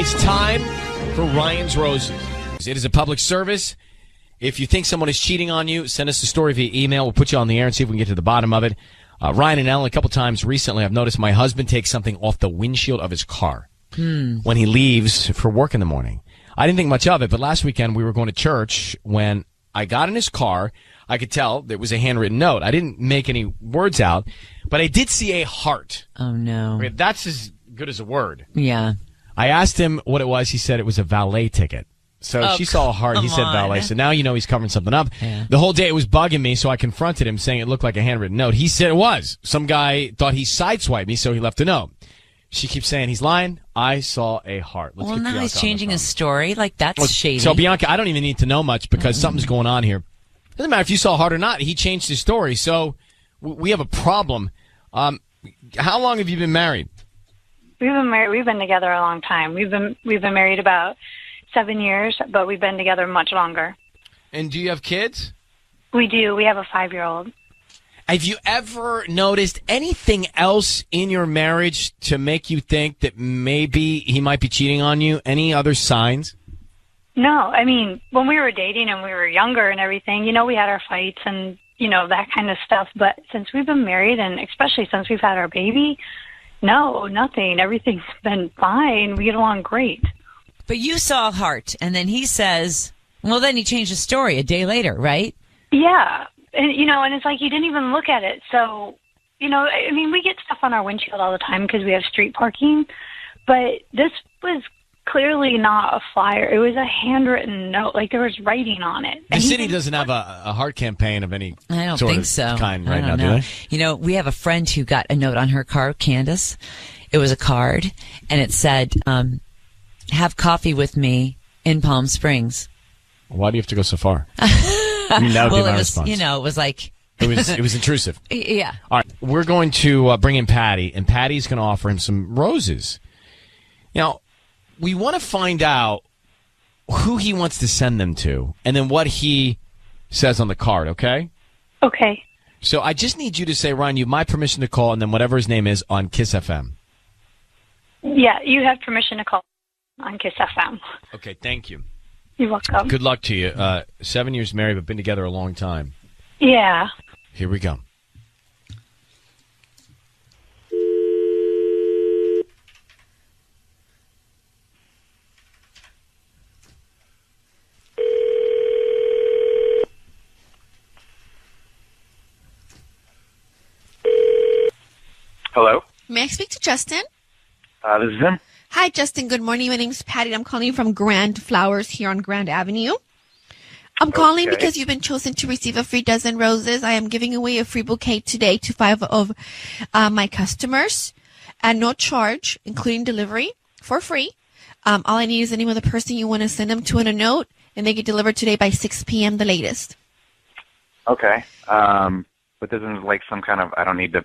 It's time for Ryan's Roses. It is a public service. If you think someone is cheating on you, send us a story via email. We'll put you on the air and see if we can get to the bottom of it. Ryan and Ellen, a couple times recently, I've noticed my husband takes something off the windshield of his car when he leaves for work in the morning. I didn't think much of it, but last weekend we were going to church. When I got in his car, I could tell there was a handwritten note. I didn't make any words out, but I did see a heart. Oh, no. Okay, that's as good as a word. Yeah. I asked him what it was. He said it was a valet ticket. So she saw a heart. He said valet. So now you know he's covering something up. Yeah. The whole day it was bugging me, so I confronted him saying it looked like a handwritten note. He said it was. Some guy thought he sideswiped me, so he left a note. She keeps saying he's lying. I saw a heart. Let's get now Bianca he's changing his story. Like, that's shady. So, Bianca, I don't even need to know much because something's going on here. Doesn't matter if you saw a heart or not. He changed his story. So we have a problem. How long have you been married? We've been married. We've been together a long time. We've been married about 7 years, but we've been together much longer. And do you have kids? We do. We have a 5-year-old. Have you ever noticed anything else in your marriage to make you think that maybe he might be cheating on you? Any other signs? No. I mean, when we were dating and we were younger and everything, we had our fights and, that kind of stuff. But since we've been married, and especially since we've had our baby, no, nothing. Everything's been fine. We get along great. But you saw a heart, and then he says, well, then he changed his story a day later, right? Yeah. And, and it's like he didn't even look at it. So, I mean, we get stuff on our windshield all the time because we have street parking. But this was clearly not a flyer. It was a handwritten note. Like, there was writing on it. The city doesn't have a heart campaign of any I don't sort think of so. kind right now, do they? We have a friend who got a note on her car, Candace. It was a card, and it said, have coffee with me in Palm Springs. Why do you have to go so far? I mean, that would be my response. It was like... It was intrusive. Yeah. All right. We're going to bring in Patty, and Patty's going to offer him some roses. Now, we want to find out who he wants to send them to, and then what he says on the card, okay? Okay. So I just need you to say, Ryan, you have my permission to call, and then whatever his name is on Kiss FM. Yeah, you have permission to call on Kiss FM. Okay, thank you. You're welcome. Good luck to you. 7 years married, but been together a long time. Yeah. Here we go. Hello? May I speak to Justin? This is him. Hi, Justin. Good morning. My name's Patty. I'm calling from Grand Flowers here on Grand Avenue. I'm calling because you've been chosen to receive a free dozen roses. I am giving away a free bouquet today to 5 of my customers at no charge, including delivery, for free. All I need is the name of the person you want to send them to in a note, and they get delivered today by 6 p.m. the latest. Okay. But this isn't like some kind of, I don't need to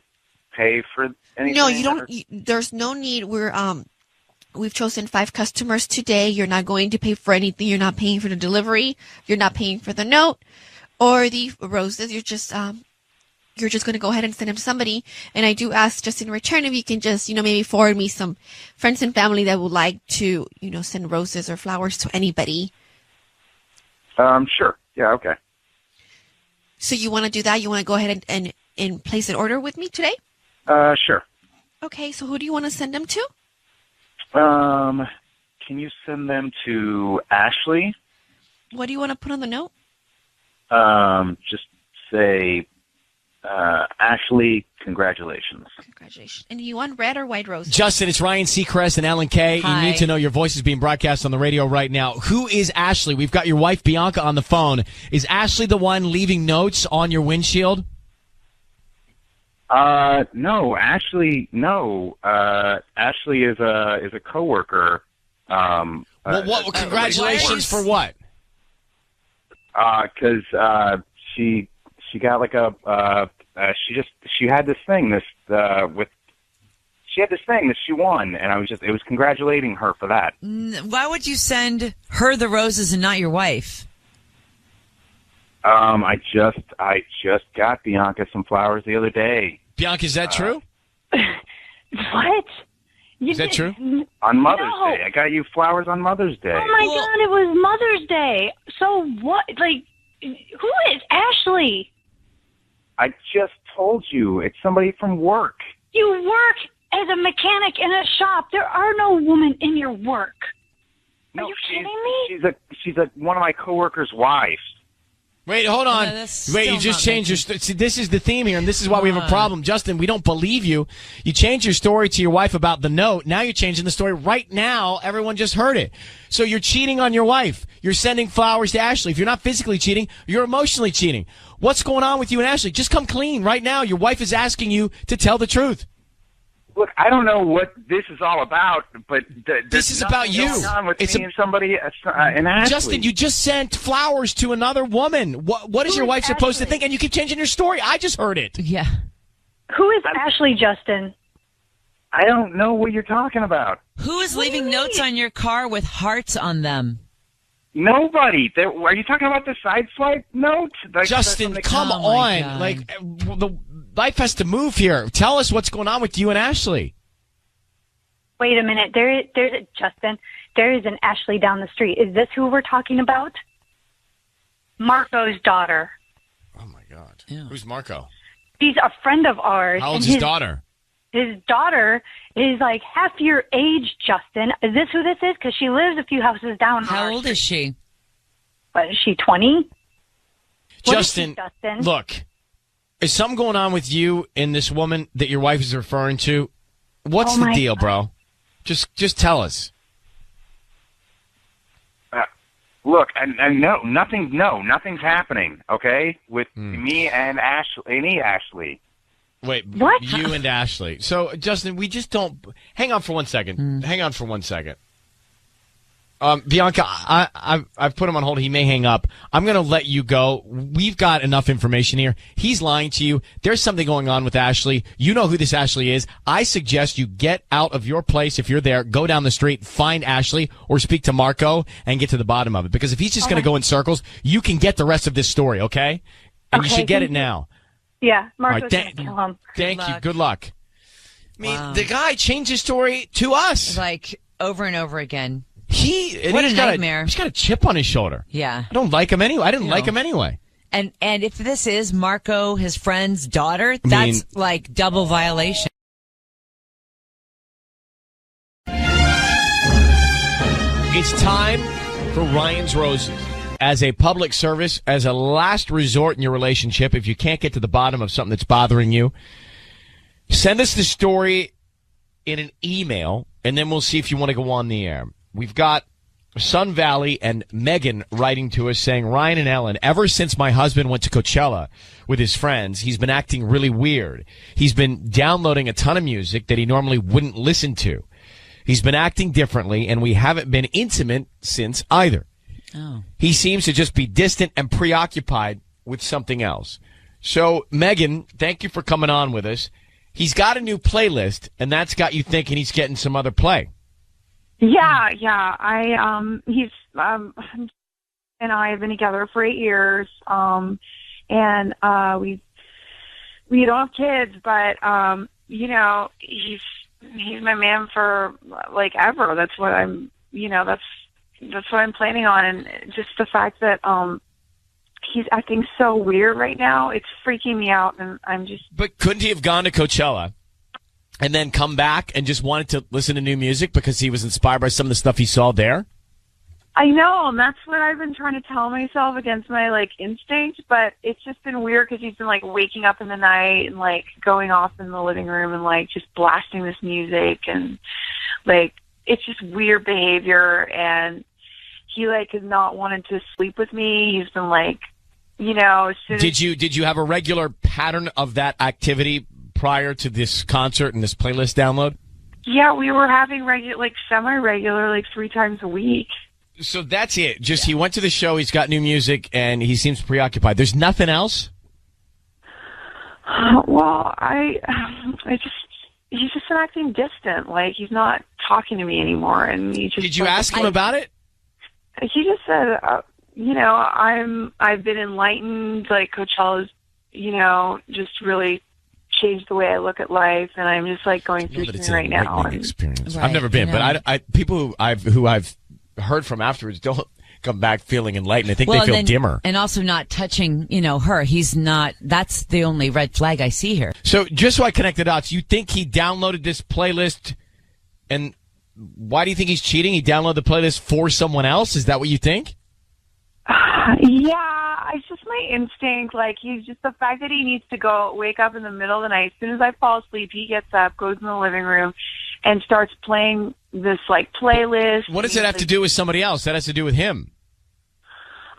pay for anything? No, you don't. There's no need. We've chosen 5 customers today. You're not going to pay for anything. You're not paying for the delivery. You're not paying for the note or the roses. You're just going to go ahead and send them to somebody. And I do ask just in return if you can just, maybe forward me some friends and family that would like to, send roses or flowers to anybody. Sure. Yeah, okay. So you want to do that? You want to go ahead and place an order with me today? Sure. Okay, so who do you want to send them to? Can you send them to Ashley? What do you want to put on the note? Just say, Ashley, congratulations. Congratulations. And you want red or white roses? Justin, it's Ryan Seacrest and Ellen Kay. Hi. You need to know your voice is being broadcast on the radio right now. Who is Ashley? We've got your wife, Bianca, on the phone. Is Ashley the one leaving notes on your windshield? No, Ashley, no. Ashley is a coworker. Congratulations for what? 'Cause she got like she had this thing she had this thing that she won, and it was congratulating her for that. Why would you send her the roses and not your wife? I just got Bianca some flowers the other day. Bianca, is that true? What? Is that true? On Mother's No. Day. I got you flowers on Mother's Day. Oh my God, it was Mother's Day. So what? Like, who is Ashley? I just told you. It's somebody from work. You work as a mechanic in a shop. There are no women in your work. No, Are you kidding me? She's one of my coworkers' wives. Wait, hold on. No, that's Wait, still you just not changed your See, this is the theme here, and this is why we have a problem. Justin, we don't believe you. You changed your story to your wife about the note. Now you're changing the story right now. Everyone just heard it. So you're cheating on your wife. You're sending flowers to Ashley. If you're not physically cheating, you're emotionally cheating. What's going on with you and Ashley? Just come clean right now. Your wife is asking you to tell the truth. Look, I don't know what this is all about, but This is about you. Going on with It's me and somebody, and Ashley. Justin, you just sent flowers to another woman. What is Who your is wife supposed to Ashley? think? And you keep changing your story. I just heard it. Yeah. Who is Ashley, Justin? I don't know what you're talking about. Who is What do leaving you notes mean? on your car with hearts on them? Nobody. Are you talking about the side swipe note? Like, Justin, from the- come Oh, my on. God. Like, the life has to move here. Tell us what's going on with you and Ashley. Wait a minute. Justin, there is an Ashley down the street. Is this who we're talking about? Marco's daughter. Oh, my God. Yeah. Who's Marco? She's a friend of ours. How old's and his daughter? His daughter is like half your age, Justin. Is this who this is? Because she lives a few houses down. How old is she? What, is she 20? What is she, Justin, Justin? look, is something going on with you and this woman that your wife is referring to? What's Oh, the my deal, God. bro? Just tell us. Look, and nothing's happening. Okay, with me and Ashley. Wait, What? you and Ashley. So, Justin, we just don't... Hang on for 1 second. Hang on for 1 second. Bianca, I've put him on hold. He may hang up. I'm going to let you go. We've got enough information here. He's lying to you. There's something going on with Ashley. You know who this Ashley is. I suggest you get out of your place if you're there, go down the street, find Ashley, or speak to Marco and get to the bottom of it. Because if he's just going to go in circles, you can get the rest of this story, okay? And you Okay, should get thank it now. Yeah, All Marco's right, going to kill him. Thank you. luck. Good luck. I mean, Wow. the guy changed his story to us. Like over and over again. What a nightmare. He's got a chip on his shoulder. Yeah. I don't like him anyway. I didn't like No. him anyway. And if this is Marco, his friend's daughter, that's like double violation. It's time for Ryan's Roses. As a public service, as a last resort in your relationship, if you can't get to the bottom of something that's bothering you, send us the story in an email, and then we'll see if you want to go on the air. We've got Sun Valley and Megan writing to us saying, Ryan and Ellen, ever since my husband went to Coachella with his friends, he's been acting really weird. He's been downloading a ton of music that he normally wouldn't listen to. He's been acting differently, and we haven't been intimate since either. Oh. He seems to just be distant and preoccupied with something else. So, Megan, thank you for coming on with us. He's got a new playlist, and that's got you thinking he's getting some other play. Yeah. He's and I have been together for 8 years. And we don't have kids, but he's my man for like ever. That's what I'm that's what I'm planning on, and just the fact that he's acting so weird right now, it's freaking me out, and I'm just... But couldn't he have gone to Coachella and then come back and just wanted to listen to new music because he was inspired by some of the stuff he saw there? I know, and that's what I've been trying to tell myself against my, instinct, but it's just been weird because he's been, waking up in the night and, going off in the living room and, just blasting this music, and, it's just weird behavior, and he, has not wanted to sleep with me. He's been, as soon as... Did you have a regular pattern of that activity prior to this concert and this playlist download? Yeah, we were having semi-regular, 3 times a week. So that's it. Just he went to the show, he's got new music, and he seems preoccupied. There's nothing else? Well, he's just acting distant. He's not talking to me anymore, and he just... Did you ask him about it? He just said, I've been enlightened. Coachella's, just really changed the way I look at life, and I'm just like going know through that it's something right an now. enlightening experience. Right, I've never been, I know. but I people who I've heard from afterwards don't come back feeling enlightened. I think they feel dimmer. And also not touching, her. He's not, that's the only red flag I see here. So just so I connect the dots, you think he downloaded this playlist, and why do you think he's cheating? He downloaded the playlist for someone else? Is that what you think? Yeah, it's just my instinct. Like, he's just the fact that he needs to wake up in the middle of the night. As soon as I fall asleep, he gets up, goes in the living room, and starts playing this, like, playlist. What does it have to do with somebody else? That has to do with him.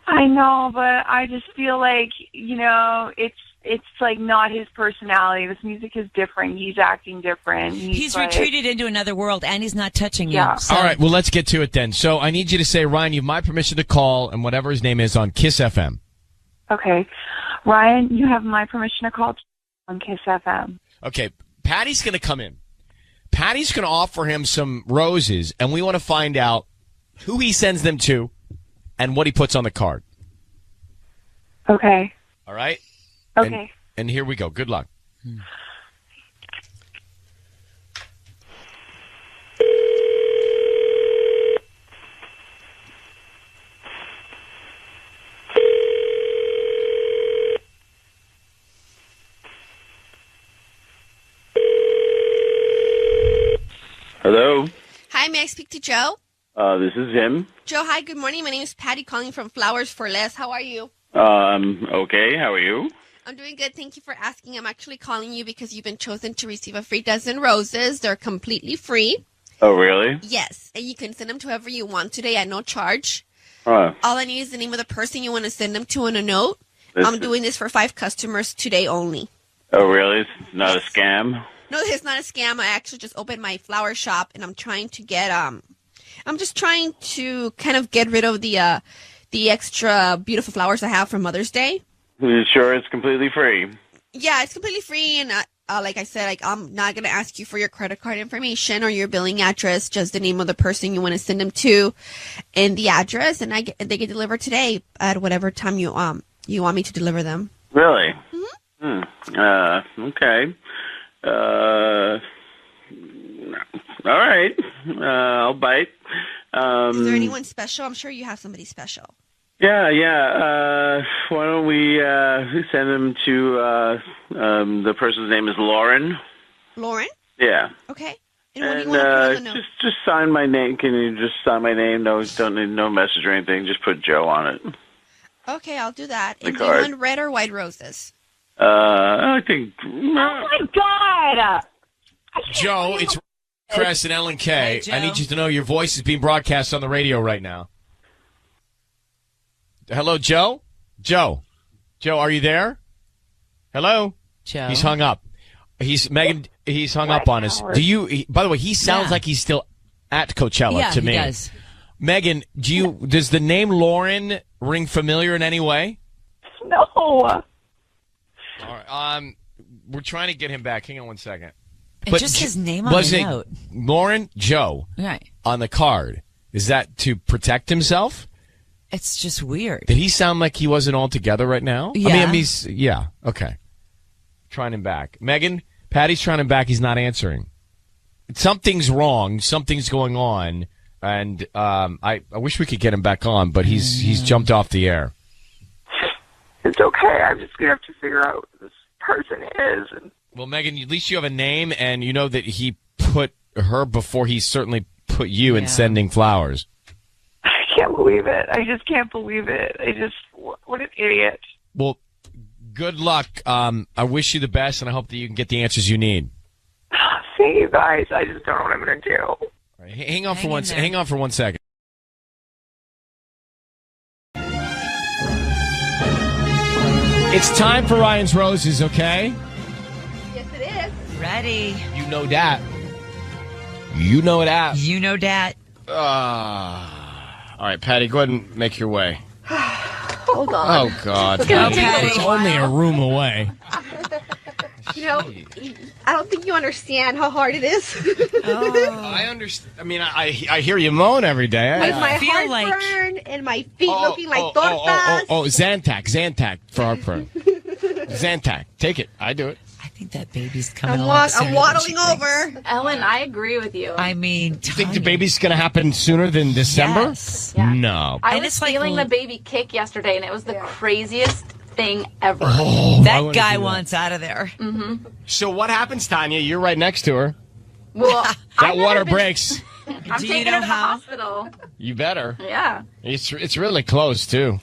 I know, but I just feel like, it's like not his personality. This music is different. He's acting different. He's retreated into another world, and he's not touching you. Yeah. So. All right, well, let's get to it then. So I need you to say, Ryan, you have my permission to call, and whatever his name is, on Kiss FM. Okay. Ryan, you have my permission to call on Kiss FM. Okay, Patty's going to come in. Patty's going to offer him some roses, and we want to find out who he sends them to and what he puts on the card. Okay. All right? Okay. And here we go. Good luck. Hello. Hi, may I speak to Joe? This is him. Joe, hi, good morning. My name is Patty calling from Flowers for Less. How are you? Okay. How are you? I'm doing good. Thank you for asking. I'm actually calling you because you've been chosen to receive a free dozen roses. They're completely free. Oh, really? Yes, and you can send them to whoever you want today at no charge. Huh. All I need is the name of the person you want to send them to on a note. I'm doing this for 5 customers today only. Oh, really? It's not a scam? No, it's not a scam. I actually just opened my flower shop, and I'm trying to get I'm just trying to kind of get rid of the extra beautiful flowers I have for Mother's Day. You sure it's completely free? Yeah, it's completely free, and like I said, I'm not gonna ask you for your credit card information or your billing address, just the name of the person you want to send them to, and the address, and they get delivered today at whatever time you want me to deliver them. Really? Mm-hmm. Okay. All right. I'll bite. Is there anyone special? I'm sure you have somebody special. Yeah. Why don't we send them to the person's name is Lauren. Lauren? Yeah. Okay. And what do you want to put on the note? Just sign my name. Can you just sign my name? No, don't need no message or anything. Just put Joe on it. Okay, I'll do that. The And do you card. want red or white roses? I think. Oh, my God! Joe, it's Chris and Ellen K. Hey, Joe. I need you to know your voice is being broadcast on the radio right now. Hello, Joe? Joe, are you there? Hello? Joe. He's hung up. He's hung up on us. By the way, he sounds Yeah. like he's still at Coachella Yeah, to he me. does. Megan, does the name Lauren ring familiar in any way? No. All right. We're trying to get him back. Hang on one second. It's just his name on was the it note. Joe Right. on the card? Is that to protect himself? It's just weird. Did he sound like he wasn't all together right now? Yeah. Yeah. Okay. Trying him back. Megan, Patty's trying him back. He's not answering. Something's wrong. Something's going on. And I wish we could get him back on, but he's jumped off the air. It's okay. I'm just going to have to figure out who this person is. And Well, Megan, at least you have a name, and you know that he put her before he certainly put you in sending flowers. I can't believe it. I just can't believe it. What an idiot. Well, good luck. I wish you the best, and I hope that you can get the answers you need. See you guys. I just don't know what I'm going to do. All right, hang on for Hang in there. Hang on for 1 second. It's time for Ryan's Roses, okay? Yes, it is. Ready. You know that. You know that. You know that. All right, Patty, go ahead and make your way. Hold on. Oh, God. It's gonna take Patty. a It's little only a while. room away. You know, I don't think you understand how hard it is. I understand. I mean, I hear you moan every day. With my feel heartburn and my feet looking like tortas. Zantac for heartburn. Zantac. Take it. I do it. I think that baby's coming I'm along sooner than waddling she thinks. over. Ellen, I agree with you. I mean, You think the baby's going to happen sooner than December? Yes. Yeah. No. I And was it's like feeling the baby kick yesterday, and it was the craziest thing ever. Oh, I That wanna guy do that. wants out of there. So what happens, Tanya? You're right next to her. Well, That water breaks. I'm Do you taking know her to the how? hospital. You better. Yeah, It's really close, too.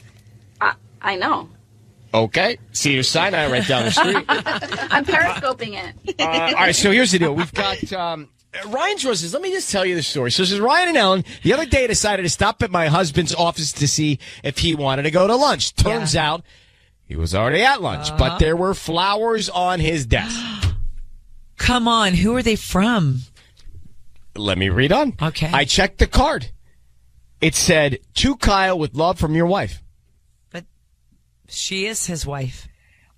I know. Okay. Cedar Sinai right down the street. I'm periscoping it. All right, so here's the deal. We've got Ryan's Roses. Let me just tell you the story. So this is Ryan and Ellen. The other day I decided to stop at my husband's office to see if he wanted to go to lunch. Turns out he was already at lunch, but there were flowers on his desk. Come on, who are they from? Let me read on. Okay. I checked the card. It said, "To Kyle with love from your wife." But she is his wife.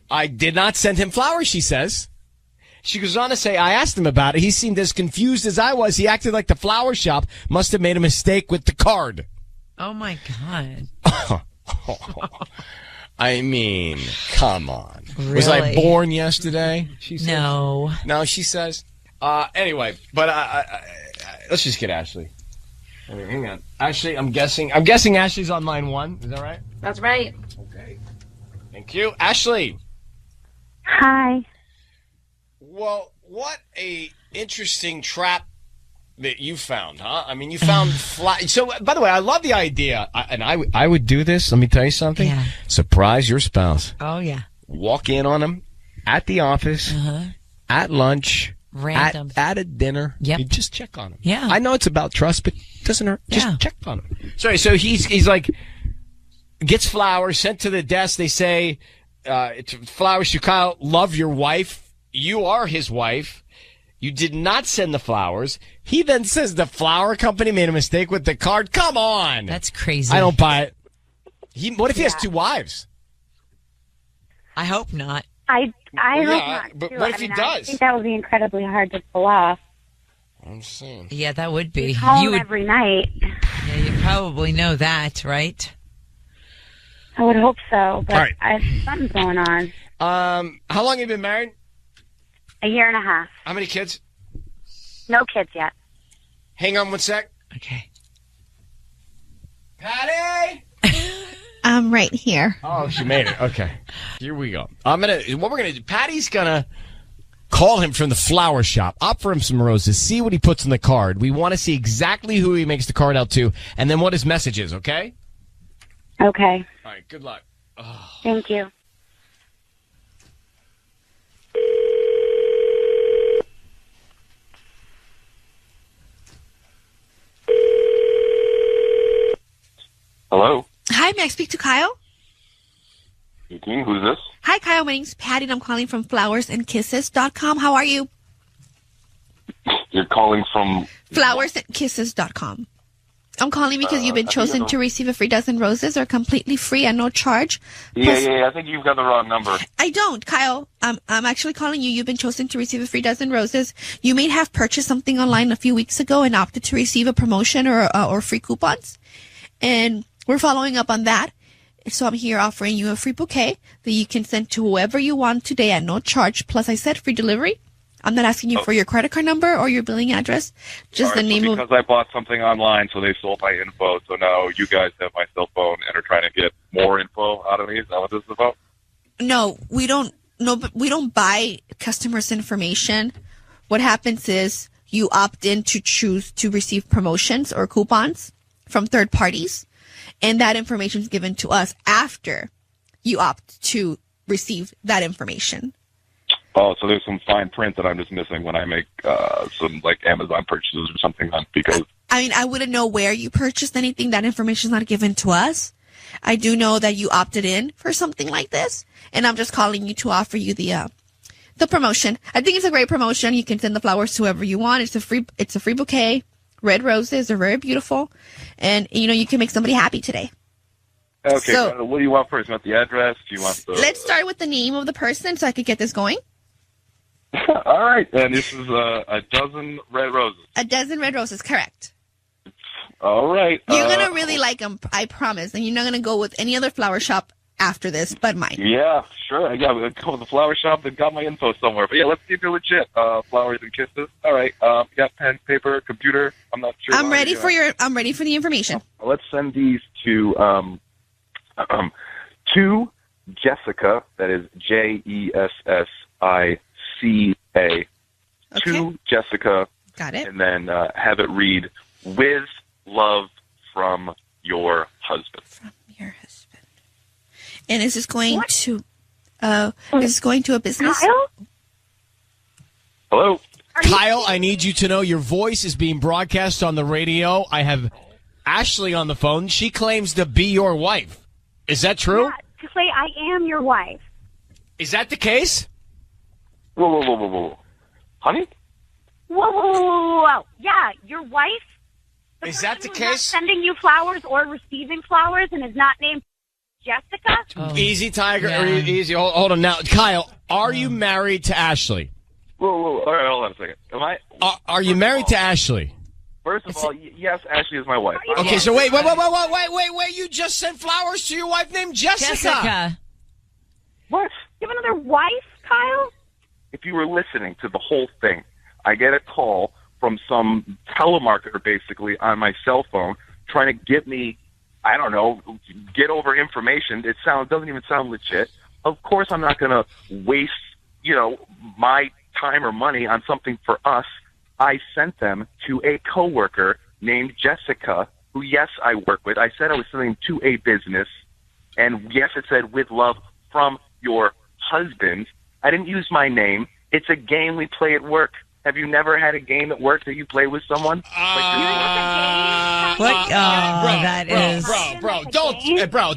I did not send him flowers, she says. She goes on to say, I asked him about it. He seemed as confused as I was. He acted like the flower shop must have made a mistake with the card. Oh, my God. I mean, come on. Was I Really? born yesterday? She says. No. No, she says. Anyway, but let's just get Ashley. Hang on. Ashley, I'm guessing Ashley's on line 1. Is that right? That's right. Okay. Thank you. Ashley. Hi. Well, what a interesting trap that you found, huh? I mean, you found So, by the way, I love the idea, I would do this. Let me tell you something. Yeah. Surprise your spouse. Oh, yeah. Walk in on him at the office, at lunch, Random. at a dinner. Yep. You just check on him. Yeah. I know it's about trust, but it doesn't hurt. Yeah. Just check on him. Sorry, so he's like, gets flowers sent to the desk. They say, it's flowers to Kyle, love your wife. You are his wife. You did not send the flowers. He then says the flower company made a mistake with the card. Come on. That's crazy. I don't buy it. What if he has 2 wives? I hope not. I Well, hope yeah, not, but too. what if I mean, he I does? think that would be incredibly hard to pull off. I'm saying. Yeah, that would be. Call You him would. every night. Yeah, you probably know that, right? I would hope so, but All right. something's going on. How long have you been married? A year and a half. How many kids? No kids yet. Hang on one sec. Okay. Patty! I'm right here. Oh, she made it. Okay. Here we go. What we're gonna do, Patty's gonna call him from the flower shop, offer him some roses, see what he puts on the card. We want to see exactly who he makes the card out to, and then what his message is, okay? Okay. All right, good luck. Thank you. Hello. Hi, may I speak to Kyle? Speaking. Who's this? Hi, Kyle. My name's Patty, and I'm calling from flowersandkisses.com. How are you? You're calling from... Flowersandkisses.com. I'm calling because you've been chosen to receive a free dozen roses or completely free and no charge. Yeah. I think you've got the wrong number. I don't, Kyle. I'm actually calling you. You've been chosen to receive a free dozen roses. You may have purchased something online a few weeks ago and opted to receive a promotion or free coupons. And we're following up on that. So I'm here offering you a free bouquet that you can send to whoever you want today at no charge. Plus, I said free delivery. I'm not asking you for your credit card number or your billing address. Just the name of... Because I bought something online, so they sold my info, so now you guys have my cell phone and are trying to get more info out of me. Is that what this is about? No, we don't. No, but we don't buy customers' information. What happens is you opt in to choose to receive promotions or coupons from third parties, and that information is given to us after you opt to receive that information. Oh, so there's some fine print that I'm just missing when I make some like Amazon purchases or something. Because I mean, I wouldn't know where you purchased anything. That information is not given to us. I do know that you opted in for something like this, and I'm just calling you to offer you the promotion. I think it's a great promotion. You can send the flowers to whoever you want. It's a free bouquet. Red roses are very beautiful, and you can make somebody happy today. okay, So- what do you want first? You want the address? Do you want the? Let's start with the name of the person so I could get this going. All right, and this is a dozen red roses. A dozen red roses, correct. All right. You're going to really like them, I promise. And you're not going to go with any other flower shop after this, but mine. Yeah, sure. Yeah, we go to the flower shop. They've got my info somewhere. But yeah, let's see if you're legit. Flowers and kisses. All right. You got pen, paper, computer. I'm not sure. I'm ready for the information. Let's send these to Jessica. That is Jessica. Okay. To Jessica. Got it. And then have it read, with love from your husband. From your husband. And is this going to a business? Kyle? Hello? Kyle, I need you to know your voice is being broadcast on the radio. I have Ashley on the phone. She claims to be your wife. Is that true? Yeah, Clay, I am your wife. Is that the case? Whoa. Honey? Whoa. Yeah, your wife? Is that the Not case? sending you flowers or receiving flowers and is not named Jessica? Oh. Easy, Tiger. Yeah. Easy. Hold on now. Kyle, are you married to Ashley? Whoa. All right, hold on a second. Am I? Are you married to Ashley? First of all, yes, Ashley is my wife. Okay, so wait. You just sent flowers to your wife named Jessica. What? You have another wife, Kyle? If you were listening to the whole thing, I get a call from some telemarketer basically on my cell phone trying to get me, I don't know, get over information. It doesn't even sound legit. Of course I'm not going to waste, my time or money on something for us. I sent them to a coworker named Jessica, who, yes, I work with. I said I was sending them to a business, and yes, it said, with love from your husband. I didn't use my name. It's a game we play at work. Have you never had a game at work that you play with someone?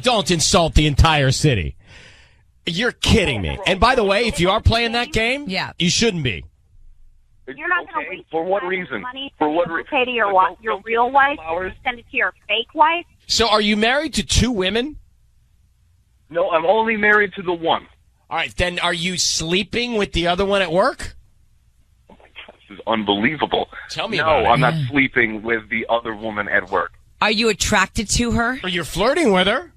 Don't insult the entire city. You're kidding me. And by the way, if you are playing that game, you shouldn't be. You're not going to waste for what reason? Money For what reason? Pay to your real wife, send it to your fake wife. So are you married to two women? No, I'm only married to the one. All right, then are you sleeping with the other one at work? Oh my God, this is unbelievable. Tell me about it. No, I'm not sleeping with the other woman at work. Are you attracted to her? Or you're flirting with her?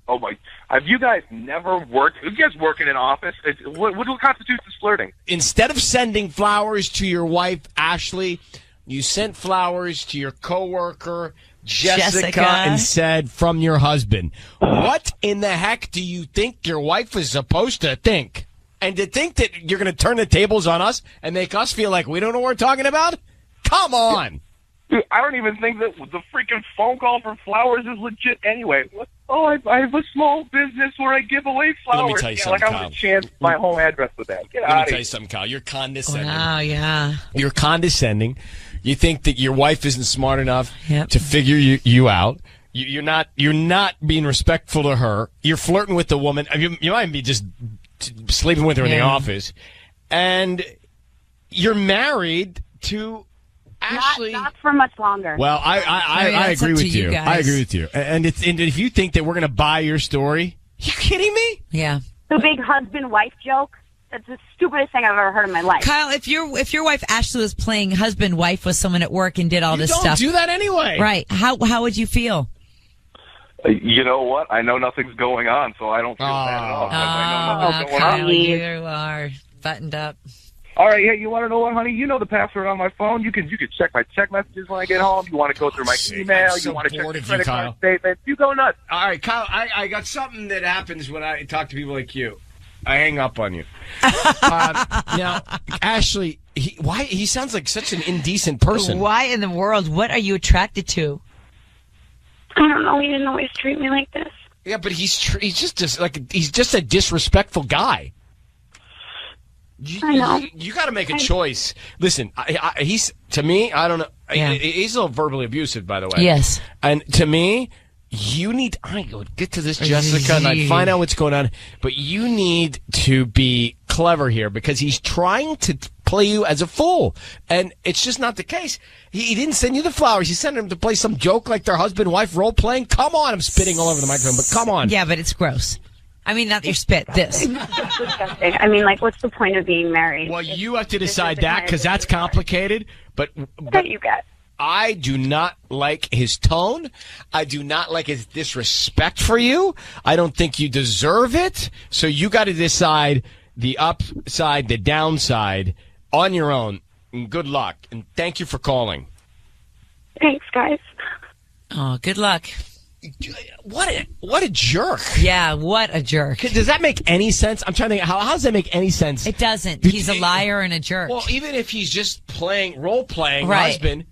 Oh my! Have you guys never worked? You guys work in an office? What constitutes as flirting? Instead of sending flowers to your wife, Ashley, you sent flowers to your coworker, Jessica, and said, from your husband. What in the heck do you think your wife is supposed to think? And to think that you're going to turn the tables on us and make us feel like we don't know what we're talking about? Come on. Dude, I don't even think that the freaking phone call for flowers is legit anyway. I have a small business where I give away flowers. Let me tell you something, I would chance my home address with that. Get out of here. Let me tell you something, Kyle. You're condescending. Wow, yeah. You're condescending. You think that your wife isn't smart enough to figure you out. You're not being respectful to her. You're flirting with the woman. You might be just sleeping with her in the office. And you're married to Ashley. Not for much longer. Well, I agree with you. I agree with you. And if you think that we're going to buy your story, you kidding me? Yeah. The big husband-wife joke. That's the stupidest thing I've ever heard in my life. Kyle, if your wife Ashley was playing husband-wife with someone at work and did all this stuff. You don't do that anyway. Right. How would you feel? You know what? I know nothing's going on, so I don't feel bad at all. I know nothing's going Kyle, on. you are buttoned up. All right, hey, you want to know what, honey? You know the password on my phone. You can check my check messages when I get home. You want to go through my email. You want to check the credit card statement. You go nuts. All right, Kyle, I got something that happens when I talk to people like you. I hang up on you. Now, Ashley, he sounds like such an indecent person. Why in the world? What are you attracted to? I don't know. He didn't always treat me like this. Yeah, but he's just a disrespectful guy. I know. You got to make a choice. Listen, he's to me. I don't know. Yeah. He's a little verbally abusive, by the way. Yes. And to me, you need. I would get to this, Jessica, and I'd find out what's going on. But you need to be clever here because he's trying to play you as a fool, and it's just not the case. He didn't send you the flowers. He sent him to play some joke like their husband-wife role playing. Come on, I'm spitting all over the microphone, but come on. Yeah, but it's gross. I mean, not your spit. This. I mean, like, what's the point of being married? Well, you have to decide that because that's complicated. But that you get. I do not like his tone. I do not like his disrespect for you. I don't think you deserve it. So you got to decide the upside, the downside on your own. And good luck. And thank you for calling. Thanks, guys. Oh, good luck. What a jerk. Yeah, what a jerk. Does that make any sense? I'm trying to think, how does that make any sense? It doesn't. He's a liar and a jerk. Well, even if he's just role-playing right. husband,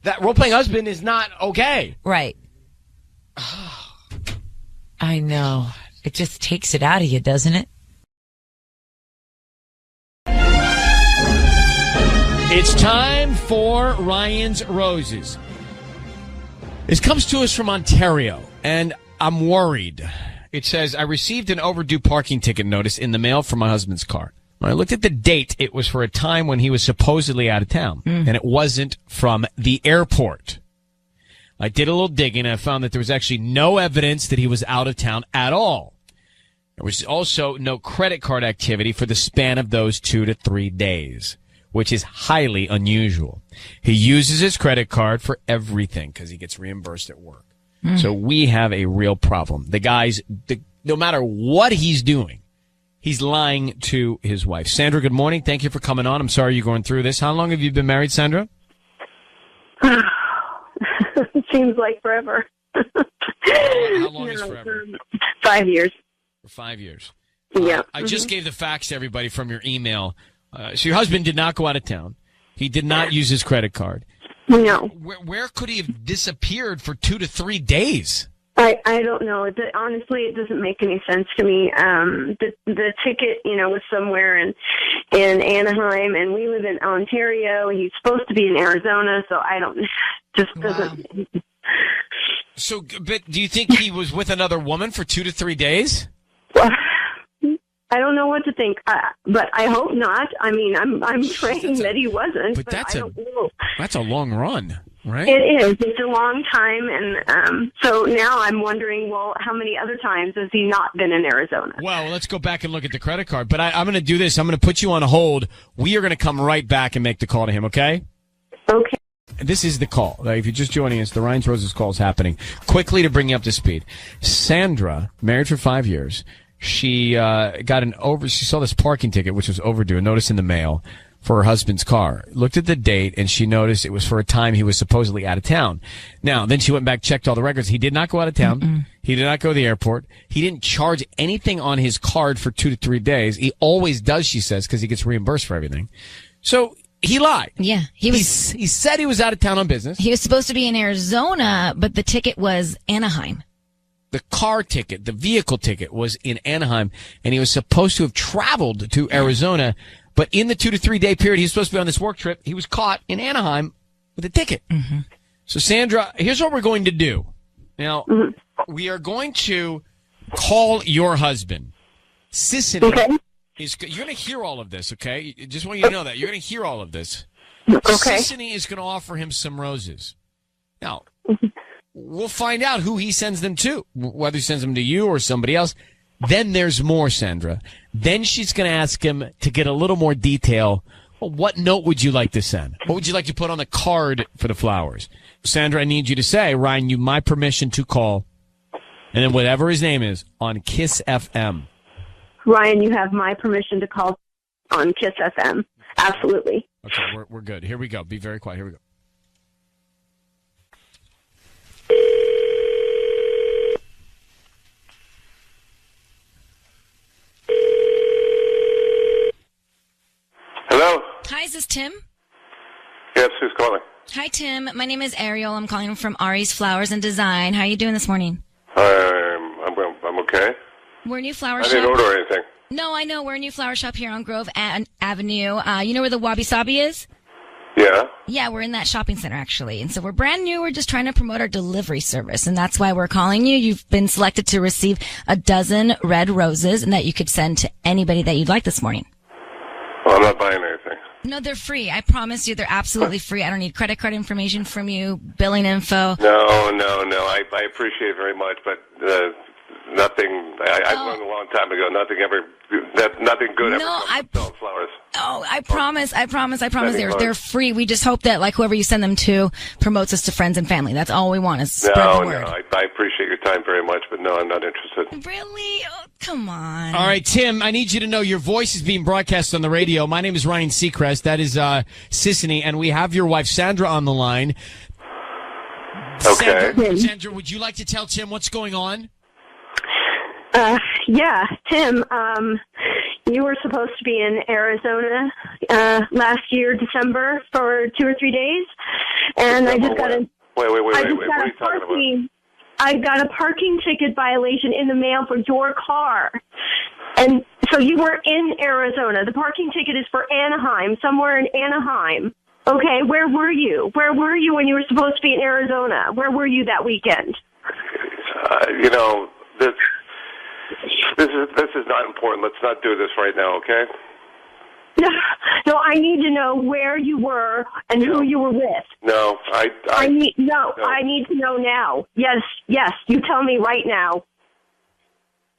that role-playing husband is not okay. Right. I know. It just takes it out of you, doesn't it? It's time for Ryan's Roses. This comes to us from Ontario, and I'm worried. It says, I received an overdue parking ticket notice in the mail from my husband's car. When I looked at the date, it was for a time when he was supposedly out of town, and it wasn't from the airport. I did a little digging, and I found that there was actually no evidence that he was out of town at all. There was also no credit card activity for the span of those 2 to 3 days, which is highly unusual. He uses his credit card for everything because he gets reimbursed at work. So we have a real problem. The guy's, no matter what he's doing, he's lying to his wife. Sandra, good morning. Thank you for coming on. I'm sorry you're going through this. How long have you been married, Sandra? It seems like forever. How long is forever? 5 years. For 5 years. Yeah. I just gave the facts to everybody from your email. So your husband did not go out of town. He did not use his credit card. No. Where could he have disappeared for 2 to 3 days? I don't know. Honestly, it doesn't make any sense to me. The ticket, was somewhere in Anaheim, and we live in Ontario. He's supposed to be in Arizona, so I don't. Just doesn't. So, but do you think he was with another woman for 2 to 3 days? Well, I don't know what to think, but I hope not. I mean, I'm praying that he wasn't. But I don't know. That's a long run, right? It is. It's a long time, and so now I'm wondering, well, how many other times has he not been in Arizona? Well, let's go back and look at the credit card. But I'm going to do this. I'm going to put you on hold. We are going to come right back and make the call to him, okay? Okay. This is the call. If you're just joining us, the Ryan's Roses call is happening. Quickly to bring you up to speed. Sandra, married for 5 years. She she saw this parking ticket, which was overdue, a notice in the mail for her husband's car. Looked at the date, and she noticed it was for a time he was supposedly out of town. Now, then she went back, checked all the records. He did not go out of town. Mm-mm. He did not go to the airport. He didn't charge anything on his card for 2 to 3 days. He always does, she says, because he gets reimbursed for everything. So he lied. Yeah. He said he was out of town on business. He was supposed to be in Arizona, but the ticket was Anaheim. The car ticket, the vehicle ticket was in Anaheim, and he was supposed to have traveled to Arizona, but in the 2 to 3 day period he was supposed to be on this work trip, he was caught in Anaheim with a ticket. Mm-hmm. So, Sandra, here's what we're going to do. Now, we are going to call your husband. Sissany. Okay. You're going to hear all of this, okay? I just want you to know that. You're going to hear all of this. Okay. Sissany is going to offer him some roses. Now, we'll find out who he sends them to, whether he sends them to you or somebody else. Then there's more, Sandra. Then she's going to ask him to get a little more detail. Well, what note would you like to send? What would you like to put on the card for the flowers? Sandra, I need you to say, Ryan, you my permission to call, and then whatever his name is, on Kiss FM. Ryan, you have my permission to call on Kiss FM. Absolutely. Okay, we're good. Here we go. Be very quiet. Here we go. Hello? Hi, is this Tim? Yes, who's calling? Hi, Tim. My name is Ariel. I'm calling from Ari's Flowers and Design. How are you doing this morning? I'm okay. We're a new flower I shop. didn't order anything. No, I know. We're a new flower shop here on Grove Avenue. You know where the Wabi Sabi is? Yeah? Yeah, we're in that shopping center, actually. And so we're brand new. We're just trying to promote our delivery service. And that's why we're calling you. You've been selected to receive a dozen red roses and that you could send to anybody that you'd like this morning. Well, I'm not buying anything. No, they're free. I promise you they're absolutely free. I don't need credit card information from you, billing info. No. I appreciate it very much, but nothing. I learned a long time ago. Nothing good ever comes from selling flowers. Oh, I promise. They're free. We just hope that, like, whoever you send them to promotes us to friends and family. That's all we want is spread the word. No, I appreciate your time very much, but no, I'm not interested. Really? Oh, come on. All right, Tim, I need you to know your voice is being broadcast on the radio. My name is Ryan Seacrest. That is Sissany, and we have your wife, Sandra, on the line. Okay. Sandra, would you like to tell Tim what's going on? Yeah, Tim, you were supposed to be in Arizona last year, December, for 2 or 3 days, and I just got a... Wait. What are you talking about? I got a parking ticket violation in the mail for your car. And so you were in Arizona. The parking ticket is for Anaheim, somewhere in Anaheim. Okay, where were you? Where were you when you were supposed to be in Arizona? Where were you that weekend? This is not important. Let's not do this right now, okay? No, I need to know where you were and who you were with. No, I need to know now. Yes, you tell me right now.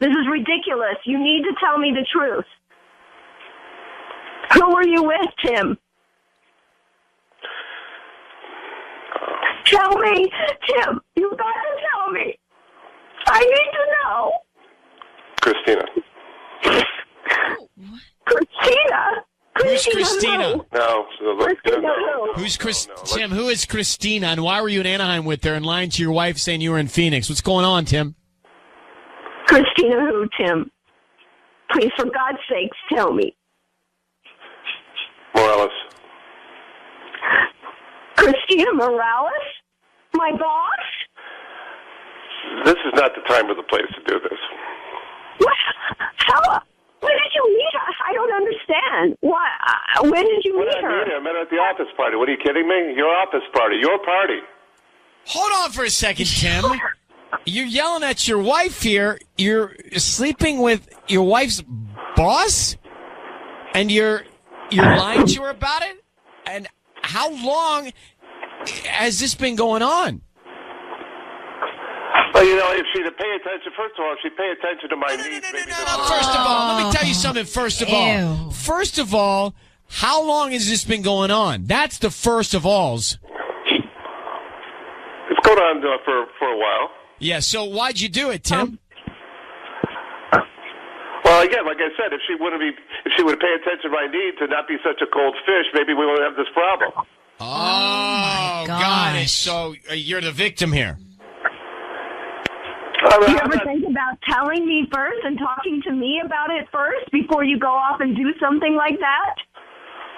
This is ridiculous. You need to tell me the truth. Who were you with, Tim? Tell me, Tim. You got to tell me. I need to know. Christina. Christina? Who's Christina? No. Who's Tim, who is Christina, and why were you in Anaheim with her and lying to your wife saying you were in Phoenix? What's going on, Tim? Christina who, Tim? Please, for God's sakes, tell me. Morales. Christina Morales? My boss? This is not the time or the place to do this. What? How? When did you meet her? I don't understand. What? When did you meet her? I met her at the office party. What, are you kidding me? Your office party. Your party. Hold on for a second, Tim. You're yelling at your wife here. You're sleeping with your wife's boss? And you're lying to her about it? And how long has this been going on? Well, if she'd pay attention, first of all, if she'd pay attention to my needs. First of all, let me tell you something. First of all, how long has this been going on? That's the first of alls. It's going on for a while. Yeah, so why'd you do it, Tim? Well, again, like I said, if she would pay attention to my needs and not be such a cold fish, maybe we wouldn't have this problem. Oh, got it. So you're the victim here. Do you ever think about telling me first and talking to me about it first before you go off and do something like that?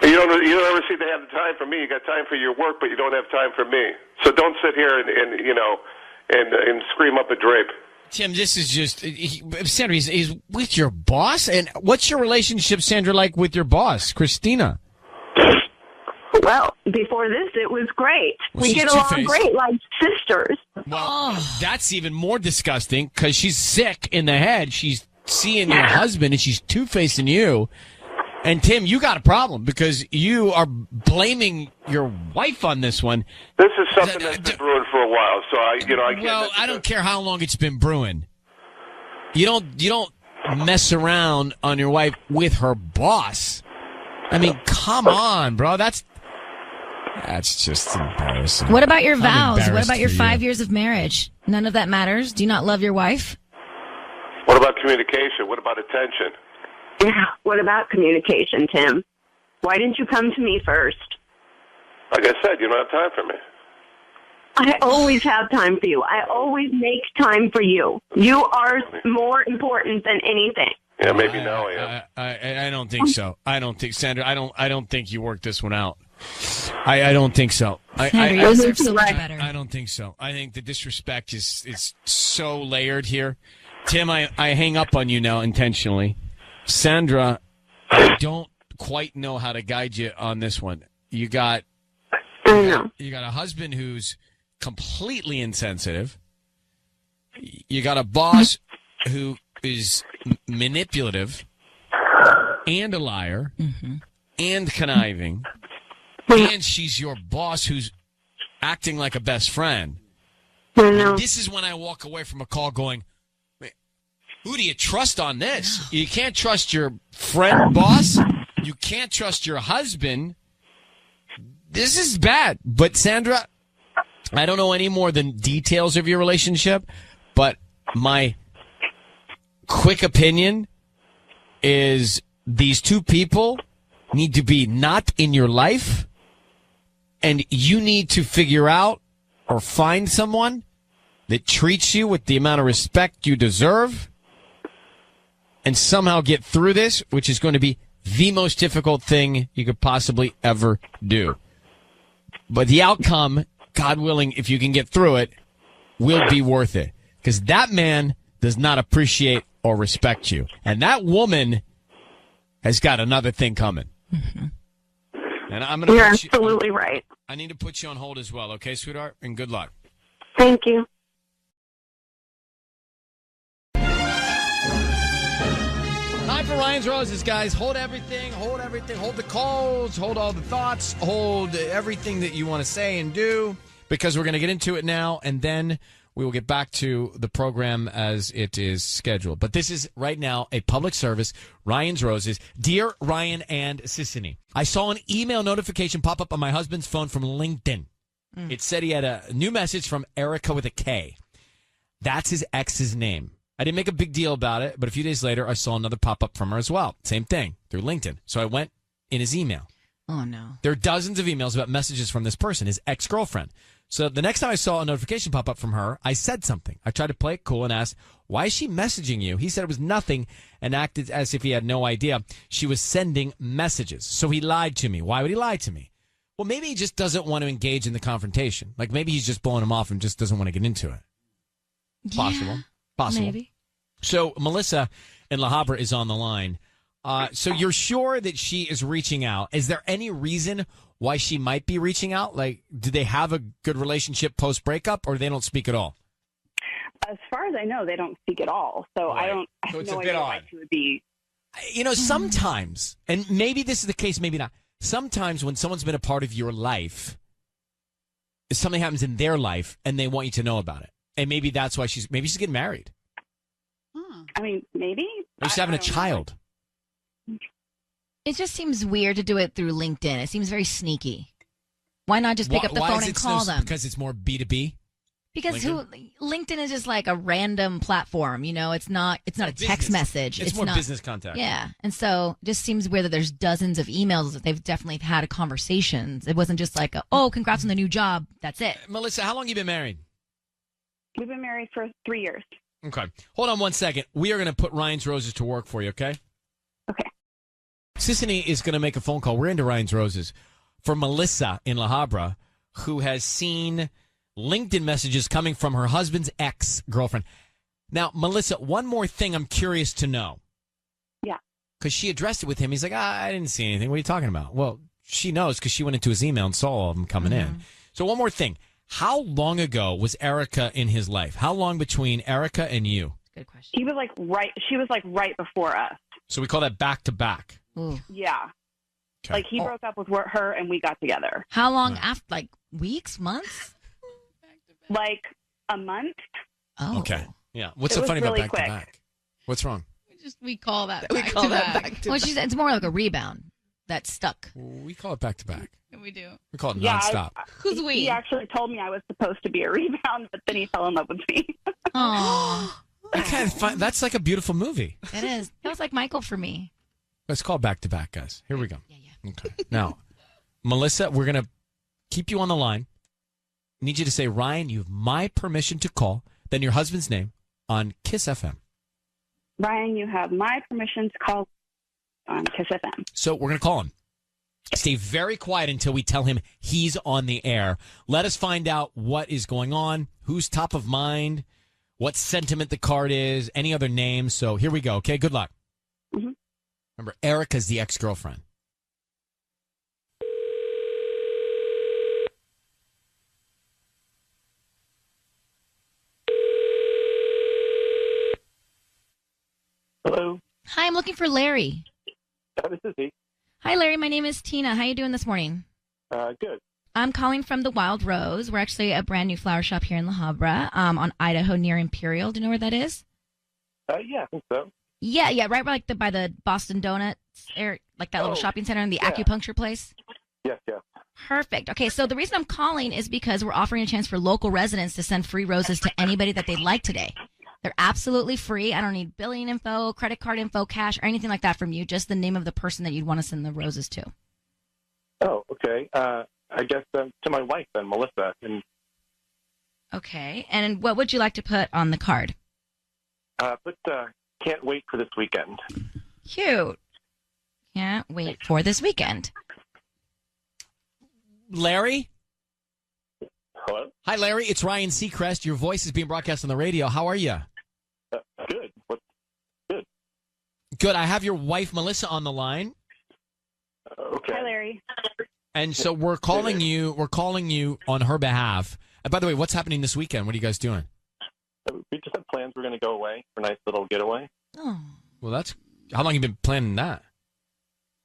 You don't ever seem to have the time for me. You got time for your work, but you don't have time for me. So don't sit here and scream up a drape. Tim, this is just Sandra. He's with your boss, and what's your relationship, Sandra, like with your boss, Christina? Well, before this, it was great. We get along great, like sisters. Well, that's even more disgusting because she's sick in the head. She's seeing your husband, and she's two-facing you. And, Tim, you got a problem because you are blaming your wife on this one. This is something that's been brewing for a while, so I can't... Well, I don't care how long it's been brewing. You don't mess around on your wife with her boss. I mean, come on, bro. That's just embarrassing. What about your vows? What about your 5 years of marriage? None of that matters? Do you not love your wife? What about communication? What about attention? Yeah, what about communication, Tim? Why didn't you come to me first? Like I said, you don't have time for me. I always have time for you. I always make time for you. You are more important than anything. Yeah, maybe now I am. I don't think so. I don't think, Sandra, I don't think you worked this one out. I don't think so. Sandra, you deserve so much better. I don't think so. I think the disrespect is so layered here. Tim, I hang up on you now intentionally. Sandra, I don't quite know how to guide you on this one. You got a husband who's completely insensitive. You got a boss who is manipulative and a liar and conniving. And she's your boss who's acting like a best friend. This is when I walk away from a call going, Who do you trust on this? You can't trust your friend, boss. You can't trust your husband. This is bad. But Sandra, I don't know any more than details of your relationship, but my quick opinion is these two people need to be not in your life, and you need to figure out or find someone that treats you with the amount of respect you deserve and somehow get through this, which is going to be the most difficult thing you could possibly ever do. But the outcome, God willing, if you can get through it, will be worth it. Because that man does not appreciate or respect you. And that woman has got another thing coming. Mm-hmm. And I'm going to You're absolutely right. I need to put you on hold as well, okay, sweetheart? And good luck. Thank you. Time for Ryan's Roses, guys. Hold everything. Hold the calls. Hold all the thoughts. Hold everything that you want to say and do, because we're going to get into it now, and then we will get back to the program as it is scheduled. But this is right now a public service. Ryan's Roses. Dear Ryan and Sissany, I saw an email notification pop up on my husband's phone from LinkedIn. It said he had a new message from Erica with a K. That's his ex's name. I didn't make a big deal about it, but a few days later, I saw another pop up from her as well. Same thing, through LinkedIn. So I went in his email. Oh, no. There are dozens of emails about messages from this person, his ex-girlfriend. So the next time I saw a notification pop up from her, I said something. I tried to play it cool and asked, why is she messaging you? He said it was nothing and acted as if he had no idea she was sending messages. So he lied to me. Why would he lie to me? Well, maybe he just doesn't want to engage in the confrontation. Like maybe he's just blowing him off and just doesn't want to get into it. Possible. Yeah, Possible. maybe. So Melissa in La Habra is on the line. So you're sure that she is reaching out. Is there any reason why she might be reaching out? Like, do they have a good relationship post-breakup, or they don't speak at all? As far as I know, they don't speak at all. So Right. I have it's no a bit idea why odd. she would be. You know, sometimes, and maybe this is the case, maybe not. Sometimes when someone's been a part of your life, something happens in their life, and they want you to know about it. And maybe that's why she's getting married. I mean, maybe. Or she's having a child. It just seems weird to do it through LinkedIn. It seems very sneaky. Why not just pick up the phone and call them? Because it's more B2B? Because LinkedIn is just like a random platform, you know. It's not a text message. It's more not, business contact. Yeah, and so it just seems weird that there's dozens of emails that they've definitely had conversations. It wasn't just like, oh, congrats on the new job. That's it. Melissa, how long have you been married? We've been married for 3 years. Okay. Hold on one second. We are going to put Ryan's Roses to work for you, okay? Okay. Sissany is going to make a phone call. We're into Ryan's Roses for Melissa in La Habra, who has seen LinkedIn messages coming from her husband's ex-girlfriend. Now, Melissa, one more thing I'm curious to know. Yeah. Because she addressed it with him. He's like, I didn't see anything. What are you talking about? Well, she knows because she went into his email and saw all of them coming in. So one more thing. How long ago was Erica in his life? How long between Erica and you? Good question. He was like she was like right before us. So we call that back-to-back. Yeah. Okay. Like he broke up with her and we got together. How long after? Like weeks, months? Like a month. Oh. Okay. Yeah. What's It so was funny about really back-to-back? What's wrong? We call that We back call to that back. back to Well, it's more like a rebound that stuck. We call it back-to-back. We do. We call it Yeah, nonstop. Who's we? He actually told me I was supposed to be a rebound, but then he fell in love with me. Oh, That's like a beautiful movie. it is. That was like Michael for me. Let's call back-to-back, guys. Here we go. Yeah. Okay. Now, Melissa, we're going to keep you on the line. Need you to say, Ryan, you have my permission to call, then your husband's name on Kiss FM. Ryan, you have my permission to call on Kiss FM. So we're going to call him. Stay very quiet until we tell him he's on the air. Let us find out what is going on, who's top of mind, what sentiment the card is, any other names. So here we go, okay? Good luck. Mm-hmm. Remember, Erica's the ex-girlfriend. Hello. Hi, I'm looking for Larry. This is he. Hi, Larry. My name is Tina. How you doing this morning? Good. I'm calling from the Wild Rose. We're actually a brand new flower shop here in La Habra, on Idaho near Imperial. Do you know where that is? Yeah, I think so. Yeah, right by the Boston Donuts, like that little shopping center and the yeah. acupuncture place. Yes. Perfect. Okay, so the reason I'm calling is because we're offering a chance for local residents to send free roses to anybody that they'd like today. They're absolutely free. I don't need billing info, credit card info, cash, or anything like that from you. Just the name of the person that you'd want to send the roses to. Oh, okay. I guess to my wife then, Melissa. And Okay, and what would you like to put on the card? can't wait for this weekend. Cute. Can't wait for this weekend. Larry? Hello? Hi, Larry. It's Ryan Seacrest. Your voice is being broadcast on the radio. How are you? Good. Good. Good. I have your wife, Melissa, on the line. Okay. Hi, Larry. And so we're calling you on her behalf. And by the way, what's happening this weekend? What are you guys doing? We just had plans. We're going to go away for a nice little getaway. Oh. Well, how long have you been planning that?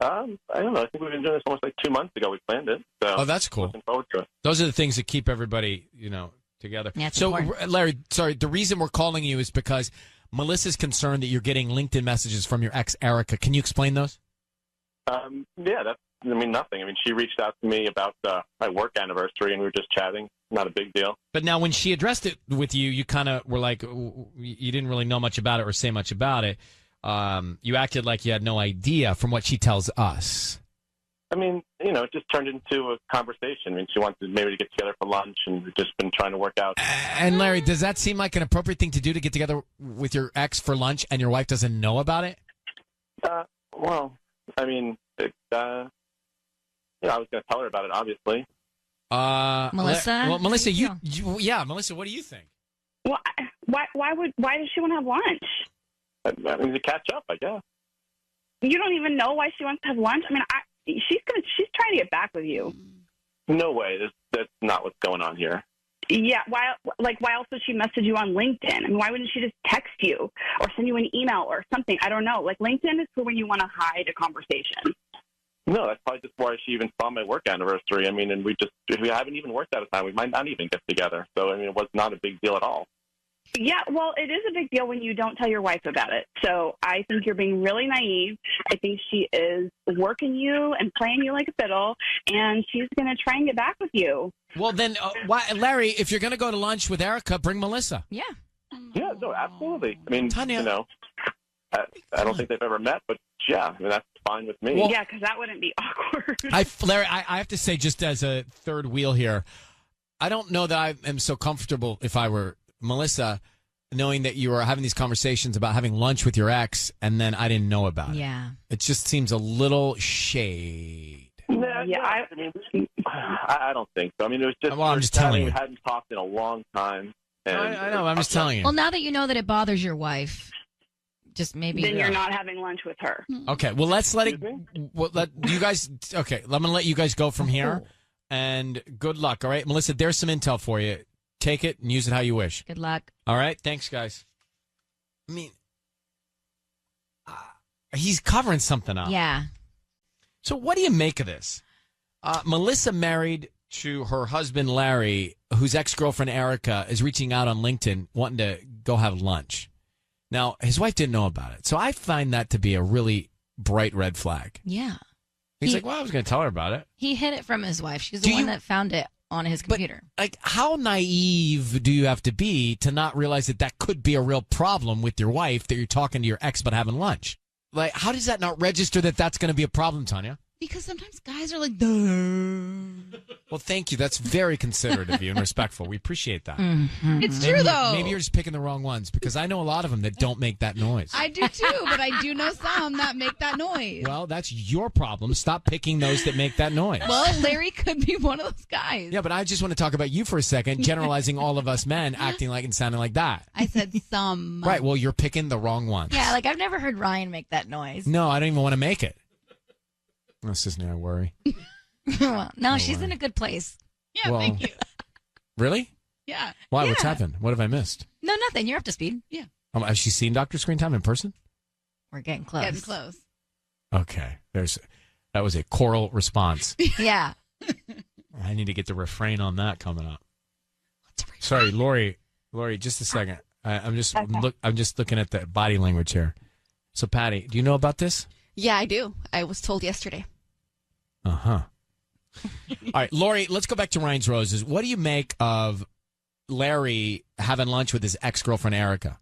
I don't know. I think we've been doing this almost like 2 months ago. We planned it. So that's cool. Looking forward to it. Those are the things that keep everybody, together. Yeah, it's so, important. Larry, sorry, the reason we're calling you is because Melissa's concerned that you're getting LinkedIn messages from your ex, Erica. Can you explain those? Yeah, nothing. She reached out to me about my work anniversary, and we were just chatting. Not a big deal. But now when she addressed it with you, you kind of were like, you didn't really know much about it or say much about it. You acted like you had no idea from what she tells us. It just turned into a conversation. She wanted maybe to get together for lunch, and we've just been trying to work out. And Larry, does that seem like an appropriate thing to do, to get together with your ex for lunch and your wife doesn't know about it? I was going to tell her about it, obviously. Melissa? Melissa, Melissa, what do you think? Why does she want to have lunch? To catch up, I guess. You don't even know why she wants to have lunch? She's trying to get back with you. No way. That's not what's going on here. Yeah, why else would she message you on LinkedIn? Why wouldn't she just text you or send you an email or something? I don't know. LinkedIn is for when you want to hide a conversation. No, that's probably just why she even saw my work anniversary. And if we haven't even worked out a time, we might not even get together. So, it was not a big deal at all. Yeah, well, it is a big deal when you don't tell your wife about it. So I think you're being really naive. I think she is working you and playing you like a fiddle, and she's going to try and get back with you. Well, then, Larry, if you're going to go to lunch with Erica, bring Melissa. Yeah. Yeah, no, absolutely. Tanya. I don't think they've ever met, but yeah, that's fine with me. Well, yeah, because that wouldn't be awkward. Larry, I have to say, just as a third wheel here, I don't know that I am so comfortable, if I were Melissa, knowing that you were having these conversations about having lunch with your ex, and then I didn't know about it. Yeah. It just seems a little shade. I don't think so. It was just. Well, I'm just telling you. We hadn't talked in a long time. And I know. I'm just telling you. Well, now that you know that it bothers your wife, just maybe. Then you're not having lunch with her. Okay. Well, let's let it. Let you guys. Okay. I'm gonna let you guys go from here, and good luck. All right, Melissa. There's some intel for you. Take it and use it how you wish. Good luck. All right. Thanks, guys. He's covering something up. Yeah. So what do you make of this? Melissa, married to her husband, Larry, whose ex-girlfriend, Erica, is reaching out on LinkedIn wanting to go have lunch. Now, his wife didn't know about it. So I find that to be a really bright red flag. Yeah. He's like, well, I was going to tell her about it. He hid it from his wife. She's the one that found it on his computer. But, how naive do you have to be to not realize that could be a real problem with your wife, that you're talking to your ex about having lunch? How does that not register that that's going to be a problem, Tanya? Because sometimes guys are like, duh. Well, thank you. That's very considerate of you and respectful. We appreciate that. Mm-hmm. It's true, though. Maybe you're just picking the wrong ones, because I know a lot of them that don't make that noise. I do, too, but I do know some that make that noise. Well, that's your problem. Stop picking those that make that noise. Well, Larry could be one of those guys. Yeah, but I just want to talk about you for a second, generalizing all of us men acting like and sounding like that. I said some. Right, well, you're picking the wrong ones. Yeah, I've never heard Ryan make that noise. No, I don't even want to make it. This isn't a worry. Well, no, she's in a good place. Yeah, thank you. Really? Yeah. Why? Yeah. What's happened? What have I missed? No, nothing. You're up to speed. Yeah. Has she seen Dr. Screen Time in person? We're getting close. Getting close. Okay. That was a choral response. Yeah. I need to get the refrain on that coming up. Sorry, Lori, just a second. I'm just looking at the body language here. So, Patty, do you know about this? Yeah, I do. I was told yesterday. Uh-huh. All right, Lori, let's go back to Ryan's Roses. What do you make of Larry having lunch with his ex-girlfriend, Erica?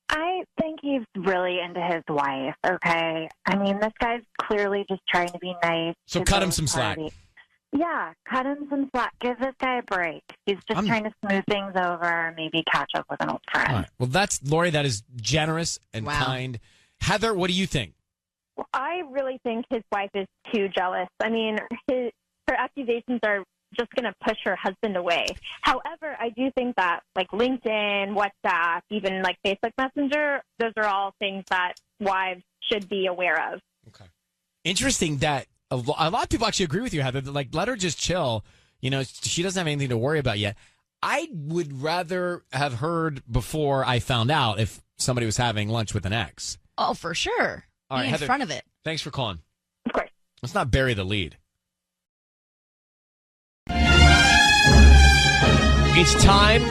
I think he's really into his wife, okay? I mean, this guy's clearly just trying to be nice. So cut him some slack. Yeah, cut him some slack. Give this guy a break. He's just trying to smooth things over, maybe catch up with an old friend. All right. Well, Lori, that is generous and kind. Heather, what do you think? Well, I really think his wife is too jealous. I mean, her accusations are just going to push her husband away. However, I do think that like LinkedIn, WhatsApp, even like Facebook Messenger, those are all things that wives should be aware of. Okay. Interesting that a lot of people actually agree with you, Heather. Like, let her just chill. You know, she doesn't have anything to worry about yet. I would rather have heard before I found out if somebody was having lunch with an ex. Oh, for sure. All right, Be in Heather, front of it. Thanks for calling. Of course. Let's not bury the lead. It's time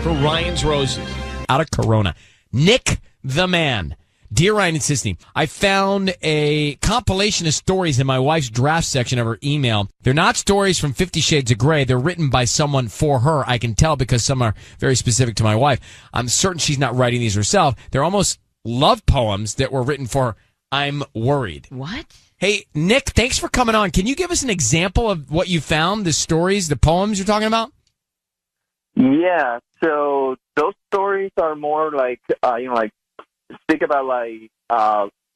for Ryan's Roses. Out of Corona. Nick the Man. Dear Ryan and Sisney, I found a compilation of stories in my wife's draft section of her email. They're not stories from 50 Shades of Grey. They're written by someone for her. I can tell because some are very specific to my wife. I'm certain she's not writing these herself. They're almost love poems that were written for her. I'm worried. What? Hey, Nick, thanks for coming on. Can you give us an example of what you found, the stories, the poems you're talking about? Yeah, so those stories are more like, like speak about like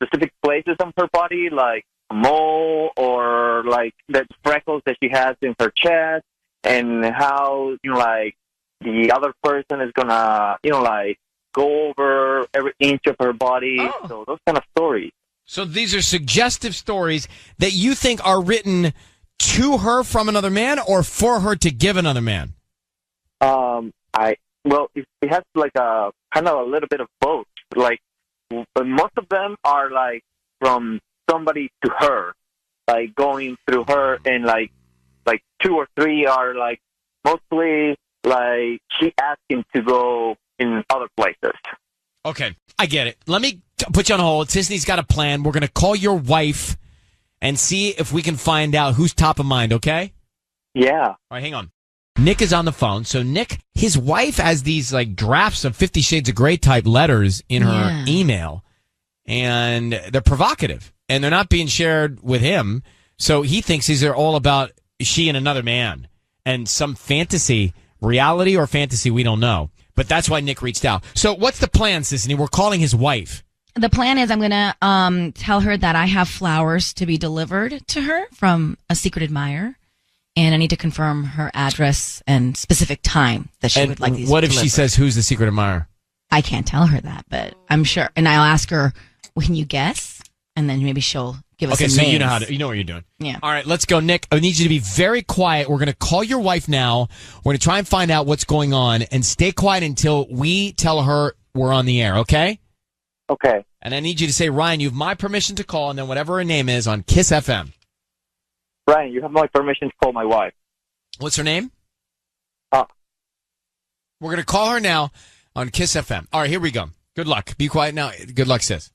specific places on her body, like mole or like the freckles that she has in her chest, and how like the other person is gonna like go over every inch of her body. Oh. So those kind of stories. So these are suggestive stories that you think are written to her from another man or for her to give another man? It has like a kind of a little bit of both. Like, but most of them are like from somebody to her, like going through her, and like 2 or 3 are like mostly like she asked him to go in other places. Okay, I get it. Let me put you on hold. Sisney's got a plan. We're going to call your wife and see if we can find out who's top of mind, okay? Yeah. All right, hang on. Nick is on the phone. So Nick, his wife has these like drafts of 50 Shades of Grey type letters in her email, and they're provocative, and they're not being shared with him. So he thinks these are all about she and another man and some fantasy, reality or fantasy, we don't know. But that's why Nick reached out. So what's the plan, Sisney? We're calling his wife. The plan is I'm going to tell her that I have flowers to be delivered to her from a secret admirer, and I need to confirm her address and specific time that she would like these What if delivered. she says, who's the secret admirer? I can't tell her that, but I'm sure. And I'll ask her, can you guess? And then maybe she'll give us some Okay, so names. you know what you're doing. Yeah. All right, let's go. Nick, I need you to be very quiet. We're going to call your wife now. We're going to try and find out what's going on, and stay quiet until we tell her we're on the air, okay? Okay. And I need you to say, Ryan, you have my permission to call, and then whatever her name is on Kiss FM. Ryan, you have my permission to call my wife. What's her name? We're going to call her now on Kiss FM. All right, here we go. Good luck. Be quiet now. Good luck, sis.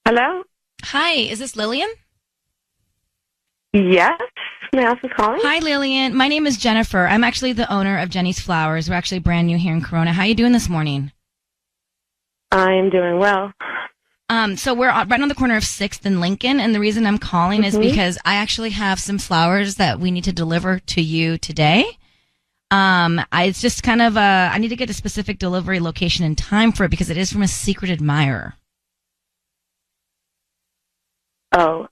Hello? Hi, is this Lillian? Yes. May I ask who's calling? Hi, Lillian. My name is Jennifer. I'm actually the owner of Jenny's Flowers. We're actually brand new here in Corona. How are you doing this morning? I'm doing well. So we're right on the corner of 6th and Lincoln, and the reason I'm calling is because I actually have some flowers that we need to deliver to you today. It's just kind of I need to get a specific delivery location and time for it because it is from a secret admirer. Oh,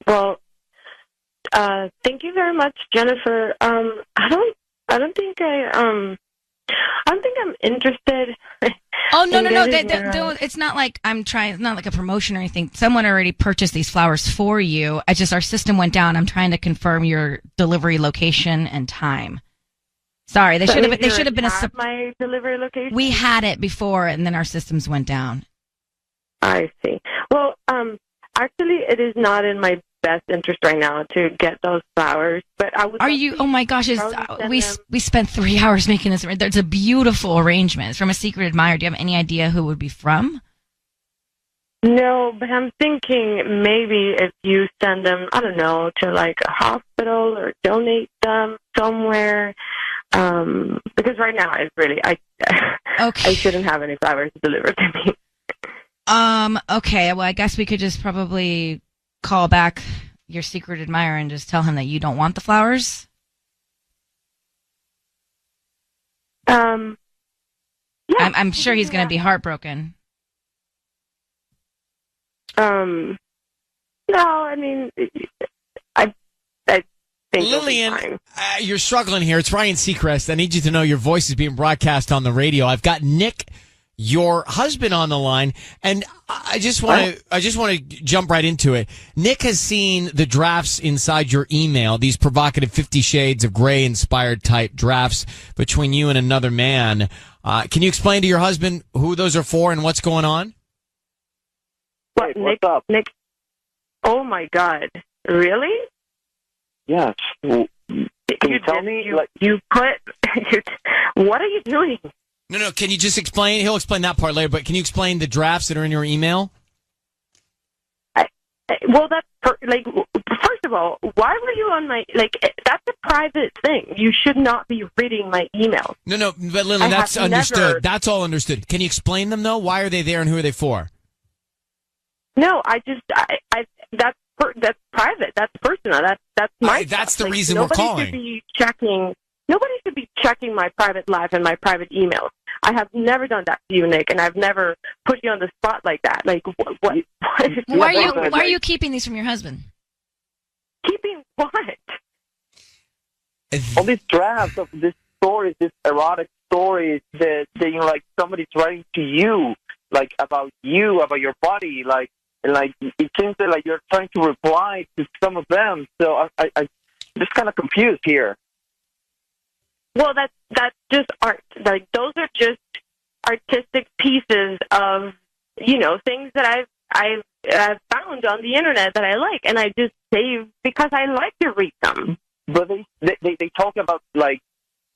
well, thank you very much, Jennifer. I don't think I'm interested. Oh, no. Your, It's not like it's not like a promotion or anything. Someone already purchased these flowers for you. Our system went down. I'm trying to confirm your delivery location and time. Sorry, they should have been my delivery location. We had it before, and then our systems went down. I see. Well, actually, it is not in my best interest right now to get those flowers, but I would. Are you? Oh my gosh! We spent 3 hours making this. There's a beautiful arrangement. It's from a secret admirer. Do you have any idea who it would be from? No, but I'm thinking maybe if you send them, I don't know, to like a hospital or donate them somewhere. Because right now, I shouldn't have any flowers delivered to me. Okay. Well, I guess we could just probably call back your secret admirer and just tell him that you don't want the flowers. Yeah. I'm sure he's going to be heartbroken. No, I mean, I think Lillian, you're struggling here. It's Ryan Seacrest. I need you to know your voice is being broadcast on the radio. I've got Nick, your husband, on the line, and I just want to jump right into it. Nick has seen the drafts inside your email, these provocative 50 Shades of Grey inspired type drafts between you and another man. Can you explain to your husband who those are for and what's going on? What, Nick? What's up? Nick? Oh my God! Really? Yes. Can you tell me? You put. What are you doing? No. Can you just explain? He'll explain that part later. But can you explain the drafts that are in your email? Well, that's first of all, why were you on my That's a private thing. You should not be reading my email. No. But Lillian, that's understood. That's all understood. Can you explain them though? Why are they there and who are they for? No, that's private. That's personal. That's my. That's the reason we're calling. Nobody should be checking my private life and my private emails. I have never done that to you, Nick, and I've never put you on the spot like that. Like what? Why are you keeping these from your husband? Keeping what? All these drafts of these stories, these erotic stories that like somebody's writing to you, like about you, about your body, like it seems that like you're trying to reply to some of them. So I'm just kind of confused here. Well, that's just art. Like those are just artistic pieces of things that I've found on the internet that I like, and I just save because I like to read them. But they talk about like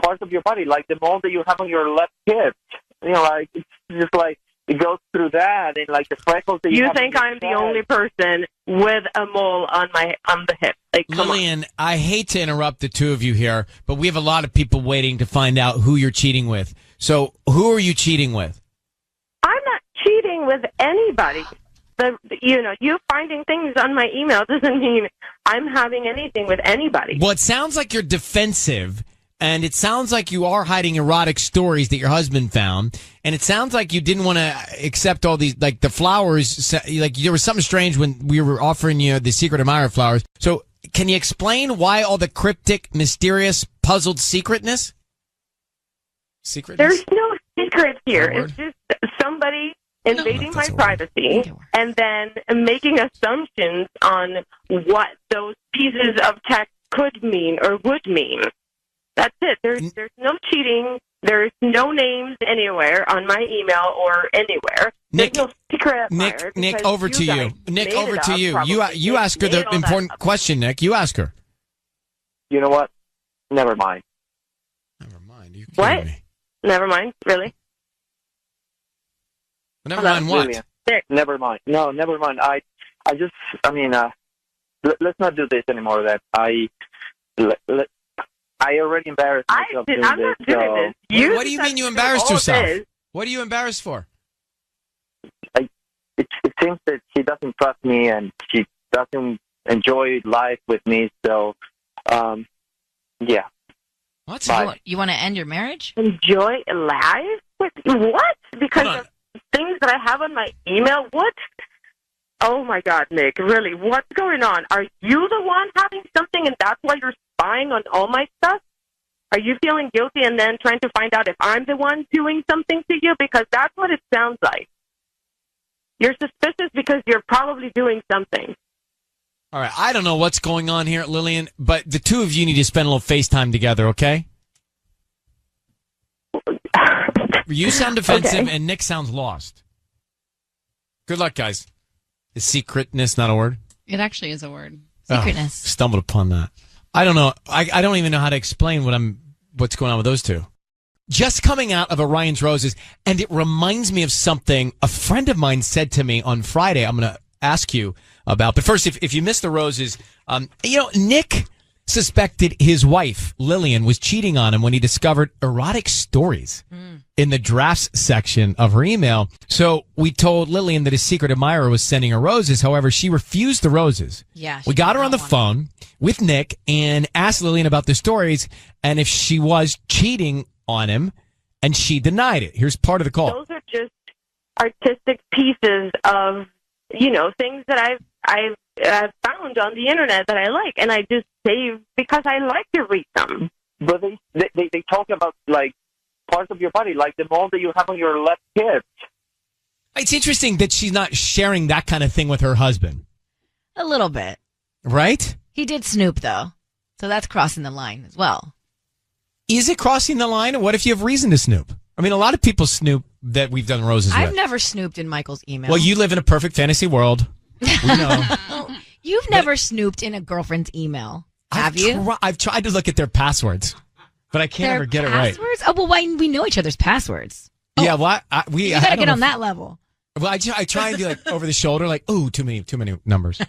parts of your body, like the mole that you have on your left hip. Like it's just like. It goes through that, and like the freckles that you have. You think I'm the only person with a mole on the hip? Like, Lillian, I hate to interrupt the two of you here, but we have a lot of people waiting to find out who you're cheating with. So, who are you cheating with? I'm not cheating with anybody. You finding things on my email doesn't mean I'm having anything with anybody. Well, it sounds like you're defensive. And it sounds like you are hiding erotic stories that your husband found. And it sounds like you didn't want to accept all these, like the flowers, like there was something strange when we were offering you the secret admirer flowers. So can you explain why all the cryptic, mysterious, puzzled secretness? There's no secret here. It's just somebody invading my privacy and then making assumptions on what those pieces of text could mean or would mean. That's it. There's no cheating. There's no names anywhere on my email or anywhere. Nick, there's no secret. Nick, over to you. Nick, over to you. You ask her the important question, Nick. You ask her. You know what? Never mind. Never mind. You what? Me. Never mind. Really? Never mind what? Really? Never mind. No, never mind. Let's not do this anymore. I already embarrassed myself doing I'm not doing this. What do you mean you embarrassed yourself? What are you embarrassed for? It seems that she doesn't trust me and she doesn't enjoy life with me. So, yeah. What? You want to end your marriage? Enjoy life with what? Because of things that I have on my email? What? Oh my God, Nick! Really, what's going on? Are you the one having something, and that's why you're spying on all my stuff? Are you feeling guilty and then trying to find out if I'm the one doing something to you? Because that's what it sounds like. You're suspicious because you're probably doing something. All right, I don't know what's going on here, Lillian, but the two of you need to spend a little FaceTime together, okay? You sound defensive, and Nick sounds lost. Good luck, guys. Is secretness not a word? It actually is a word. Secretness. Stumbled upon that. I don't know. I don't even know how to explain what's going on with those two. Just coming out of Orion's Roses, and it reminds me of something a friend of mine said to me on Friday. I'm going to ask you about. But first, if you missed the Roses, Nick suspected his wife, Lillian, was cheating on him when he discovered erotic stories in the drafts section of her email. So we told Lillian that his secret admirer was sending her roses. However, she refused the roses. Yeah. We got her on the phone with Nick and asked Lillian about the stories and if she was cheating on him, and she denied it. Here's part of the call. Those are just artistic pieces of, things that I've found on the internet that I like, and I just save because I like to read them. But they talk about like parts of your body, like the mole that you have on your left hip. It's interesting that she's not sharing that kind of thing with her husband. A little bit. Right? He did snoop, though. So that's crossing the line as well. Is it crossing the line? Or what if you have reason to snoop? I mean, a lot of people snoop that we've done roses with. I've never snooped in Michael's email. Well, you live in a perfect fantasy world. We know. You've never snooped in a girlfriend's email, have you? I've tried to look at their passwords, but I can't ever get it right. Passwords? Oh, well, we know each other's passwords. Yeah, well, you gotta get on that level. Well, I try and be like over the shoulder, like, ooh, too many numbers.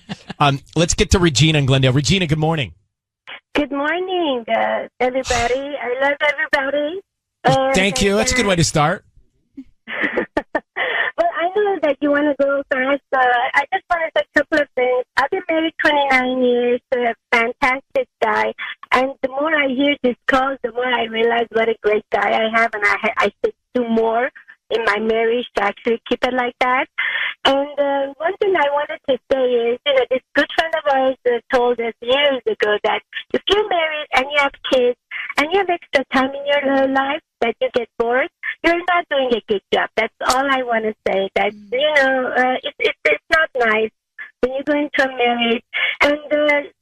Let's get to Regina in Glendale. Regina, good morning. Good morning, everybody. I love everybody. Thank you. That's a good way to start. Well, I know that you want to go first. I just want to say a couple of things. I've been married 29 years to a fantastic guy. And the more I hear this call, the more I realize what a great guy I have. And I should do more in my marriage to actually keep it like that. And one thing I wanted to say is, this good friend of ours told us years ago that if you're married and you have kids and you have extra time in your life that you get bored, you're not doing a good job. That's all I want to say. That, it's not nice when you go into a marriage. And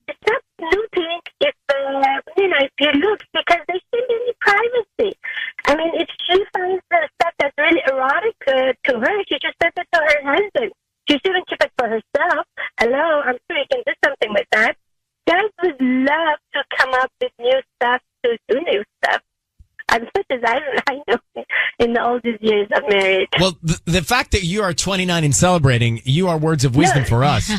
it's not snooping if you look, because there shouldn't be any privacy. I mean, if she finds the stuff that's really erotic to her, she just sends it to her husband. She shouldn't keep it for herself. Hello, I'm sure you can do something with that. Guys would love to come up with new stuff, to do new stuff. As much as I know in the oldest years of marriage. Well, the fact that you are 29 and celebrating, you are words of wisdom for us.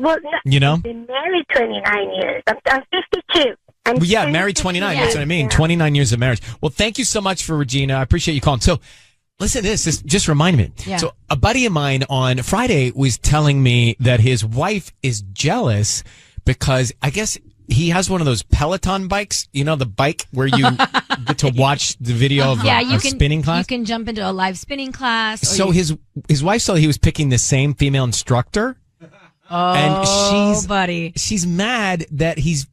Well, no, I've been married 29 years. I'm 52. Married 29. That's what I mean. 29 years of marriage. Well, thank you so much for Regina. I appreciate you calling. So, listen to this. This just reminded me. Yeah. So, a buddy of mine on Friday was telling me that his wife is jealous because I guess he has one of those Peloton bikes. You know, the bike where you get to watch the video of a spinning class? You can jump into a live spinning class. So his wife saw he was picking the same female instructor. And she's mad that he's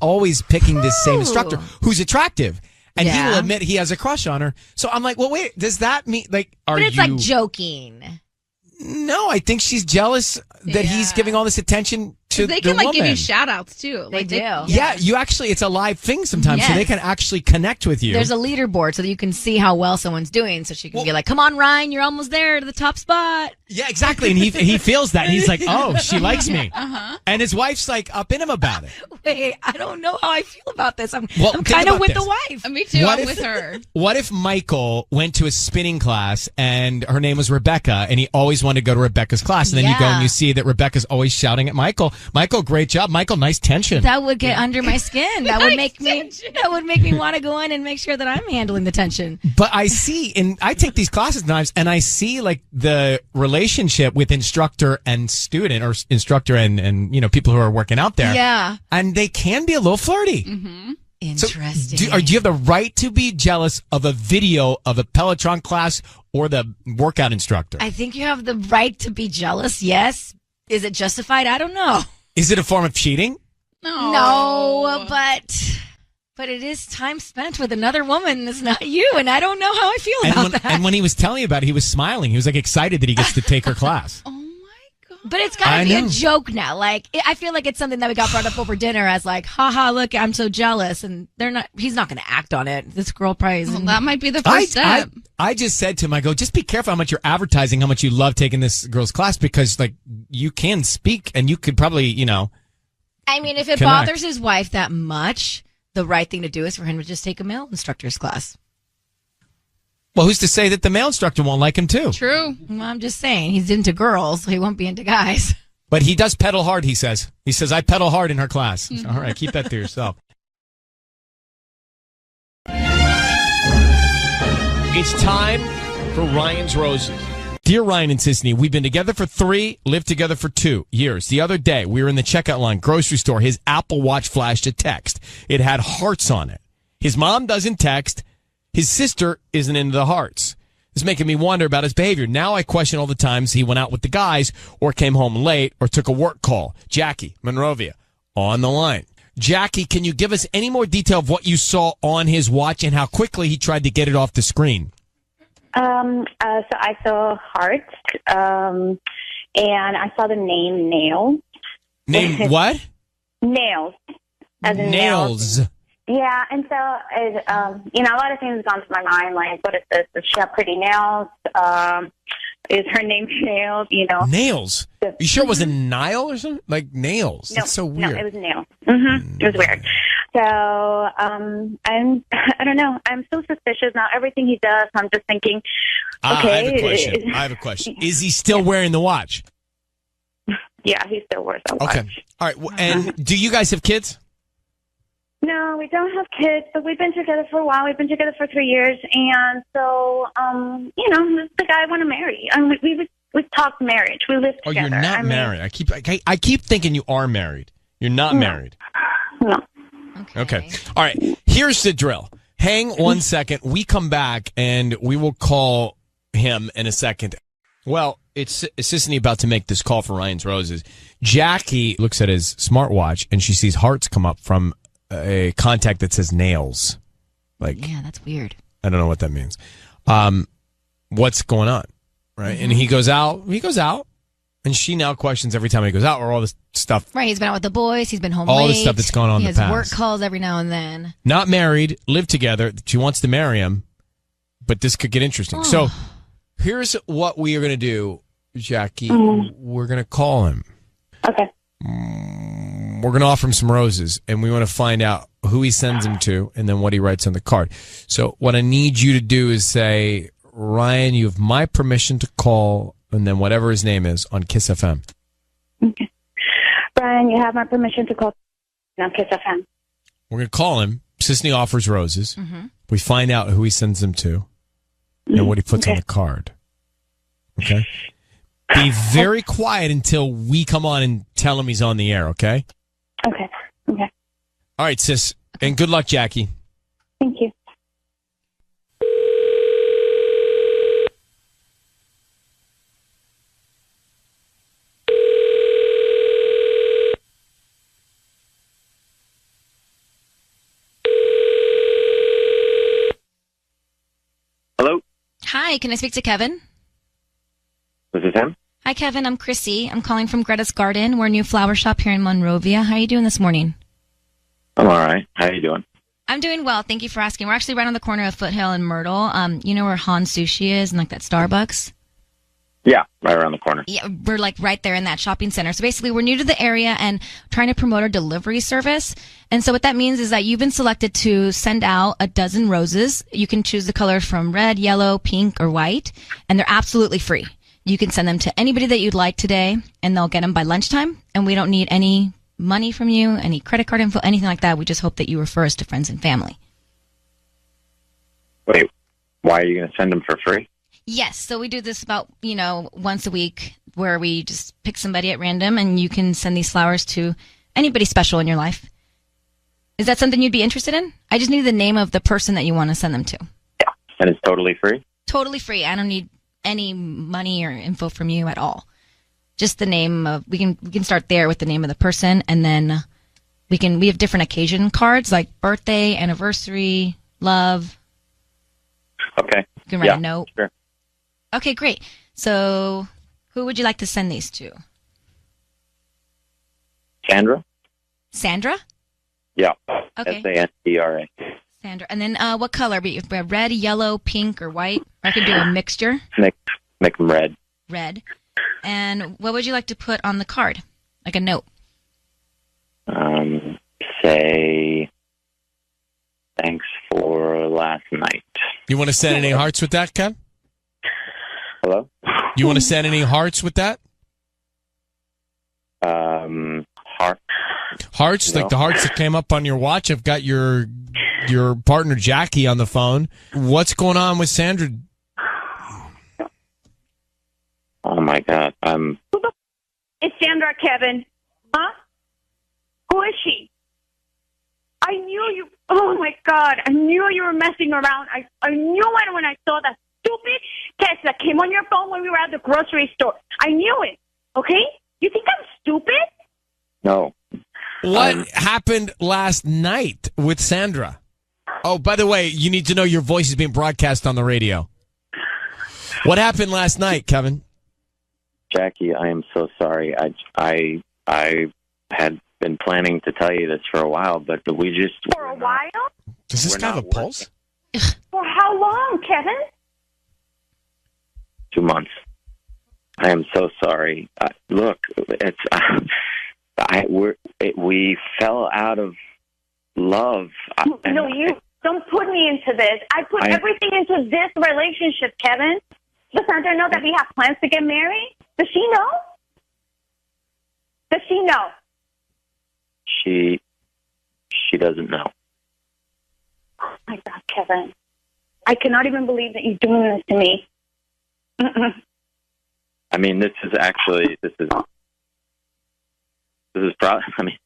always picking this same instructor who's attractive. And he will admit he has a crush on her. So I'm like, well, wait, does that mean, like, But it's like joking. No, I think she's jealous that he's giving all this attention to they the can woman. give you shout outs too. They do. Yeah, you actually, it's a live thing sometimes, so they can actually connect with you. There's a leaderboard so that you can see how well someone's doing, so she can be like, come on, Ryan, you're almost there to the top spot. Yeah, exactly. And he feels that. And he's like, oh, she likes me. And his wife's like up in him about it. Wait, I don't know how I feel about this. I'm think kind of about with this. the wife. Me too. I'm with her. What if Michael went to a spinning class and her name was Rebecca and he always wanted to go to Rebecca's class, and then you go and you see that Rebecca's always shouting at Michael, great job. Michael, nice tension. That would get under my skin. That would make me want to go in and make sure that I'm handling the tension. But I see, and I take these classes sometimes, and I see like the relationship with instructor and student, or instructor and people who are working out there. Yeah. And they can be a little flirty. Mm-hmm. Interesting. So do you have the right to be jealous of a video of a Peloton class or the workout instructor? I think you have the right to be jealous, yes. Is it justified? I don't know. Is it a form of cheating? No, but it is time spent with another woman that's not you, and I don't know how I feel about that. And when he was telling me about it, he was smiling. He was like excited that he gets to take her class. Oh my But it's got to be a joke now. Like, I feel like it's something that we got brought up over dinner as like, haha, look, I'm so jealous. And he's not going to act on it. This girl probably isn't. Well, that might be the first step. I just said to him, I go, just be careful how much you're advertising, how much you love taking this girl's class, because like you can speak and you could probably, I mean, if it connect. bothers his wife that much, the right thing to do is for him to just take a male instructor's class. Well, who's to say that the male instructor won't like him too? True. Well, I'm just saying, he's into girls, so he won't be into guys. But he does pedal hard, he says. He says, I pedal hard in her class. All right, keep that to yourself. It's time for Ryan's Roses. Dear Ryan and Sisney, we've been together for 3, lived together for 2 years. The other day, we were in the checkout line, grocery store. His Apple Watch flashed a text. It had hearts on it. His mom doesn't text. His sister isn't into the hearts. It's making me wonder about his behavior. Now I question all the times he went out with the guys or came home late or took a work call. Jackie, Monrovia, on the line. Jackie, can you give us any more detail of what you saw on his watch and how quickly he tried to get it off the screen? So I saw hearts, and I saw the name Nail. Name what? Nails. As in Nails. Yeah, and so, a lot of things gone to my mind, like, what is this? Does she have pretty nails? Is her name Nails? Nails? You sure it wasn't Nile or something? Like Nails? No, That's so weird. No, it was Nail. It was weird. So, I don't know. I'm so suspicious now. Everything he does, I'm just thinking, okay. I have a question. Is he still wearing the watch? Yeah, he still wears the watch. Okay. All right. And do you guys have kids? No, we don't have kids, but we've been together for a while. We've been together for 3 years, and so, this is the guy I want to marry. We've talked marriage. We live together. Oh, you're not married. I keep thinking you are married. You're not married. No. Okay. All right. Here's the drill. Hang 1 second. We come back, and we will call him in a second. Well, it's Sisney about to make this call for Ryan's Roses. Jackie looks at his smartwatch, and she sees hearts come up from a contact that says Nails. Yeah, that's weird. I don't know what that means. What's going on? Right. Mm-hmm. And he goes out, and she now questions every time he goes out or all this stuff. Right. He's been out with the boys. He's been home all late. the stuff that's gone on in the past. He has work calls every now and then. Not married, live together. She wants to marry him, but this could get interesting. So here's what we are going to do, Jackie. We're going to call him. Okay. We're going to offer him some roses, and we want to find out who he sends them to and then what he writes on the card. So what I need you to do is say, Ryan, you have my permission to call, and then whatever his name is, on Kiss FM. Okay. Ryan, you have my permission to call on Kiss FM. We're going to call him. Sisney offers roses. We find out who he sends them to and what he puts on the card. Okay? Be very quiet until we come on and tell him he's on the air, okay? Okay. All right, sis. And good luck, Jackie. Thank you. Hello? Hi, can I speak to Kevin? This is him? Hi, Kevin. I'm Chrissy. I'm calling from Greta's Garden. We're a new flower shop here in Monrovia. How are you doing this morning? I'm all right. How you doing? I'm doing well. Thank you for asking. We're actually right on the corner of Foothill and Myrtle. You know where Han Sushi is and like that Starbucks? Yeah, right around the corner. Yeah, we're like right there in that shopping center. So basically, we're new to the area and trying to promote our delivery service. And so what that means is that you've been selected to send out a dozen roses. You can choose the colors from red, yellow, pink, or white, and they're absolutely free. You can send them to anybody that you'd like today, and they'll get them by lunchtime. And we don't need any money from you, any credit card info, anything like that. We just hope that you refer us to friends and family. Wait, why are you going to send them for free? Yes, so we do this about, once a week where we just pick somebody at random and you can send these flowers to anybody special in your life. Is that something you'd be interested in? I just need the name of the person that you want to send them to. Yeah, and it's totally free? Totally free. I don't need any money or info from you at all. Just the name of, we can start there with the name of the person, and then we have different occasion cards like birthday, anniversary, love. Okay. You can write a note. Sure. Okay, great. So who would you like to send these to? Sandra? Sandra? Yeah. Okay. Sandra. Sandra. And then what color? Red, yellow, pink, or white? I could do a mixture. Make them red. Red. And what would you like to put on the card? Like a note? Say, thanks for last night. You want to send any hearts with that, Ken? Hello? You want to send any hearts with that? Heart. Hearts? No. Like the hearts that came up on your watch? I've got your partner, Jackie, on the phone. What's going on with Sandra? Oh, my God. It's Sandra, Kevin. Huh? Who is she? I knew you. Oh, my God. I knew you were messing around. I knew it when I saw that stupid text that came on your phone when we were at the grocery store. I knew it. Okay? You think I'm stupid? No. What happened last night with Sandra? Oh, by the way, you need to know your voice is being broadcast on the radio. What happened last night, Kevin? Jackie, I am so sorry. I had been planning to tell you this for a while, but we just... For a while? Does this guy have a pulse? For how long, Kevin? 2 months. I am so sorry. Look, it's... we fell out of love. No, you don't put me into this. I put everything into this relationship, Kevin. Does Sandra know that we have plans to get married? Does she know? Does she know? She doesn't know. Oh, my God, Kevin. I cannot even believe that you're doing this to me. I mean, this is probably, I mean,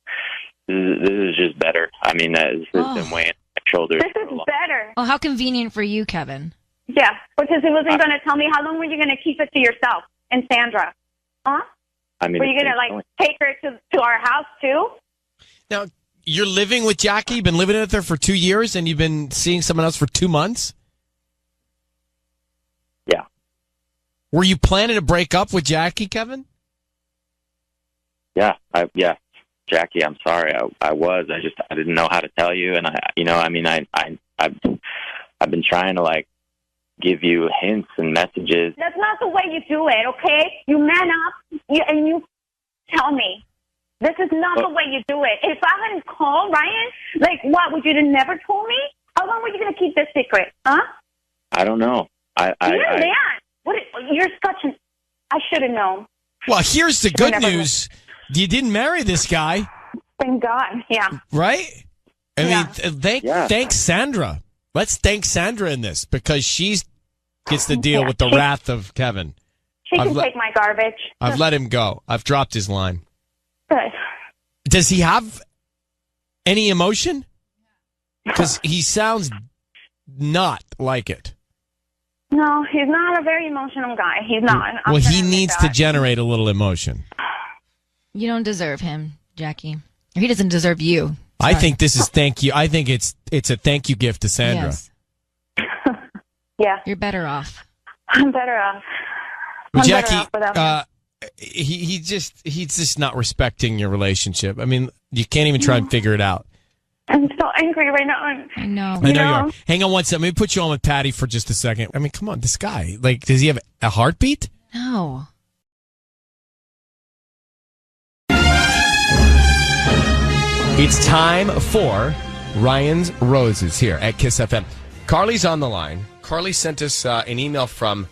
this is just better. I mean, this has been weighing on my shoulders. This is better. Well, how convenient for you, Kevin. Yeah, because he wasn't going to tell me. How long were you going to keep it to yourself and Sandra? Huh? I mean, were you going to, take her to our house, too? Now, you're living with Jackie? You've been living with her for 2 years, and you've been seeing someone else for 2 months? Yeah. Were you planning to break up with Jackie, Kevin? Yeah, Jackie, I'm sorry. I didn't know how to tell you, and I've been trying to give you hints and messages. That's not the way you do it, okay? You man up and you tell me. This is not the way you do it. If I hadn't called Ryan, what, would you have never told me? How long were you going to keep this secret, huh? I don't know. You're such an... I should have known. Well, here's the good news. You didn't marry this guy. Thank God, yeah. Right? I mean, thank Sandra. Let's thank Sandra in this, because she gets to deal with the wrath of Kevin. She can take my garbage. I've let him go. I've dropped his line. Good. Does he have any emotion? Because he sounds not like it. No, he's not a very emotional guy. He's not. Well, he needs to generate a little emotion. You don't deserve him, Jackie. Or he doesn't deserve you. Sorry. I think this is thank you. I think it's a thank you gift to Sandra. Yes. Yeah. You're better off. I'm better off. Well, Jackie, he's just not respecting your relationship. I mean, you can't even try and figure it out. I'm so angry right now. I know. I know you are. Hang on one second. Let me put you on with Patty for just a second. I mean, come on, this guy. Does he have a heartbeat? No. It's time for Ryan's Roses here at Kiss FM. Carly's on the line. Carly sent us an email from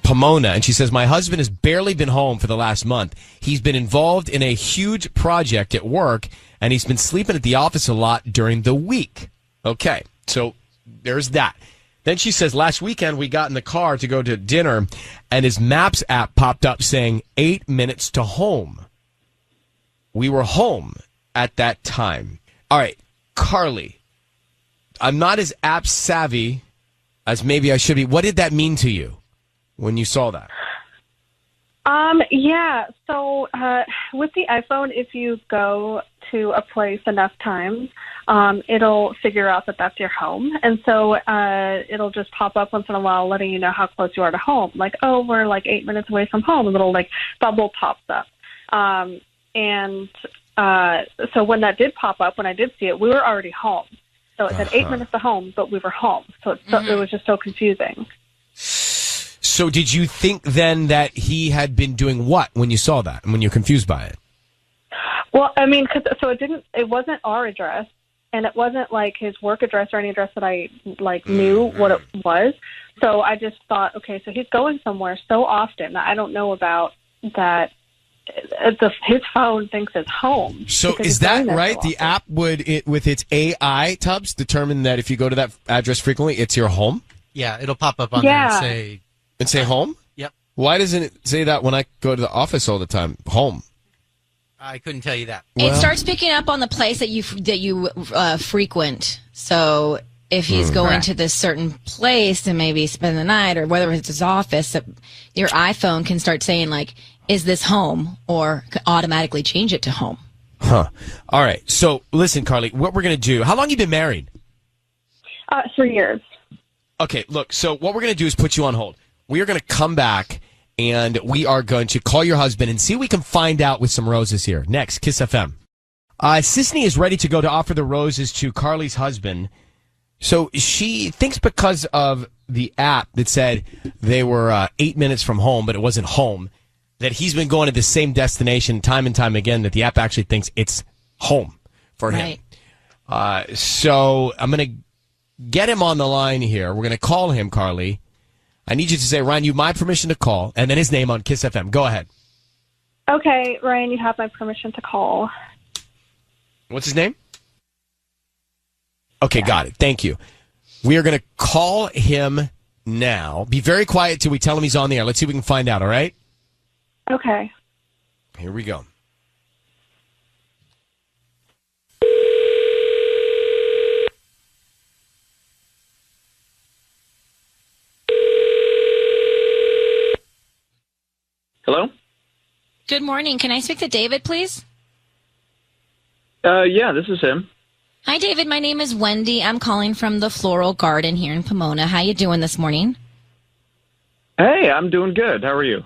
Pomona, and she says, my husband has barely been home for the last month. He's been involved in a huge project at work, and he's been sleeping at the office a lot during the week. Okay, so there's that. Then she says, last weekend we got in the car to go to dinner, and his Maps app popped up saying 8 minutes to home. We were home at that time. All right, Carly, I'm not as app savvy as maybe I should be. What did that mean to you when you saw that? Yeah. So with the iPhone, if you go to a place enough times, it'll figure out that that's your home. And so it'll just pop up once in a while letting you know how close you are to home. We're 8 minutes away from home. A little bubble pops up. And so when that did pop up, when I did see it, we were already home. So it said 8 minutes to home, but we were home. So it was just so confusing. So did you think then that he had been doing what when you saw that and when you're confused by it? Well, I mean, it wasn't our address, and it wasn't like his work address or any address that I knew what it was. So I just thought, okay, so he's going somewhere so often that I don't know about that. His phone thinks it's home. So is that right? The app would, with its AI Tubbs, determine that if you go to that address frequently, it's your home? Yeah, it'll pop up on there and say... And say home? Yep. Why doesn't it say that when I go to the office all the time? Home. I couldn't tell you that. It starts picking up on the place that you frequent. So if he's going to this certain place to maybe spend the night, or whether it's his office, your iPhone can start saying, like, is this home? Or automatically change it to home. Huh. All right. So listen, Carly, what we're going to do, how long you been married? 3 years. Okay, look, so what we're going to do is put you on hold. We are going to come back, and we are going to call your husband and see what we can find out with some roses here. Next, Kiss FM. Sisney is ready to go to offer the roses to Carly's husband. So she thinks because of the app that said they were 8 minutes from home, but it wasn't home, that he's been going to the same destination time and time again, that the app actually thinks it's home for him. So I'm going to get him on the line here. We're going to call him, Carly. I need you to say, Ryan, you have my permission to call, and then his name on Kiss FM. Go ahead. Okay, Ryan, you have my permission to call. What's his name? Okay, got it. Thank you. We are going to call him now. Be very quiet till we tell him he's on the air. Let's see if we can find out, all right? Okay. Here we go. Hello? Good morning. Can I speak to David, please? Yeah, this is him. Hi, David. My name is Wendy. I'm calling from the Floral Garden here in Pomona. How you doing this morning? Hey, I'm doing good. How are you?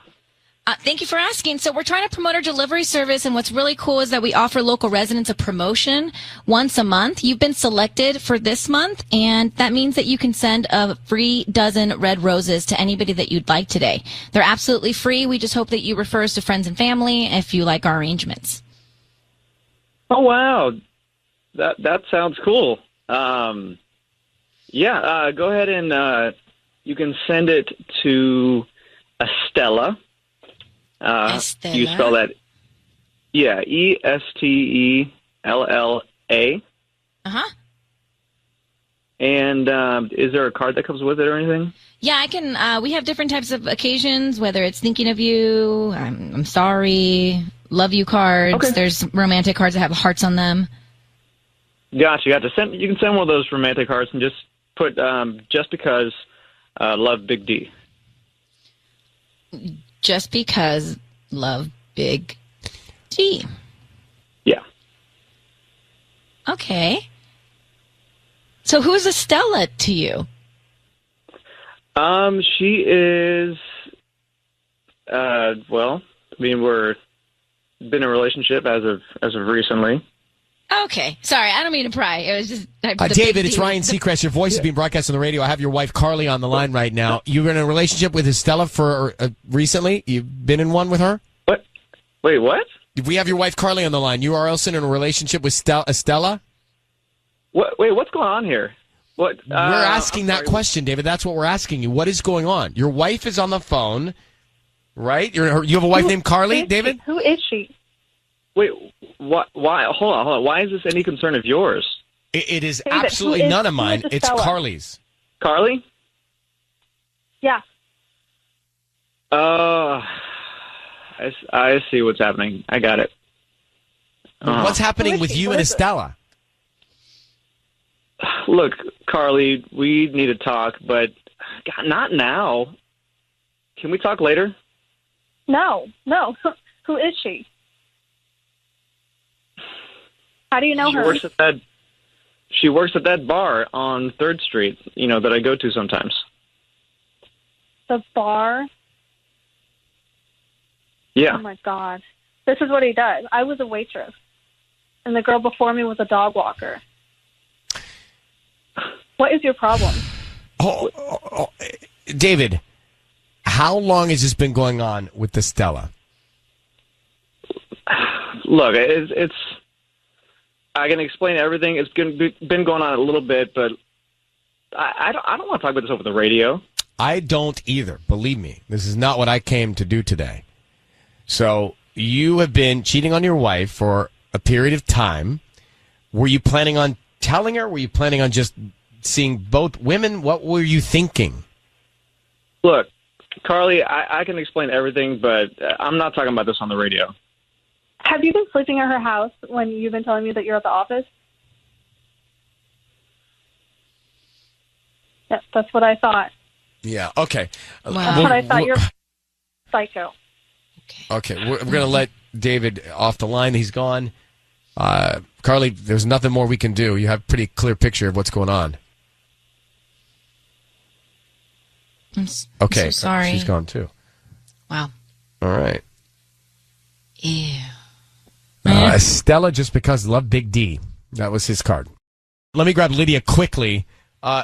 Thank you for asking. So we're trying to promote our delivery service, and what's really cool is that we offer local residents a promotion once a month. You've been selected for this month, and that means that you can send a free dozen red roses to anybody that you'd like today. They're absolutely free. We just hope that you refer us to friends and family if you like our arrangements. Oh, wow. That sounds cool. Yeah, go ahead and you can send it to Estella. Estella? You spell that? Yeah, Estella. Uh-huh. And is there a card that comes with it or anything? Yeah, I can. We have different types of occasions, whether it's thinking of you, I'm sorry, love you cards. Okay. There's romantic cards that have hearts on them. Gotcha. You can send one of those romantic hearts and just put just because love Big D. Just because love Big D. Yeah. Okay. So who's Estella to you? She is. Well, I mean, we're been in a relationship as of recently. Okay. Sorry, I don't mean to pry. It was just... David, it's Ryan Seacrest. Your voice is being broadcast on the radio. I have your wife, Carly, on the line right now. You were in a relationship with Estella for recently? You've been in one with her? What? Wait, what? We have your wife, Carly, on the line. You are also in a relationship with Estella? What? Wait, what's going on here? What? We're asking that question, David. That's what we're asking you. What is going on? Your wife is on the phone, right? You have a wife named Carly, David? Who is she? Wait, why? Hold on. Why is this any concern of yours? It is David, absolutely none of mine. It's Estella? Carly's. Carly? Yeah. I see what's happening. I got it. What's happening with you and Estella? Look, Carly, we need to talk, but God, not now. Can we talk later? No. Who is she? How do you know her? She works at that bar on 3rd Street, that I go to sometimes. The bar? Yeah. Oh, my God. This is what he does. I was a waitress. and the girl before me was a dog walker. What is your problem? David, how long has this been going on with the Stella? Look, it's I can explain everything. It's been going on a little bit, but I don't want to talk about this over the radio. I don't either. Believe me, this is not what I came to do today. So you have been cheating on your wife for a period of time. Were you planning on telling her? Were you planning on just seeing both women? What were you thinking? Look, Carly, I can explain everything, but I'm not talking about this on the radio. Have you been sleeping at her house when you've been telling me that you're at the office? Yeah, that's what I thought. Yeah, okay. That's what I thought. You're psycho. Okay, we're going to let David off the line. He's gone. Carly, there's nothing more we can do. You have a pretty clear picture of what's going on. Okay, I'm so sorry. She's gone too. Wow. All right. Ew. Stella, just because love Big D. That was his card. Let me grab Lydia quickly.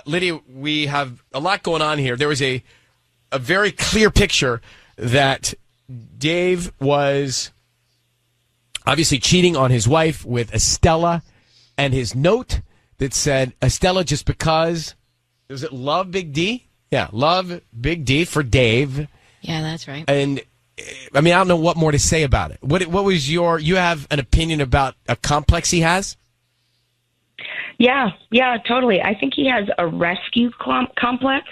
Lydia, we have a lot going on here. There was a very clear picture that Dave was obviously cheating on his wife with Estella, and his note that said, Estella, just because, was it love Big D? Yeah, love Big D for Dave. Yeah, that's right. And, I mean, I don't know what more to say about it. What was you have an opinion about a complex he has? Yeah, totally. I think he has a rescue complex.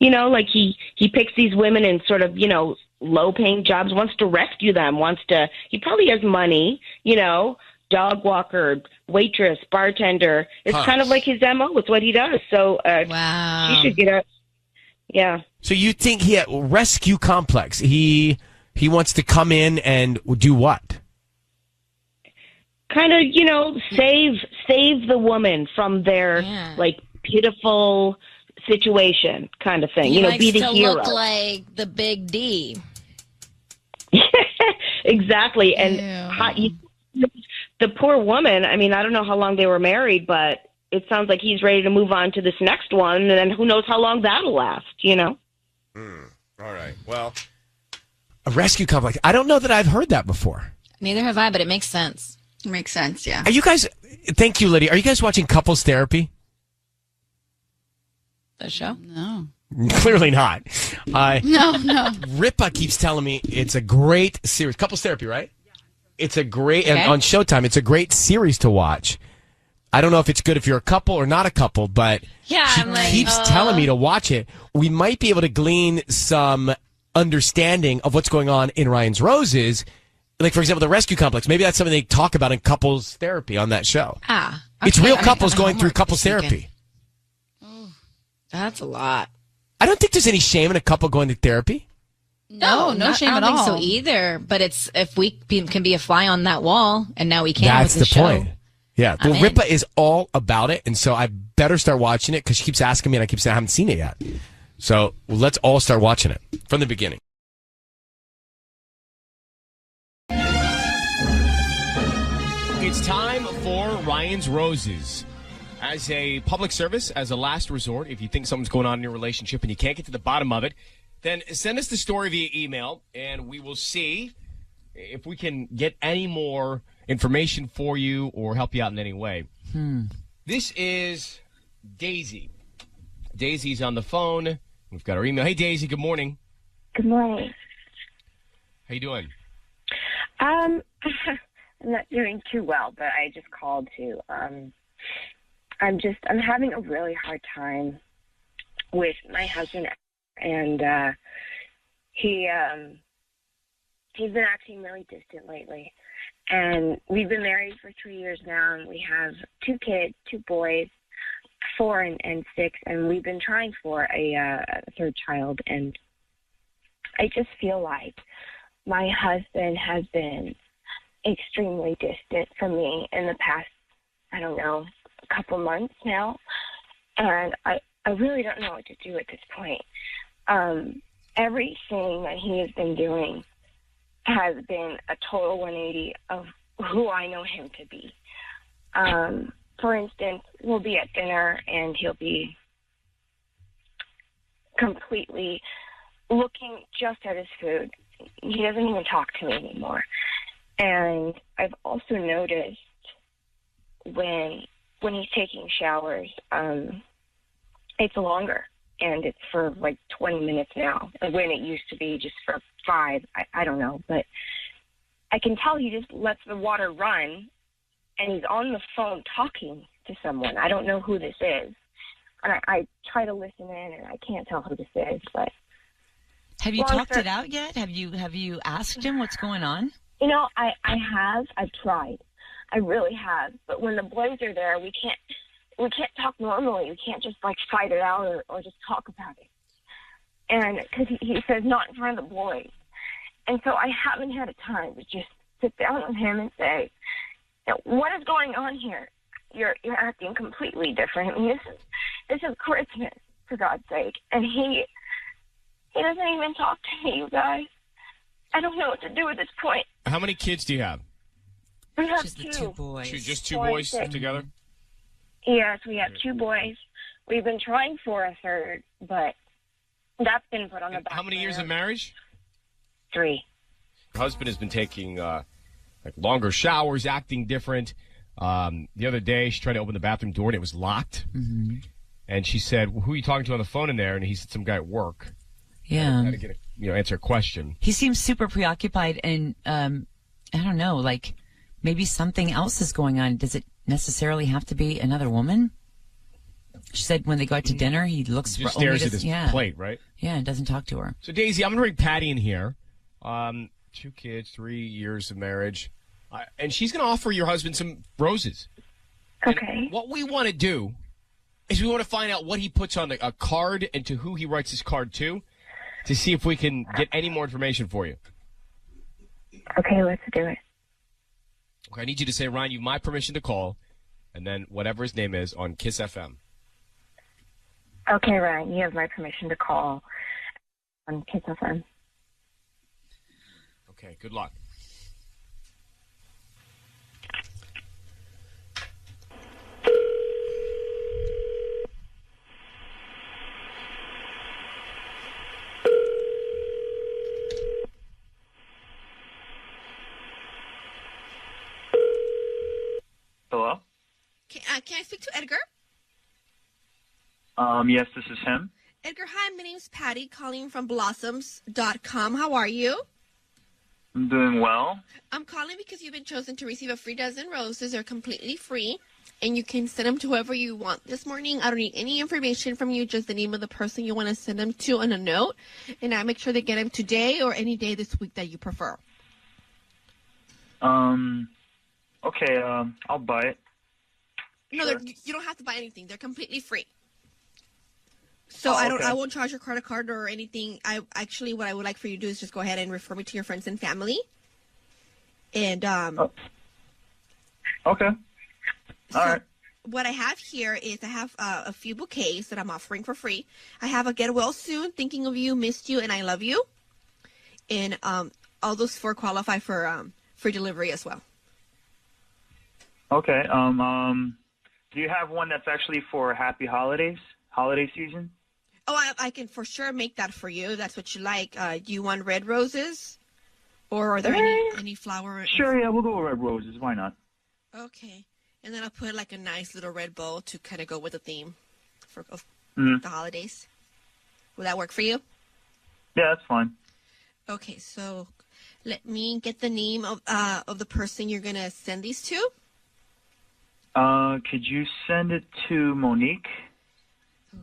You know, like he picks these women in sort of, low-paying jobs, wants to rescue them, he probably has money, dog walker, waitress, bartender. It's kind of like his MO. It's what he does. So wow. She should get up. Yeah. So you think he had a rescue complex? He wants to come in and do what? Kind of, save the woman from their pitiful situation, kind of thing. He likes be the to hero. look like the Big D. Exactly, and the poor woman. I mean, I don't know how long they were married, but it sounds like he's ready to move on to this next one, and then who knows how long that'll last. All right. Well, a rescue complex. I don't know that I've heard that before. Neither have I, but it makes sense. It makes sense, yeah. Are you guys? Thank you, Lydia. Are you guys watching Couples Therapy? The show? No. Clearly not. No. Ripa keeps telling me it's a great series. Couples Therapy, right? It's a great, and on Showtime, it's a great series to watch. I don't know if it's good if you're a couple or not a couple, but she keeps telling me to watch it. We might be able to glean some understanding of what's going on in Ryan's Roses. Like, for example, the rescue complex. Maybe that's something they talk about in couples therapy on that show. Okay. It's real couples going through couples therapy. That's a lot. I don't think there's any shame in a couple going to therapy. No shame at all. I don't think so either. But it's if we can be a fly on that wall, and now we can't. That's with the the point. show. Yeah. Well, Ripa is all about it, and so I better start watching it because she keeps asking me, and I keep saying I haven't seen it yet. So let's all start watching it from the beginning. It's time for Ryan's Roses. As a public service, as a last resort, if you think something's going on in your relationship and you can't get to the bottom of it, then send us the story via email, and we will see if we can get any more information for you or help you out in any way. This is Daisy. Daisy's on the phone. We've got our email. Hey, Daisy, good morning. Good morning. How you doing? I'm not doing too well, but I just called to I'm having a really hard time with my husband, and he's been acting really distant lately. And we've been married for 3 years now, and we have 2 kids, 2 boys, 4 and 6, and we've been trying for a third child. And I just feel like my husband has been extremely distant from me in the past, I don't know, a couple months now, and I really don't know what to do at this point. Everything that he has been doing has been a total 180 of who I know him to be. For instance, we'll be at dinner and he'll be completely looking just at his food. He doesn't even talk to me anymore. And I've also noticed when he's taking showers, it's longer, and it's for like 20 minutes now, when it used to be just for 5. I don't know, but I can tell he just lets the water run, and he's on the phone talking to someone. I don't know who this is, and I try to listen in, and I can't tell who this is. But have you talked it out yet? Have you asked him what's going on? You know, I have. I've tried. I really have. But when the boys are there, we can't talk normally. We can't just like fight it out or just talk about it. And because he says not in front of the boys. And so I haven't had a time to just sit down with him and say, what is going on here? You're acting completely different. I mean, this is Christmas, for God's sake. And he doesn't even talk to me, you guys. I don't know what to do at this point. How many kids do you have? We have Just the 2 boys. Just 2 boys together? Yes, we have 2 boys. We've been trying for a third, but that's been put on the back. How many years of marriage? 3. Her husband has been taking like longer showers, acting different. The other day, she tried to open the bathroom door, and it was locked. Mm-hmm. And she said, well, who are you talking to on the phone in there? And he said, some guy at work. Yeah. I had to get answer a question. He seems super preoccupied, and I don't know, like maybe something else is going on. Does it necessarily have to be another woman? She said when they go out to dinner, he looks Just for stares at his plate, right? Yeah, and doesn't talk to her. So, Daisy, I'm going to bring Patty in here. 2 kids, 3 years of marriage. And she's going to offer your husband some roses. Okay. And what we want to do is we want to find out what he puts on a card and to who he writes his card to see if we can get any more information for you. Okay, let's do it. Okay, I need you to say, Ryan, you have my permission to call, and then whatever his name is on Kiss FM. Okay, Ryan, you have my permission to call on Kiss FM. Okay, good luck. Hello? Can I speak to Edgar? Yes, this is him. Edgar, hi, my name's Patty, calling from blossoms.com. How are you? I'm doing well. I'm calling because you've been chosen to receive a free dozen roses. They're completely free, and you can send them to whoever you want this morning. I don't need any information from you, just the name of the person you want to send them to on a note, and I make sure they get them today or any day this week that you prefer. Okay, I'll buy it. No, Sure. you don't have to buy anything. They're completely free. So okay. I won't charge your credit card or anything. What I would like for you to do is just go ahead and refer me to your friends and family. And Okay. All right. What I have here is I have a few bouquets that I'm offering for free. I have a get well soon, thinking of you, missed you, and I love you. And all those 4 qualify for free delivery as well. Okay. Do you have one that's actually for Happy Holiday season? Oh, I can for sure make that for you. That's what you like. Do you want red roses? Or are there any flower? Sure, yeah, we'll go with red roses. Why not? Okay. And then I'll put like a nice little red bow to kind of go with the theme for Mhm. the holidays. Will that work for you? Yeah, that's fine. Okay, so let me get the name of the person you're going to send these to. Could you send it to Monique?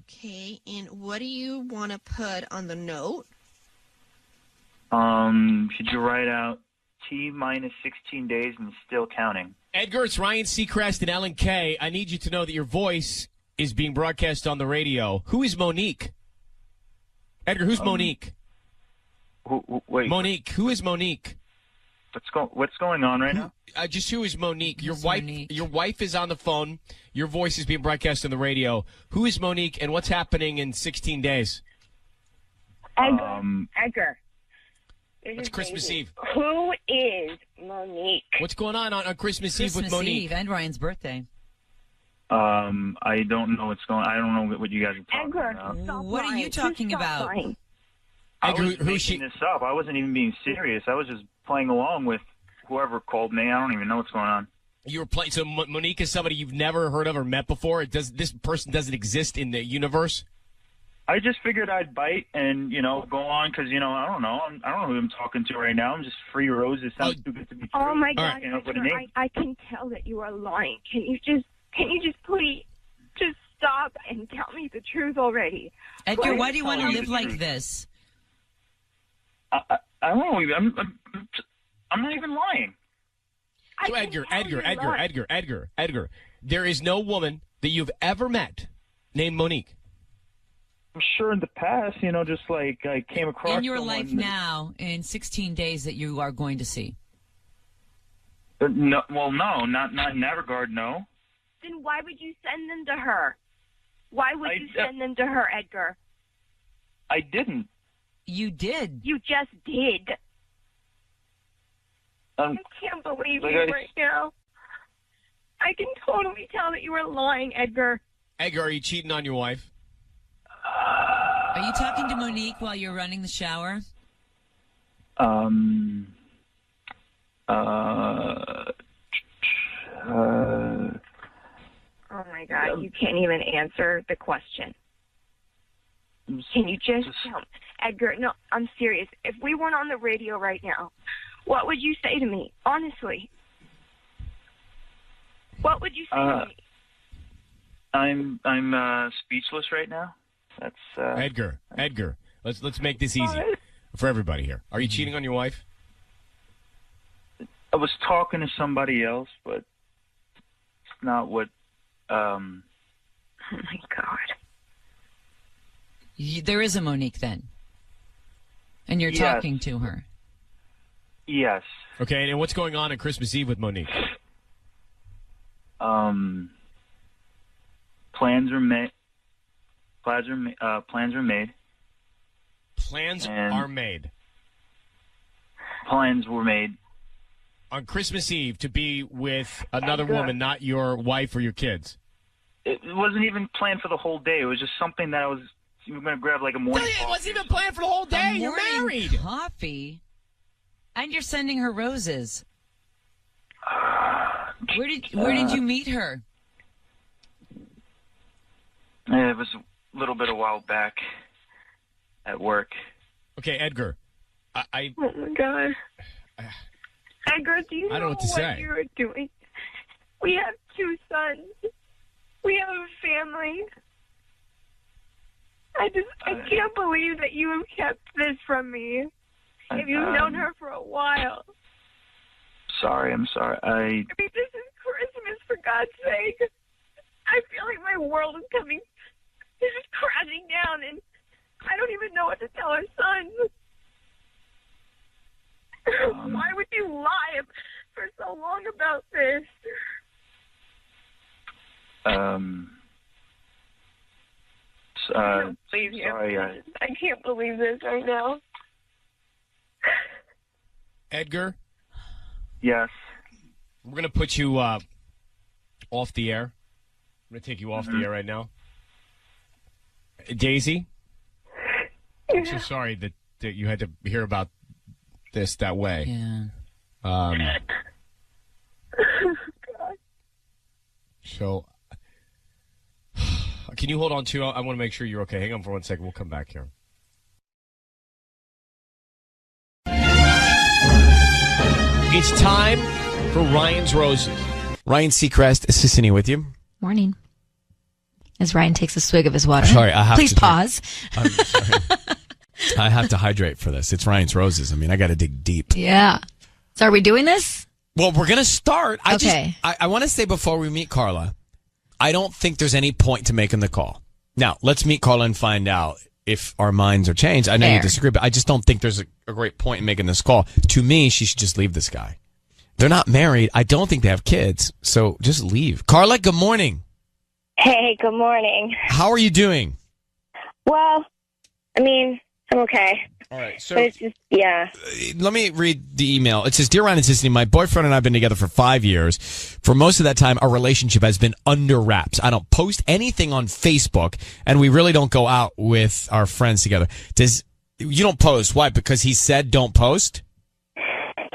Okay, and what do you want to put on the note? Could you write out T minus 16 days and still counting? Edgar, it's Ryan Seacrest and Ellen K. I need you to know that your voice is being broadcast on the radio. Who is Monique? Edgar, who's Monique? Wait. Monique. Who is Monique? What's going on right now? Just who is Monique? Your wife. Monique? Your wife is on the phone. Your voice is being broadcast on the radio. Who is Monique, and what's happening in 16 days? Edgar. It's Christmas Eve. Who is Monique? What's going on Christmas Eve with Monique? Eve and Ryan's birthday. I don't know what's going on. I don't know what you guys are talking Edgar, about. stop What are you lying. talking Stop about? lying. I was who's making she? this up. I wasn't even being serious. I was just playing along with whoever called me. I don't even know what's going on. You were playing. So Monique is somebody you've never heard of or met before. This person doesn't exist in the universe. I just figured I'd bite and, go on because, I don't know. I don't know who I'm talking to right now. I'm just free roses. Sounds too good to be true. Oh my I God! came up with a Edgar, name. I can tell that you are lying. Can you just please just stop and tell me the truth already? Edgar, Please why do you want to tell me live the like truth. this? I don't know. I'm not even lying. So Edgar, there is no woman that you've ever met named Monique. I'm sure in the past, just like I came across In your someone life now, in 16 days that you are going to see. No, not in that regard, no. Then why would you send them to her? Why would you send them to her, Edgar? I didn't. You did. You just did. I can't believe you right now. I can totally tell that you are lying, Edgar. Edgar, are you cheating on your wife? Are you talking to Monique while you're running the shower? Oh my God, you can't even answer the question. Can you just tell me? Edgar, no, I'm serious. If we weren't on the radio right now, what would you say to me? Honestly. What would you say to me? I'm speechless right now. That's Edgar. Let's make this easy for everybody here. Are you cheating on your wife? I was talking to somebody else, but it's not what. Oh my God. There is a Monique then. And you're talking to her. Yes. Okay, and what's going on Christmas Eve with Monique? Plans are made. Plans are made. Plans are made. Plans were made on Christmas Eve to be with another woman, not your wife or your kids. It wasn't even planned for the whole day. It was just something that we were going to grab like a morning. It wasn't even planned for the whole day. You're married. Coffee. And you're sending her roses. Where did you meet her? It was a little bit a while back at work. Okay, Edgar. Oh my God. Edgar, do you know what you're doing? We have 2 sons. We have a family. I can't believe that you have kept this from me. If you've known her for a while. Sorry, I'm sorry. I mean, this is Christmas, for God's sake. I feel like my world is crashing down, and I don't even know what to tell our sons. Why would you lie for so long about this? I don't believe you. Sorry, I can't believe this right now. Edgar? Yes. We're going to put you off the air. I'm going to take you off the air right now. Daisy? I'm so sorry that you had to hear about this that way. Yeah. So, can you hold on to? I want to make sure you're okay. Hang on for 1 second. We'll come back here. It's time for Ryan's Roses. Ryan Seacrest, Sissany with you. Morning. As Ryan takes a swig of his water. Sorry, I have Please to pause. I'm sorry. I have to hydrate for this. It's Ryan's Roses. I mean, I got to dig deep. Yeah. So are we doing this? Well, we're going to start. Okay. I want to say before we meet Carla, I don't think there's any point to making the call. Now, let's meet Carla and find out if our minds are changed. I know you disagree, but I just don't think there's a great point in making this call. To me, she should just leave this guy. They're not married. I don't think they have kids. So just leave. Carla, good morning. Hey, good morning. How are you doing? Well, I mean, I'm okay. All right, so but it's just, yeah. let me read the email. It says, Dear Ryan and Sissany, my boyfriend and I have been together for 5 years. For most of that time, our relationship has been under wraps. I don't post anything on Facebook, and we really don't go out with our friends together. You don't post. Why? Because he said don't post?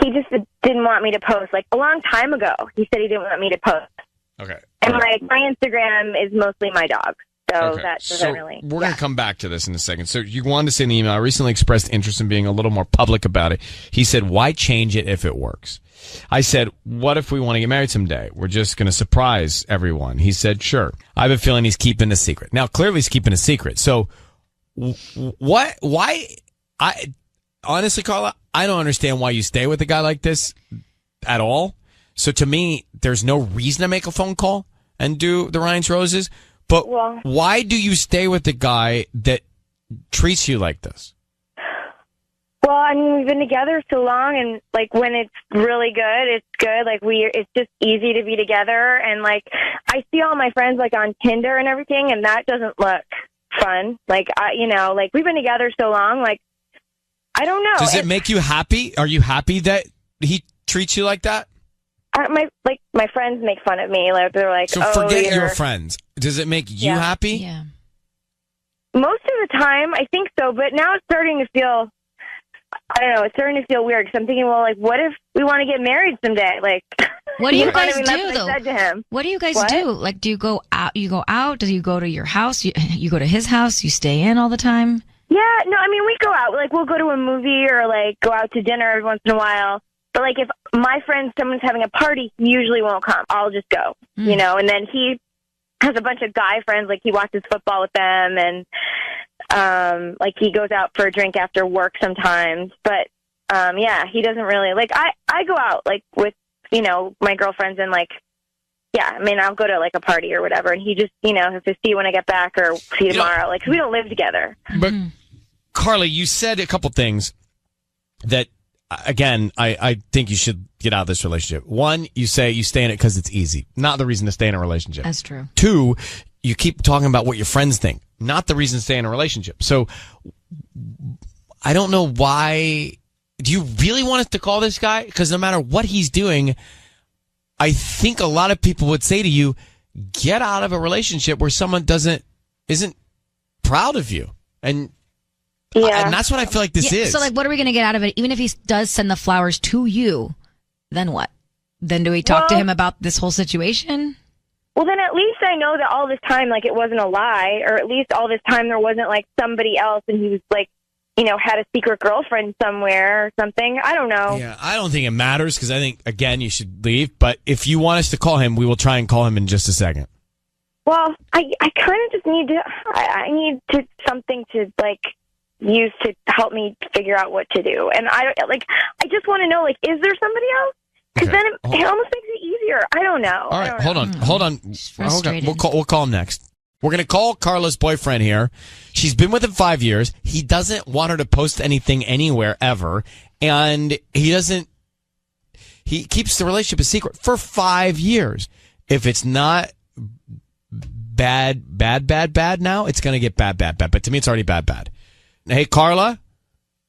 He just didn't want me to post. Like, a long time ago, he said he didn't want me to post. Okay. And, like, my Instagram is mostly my dog. So that doesn't really... We're going to come back to this in a second. So you wanted to send an email. I recently expressed interest in being a little more public about it. He said, why change it if it works? I said, what if we want to get married someday? We're just going to surprise everyone. He said, sure. I have a feeling he's keeping a secret. Now, clearly he's keeping a secret. So why... Honestly, Carla, I don't understand why you stay with a guy like this at all. So to me, there's no reason to make a phone call and do the Ryan's Roses. But why do you stay with the guy that treats you like this? Well, I mean, we've been together so long, and, like, when it's really good, it's good. Like, it's just easy to be together. And, like, I see all my friends, like, on Tinder and everything, and that doesn't look fun. Like, like, we've been together so long, like, I don't know. Does it make you happy? Are you happy that he treats you like that? My friends make fun of me. Like, they're like, so forget your friends. Does it make you happy? Yeah. Most of the time, I think so. But now it's starting to feel, I don't know, it's starting to feel weird. Because I'm thinking, well, like, what if we want to get married someday? Like, what do you guys do, that's though? what I said to him. What do you guys do? Like, do you go out? You go out? Do you go to your house? You go to his house? You stay in all the time? Yeah, no, I mean, we go out. Like, we'll go to a movie or, like, go out to dinner every once in a while. But, like, if my friend, someone's having a party, he usually won't come. I'll just go, you know. And then he has a bunch of guy friends. Like, he watches football with them. And, like, he goes out for a drink after work sometimes. But, yeah, he doesn't really. Like, I go out, like, with, my girlfriends and, like, yeah, I mean, I'll go to, like, a party or whatever. And he just, has to see when I get back or see tomorrow. Like, 'cause we don't live together. But, Carla, you said a couple things that, again, I think you should get out of this relationship. One, you say you stay in it because it's easy. Not the reason to stay in a relationship. That's true. Two, you keep talking about what your friends think. Not the reason to stay in a relationship. So, I don't know why. Do you really want us to call this guy? Because no matter what he's doing, I think a lot of people would say to you, get out of a relationship where someone isn't proud of you. And that's what I feel like this is. So, like, what are we going to get out of it? Even if he does send the flowers to you, then what? Then do we talk to him about this whole situation? Well, then at least I know that all this time, like, it wasn't a lie, or at least all this time there wasn't, like, somebody else and he was, like, had a secret girlfriend somewhere or something. I don't know. Yeah, I don't think it matters because I think, again, you should leave. But if you want us to call him, we will try and call him in just a second. Well, I kind of just need to, I need something to, like, use to help me figure out what to do. And I just want to know, like, is there somebody else? Because then it almost makes it easier. I don't know. All right, hold on. We'll call him next. We're going to call Carla's boyfriend here. She's been with him 5 years. He doesn't want her to post anything anywhere ever. And he keeps the relationship a secret for 5 years. If it's not bad now, it's going to get bad. But to me, it's already bad. Hey, Carla?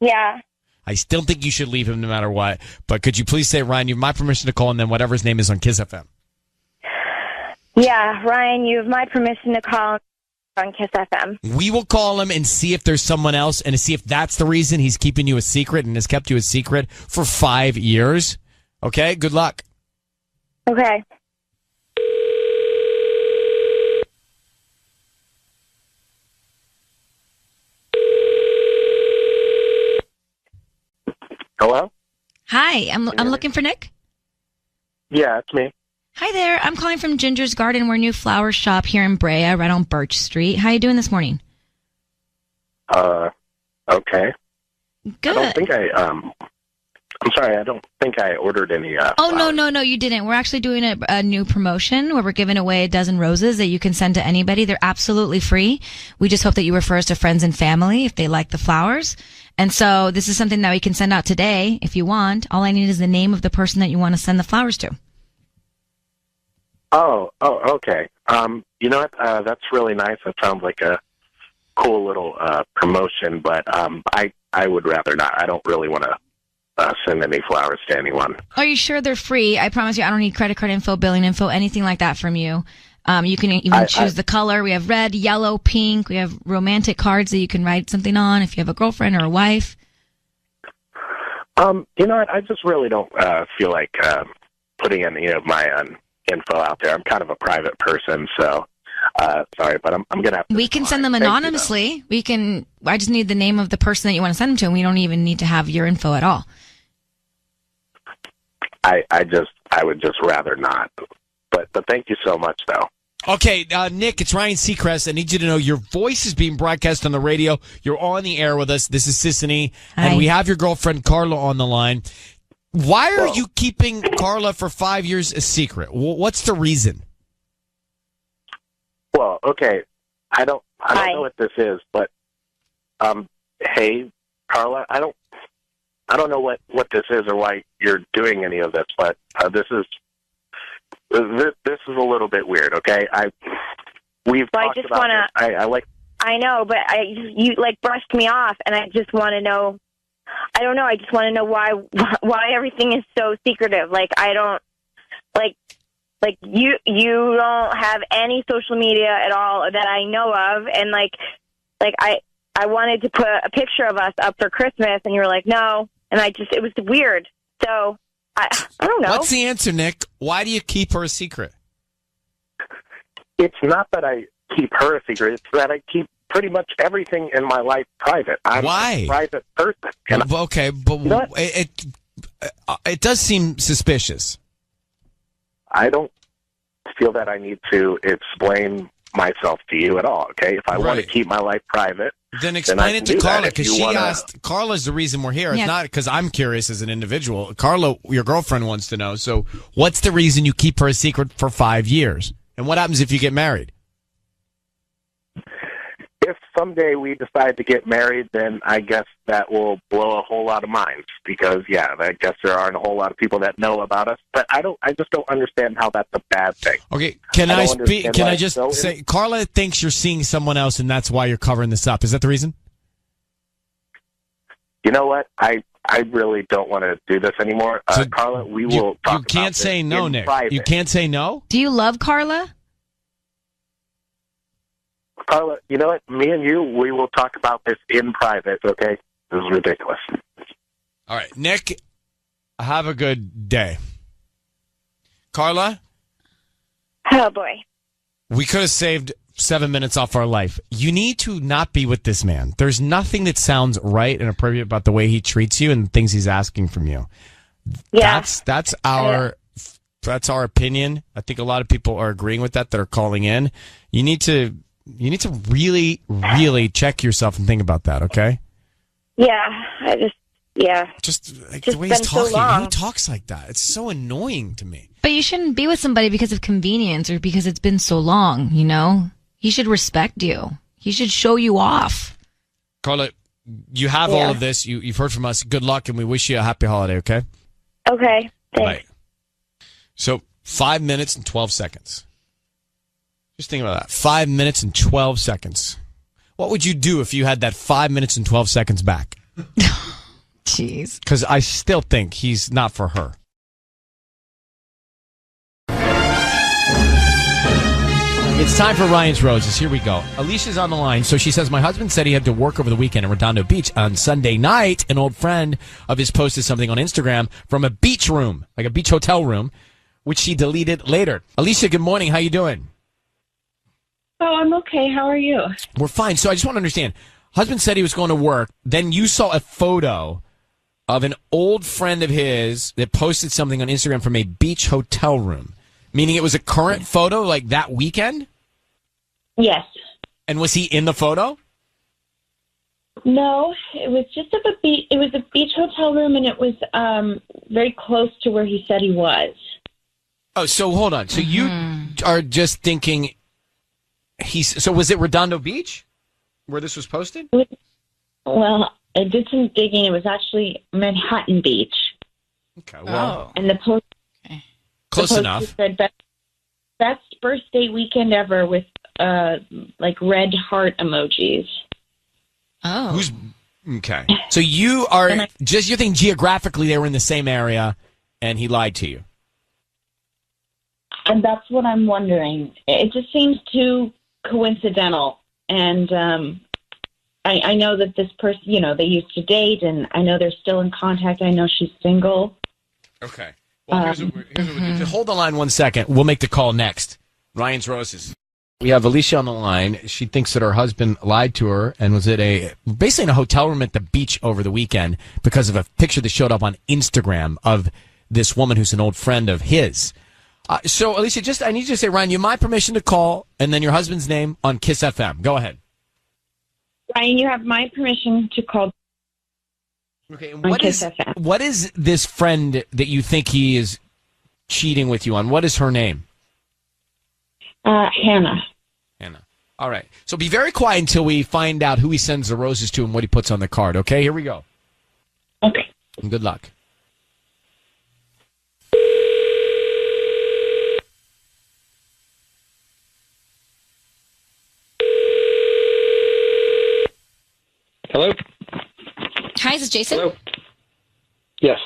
Yeah. I still think you should leave him no matter what. But could you please say, Ryan, you have my permission to call him, then whatever his name is on Kiss FM. Yeah, Ryan, you have my permission to call on Kiss FM. We will call him and see if there's someone else and to see if that's the reason he's keeping you a secret and has kept you a secret for 5 years. Okay? Good luck. Okay. Hello? Hi, I'm looking for Nick. Yeah, it's me. Hi there. I'm calling from Ginger's Garden. We're a new flower shop here in Brea, right on Birch Street. How you doing this morning? Okay. Good. I'm sorry, I don't think I ordered any, No, you didn't. We're actually doing a new promotion where we're giving away a dozen roses that you can send to anybody. They're absolutely free. We just hope that you refer us to friends and family if they like the flowers. And so this is something that we can send out today if you want. All I need is the name of the person that you want to send the flowers to. Oh, okay. You know what? That's really nice. That sounds like a cool little promotion, but I would rather not. I don't really want to send any flowers to anyone. Are you sure they're free? I promise you, I don't need credit card info, billing info, anything like that from you. You can even choose the color. We have red, yellow, pink. We have romantic cards that you can write something on if you have a girlfriend or a wife. You know what? I just really don't feel like putting any of my info out there. I'm kind of a private person, so sorry, but I'm going to have to. We can send them anonymously. I just need the name of the person that you want to send them to, and we don't even need to have your info at all. I would just rather not. But thank you so much, though. Okay, Nick, it's Ryan Seacrest. I need you to know your voice is being broadcast on the radio. You're on the air with us. This is Sissany, and we have your girlfriend Carla on the line. Why are you keeping Carla for 5 years a secret? What's the reason? Well, okay, I don't know what this is, but hey, Carla, I don't know what this is or why you're doing any of this, but this is a little bit weird. Okay, we've talked about this. I know, but you like brushed me off, and I just want to know. I don't know. I just want to know why everything is so secretive. Like I don't like you don't have any social media at all that I know of, and like I wanted to put a picture of us up for Christmas, and you were like no, and it was weird. So I don't know. What's the answer, Nick? Why do you keep her a secret? It's not that I keep her a secret. It's that I keep pretty much everything in my life private. I'm a private person. Okay, but you know it does seem suspicious. I don't feel that I need to explain myself to you at all, okay? If I want to keep my life private, then explain it to Carla, because she asked. Carla's the reason we're here. It's not because I'm curious as an individual. Carla, your girlfriend, wants to know. So what's the reason you keep her a secret for 5 years? And what happens if you get married? If someday we decide to get married, then I guess that will blow a whole lot of minds because, I guess there aren't a whole lot of people that know about us. But I just don't understand how that's a bad thing. Okay, can I just say, Carla thinks you're seeing someone else, and that's why you're covering this up. Is that the reason? You know what? I really don't want to do this anymore. Carla, we will talk. You can't say no, Nick. Private. You can't say no? Do you love Carla? Carla, you know what? Me and you, we will talk about this in private, okay? This is ridiculous. All right, Nick, have a good day. Carla? Oh, boy. We could have saved 7 minutes off our life. You need to not be with this man. There's nothing that sounds right and appropriate about the way he treats you and the things he's asking from you. Yeah. That's our opinion. I think a lot of people are agreeing with that are calling in. You need to really, really check yourself and think about that, okay? Yeah, Just the way he's talking. He talks like that. It's so annoying to me. But you shouldn't be with somebody because of convenience or because it's been so long, you know? He should respect you. He should show you off. Carla, you have all of this. You've heard from us. Good luck, and we wish you a happy holiday, okay? Okay, thanks. Bye. So, 5 minutes and 12 seconds. Just think about that. 5 minutes and 12 seconds. What would you do if you had that 5 minutes and 12 seconds back? Jeez. Because I still think he's not for her. It's time for Ryan's Roses. Here we go. Alicia's on the line. So she says, my husband said he had to work over the weekend in Redondo Beach. On Sunday night, an old friend of his posted something on Instagram from a beach room, like a beach hotel room, which she deleted later. Alicia, good morning. How you doing? Oh, I'm okay. How are you? We're fine. So I just want to understand. Husband said he was going to work. Then you saw a photo of an old friend of his that posted something on Instagram from a beach hotel room. Meaning it was a current photo, like that weekend? Yes. And was he in the photo? No, it was just of a beach. It was a beach hotel room, and it was very close to where he said he was. Oh, so hold on. So you are just thinking so was it Redondo Beach where this was posted? Well, I did some digging. It was actually Manhattan Beach. Okay, well. And the post... Close enough. Said best first date weekend ever with like red heart emojis. Oh. Who's okay? So you think geographically they were in the same area, and he lied to you. And that's what I'm wondering. It just seems too coincidental. And I know that this person, they used to date, and I know they're still in contact. I know she's single. Okay. Well, here's what we'll do. Hold the line 1 second. We'll make the call next. Ryan's Roses. We have Alicia on the line. She thinks that her husband lied to her and was basically in a hotel room at the beach over the weekend because of a picture that showed up on Instagram of this woman who's an old friend of his. So, Alicia, I need you to say, Ryan, you have my permission to call, and then your husband's name on Kiss FM. Go ahead. Ryan, you have my permission to call. Okay, and what is this friend that you think he is cheating with you on? What is her name? Hannah. Hannah. All right. So be very quiet until we find out who he sends the roses to and what he puts on the card. Okay, here we go. Okay. And good luck. Hello? Hi, is this Jason? Hello? Yes.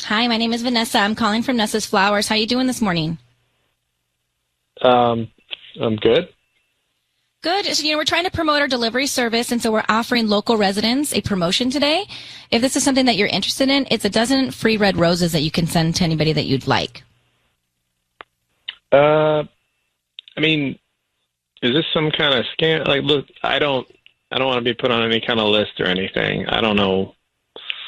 Hi, my name is Vanessa. I'm calling from Nessa's Flowers. How you doing this morning? I'm good. Good. So, we're trying to promote our delivery service, and so we're offering local residents a promotion today. If this is something that you're interested in, it's a dozen free red roses that you can send to anybody that you'd like. I mean, is this some kind of scam? Like, look, I don't want to be put on any kind of list or anything. I don't know.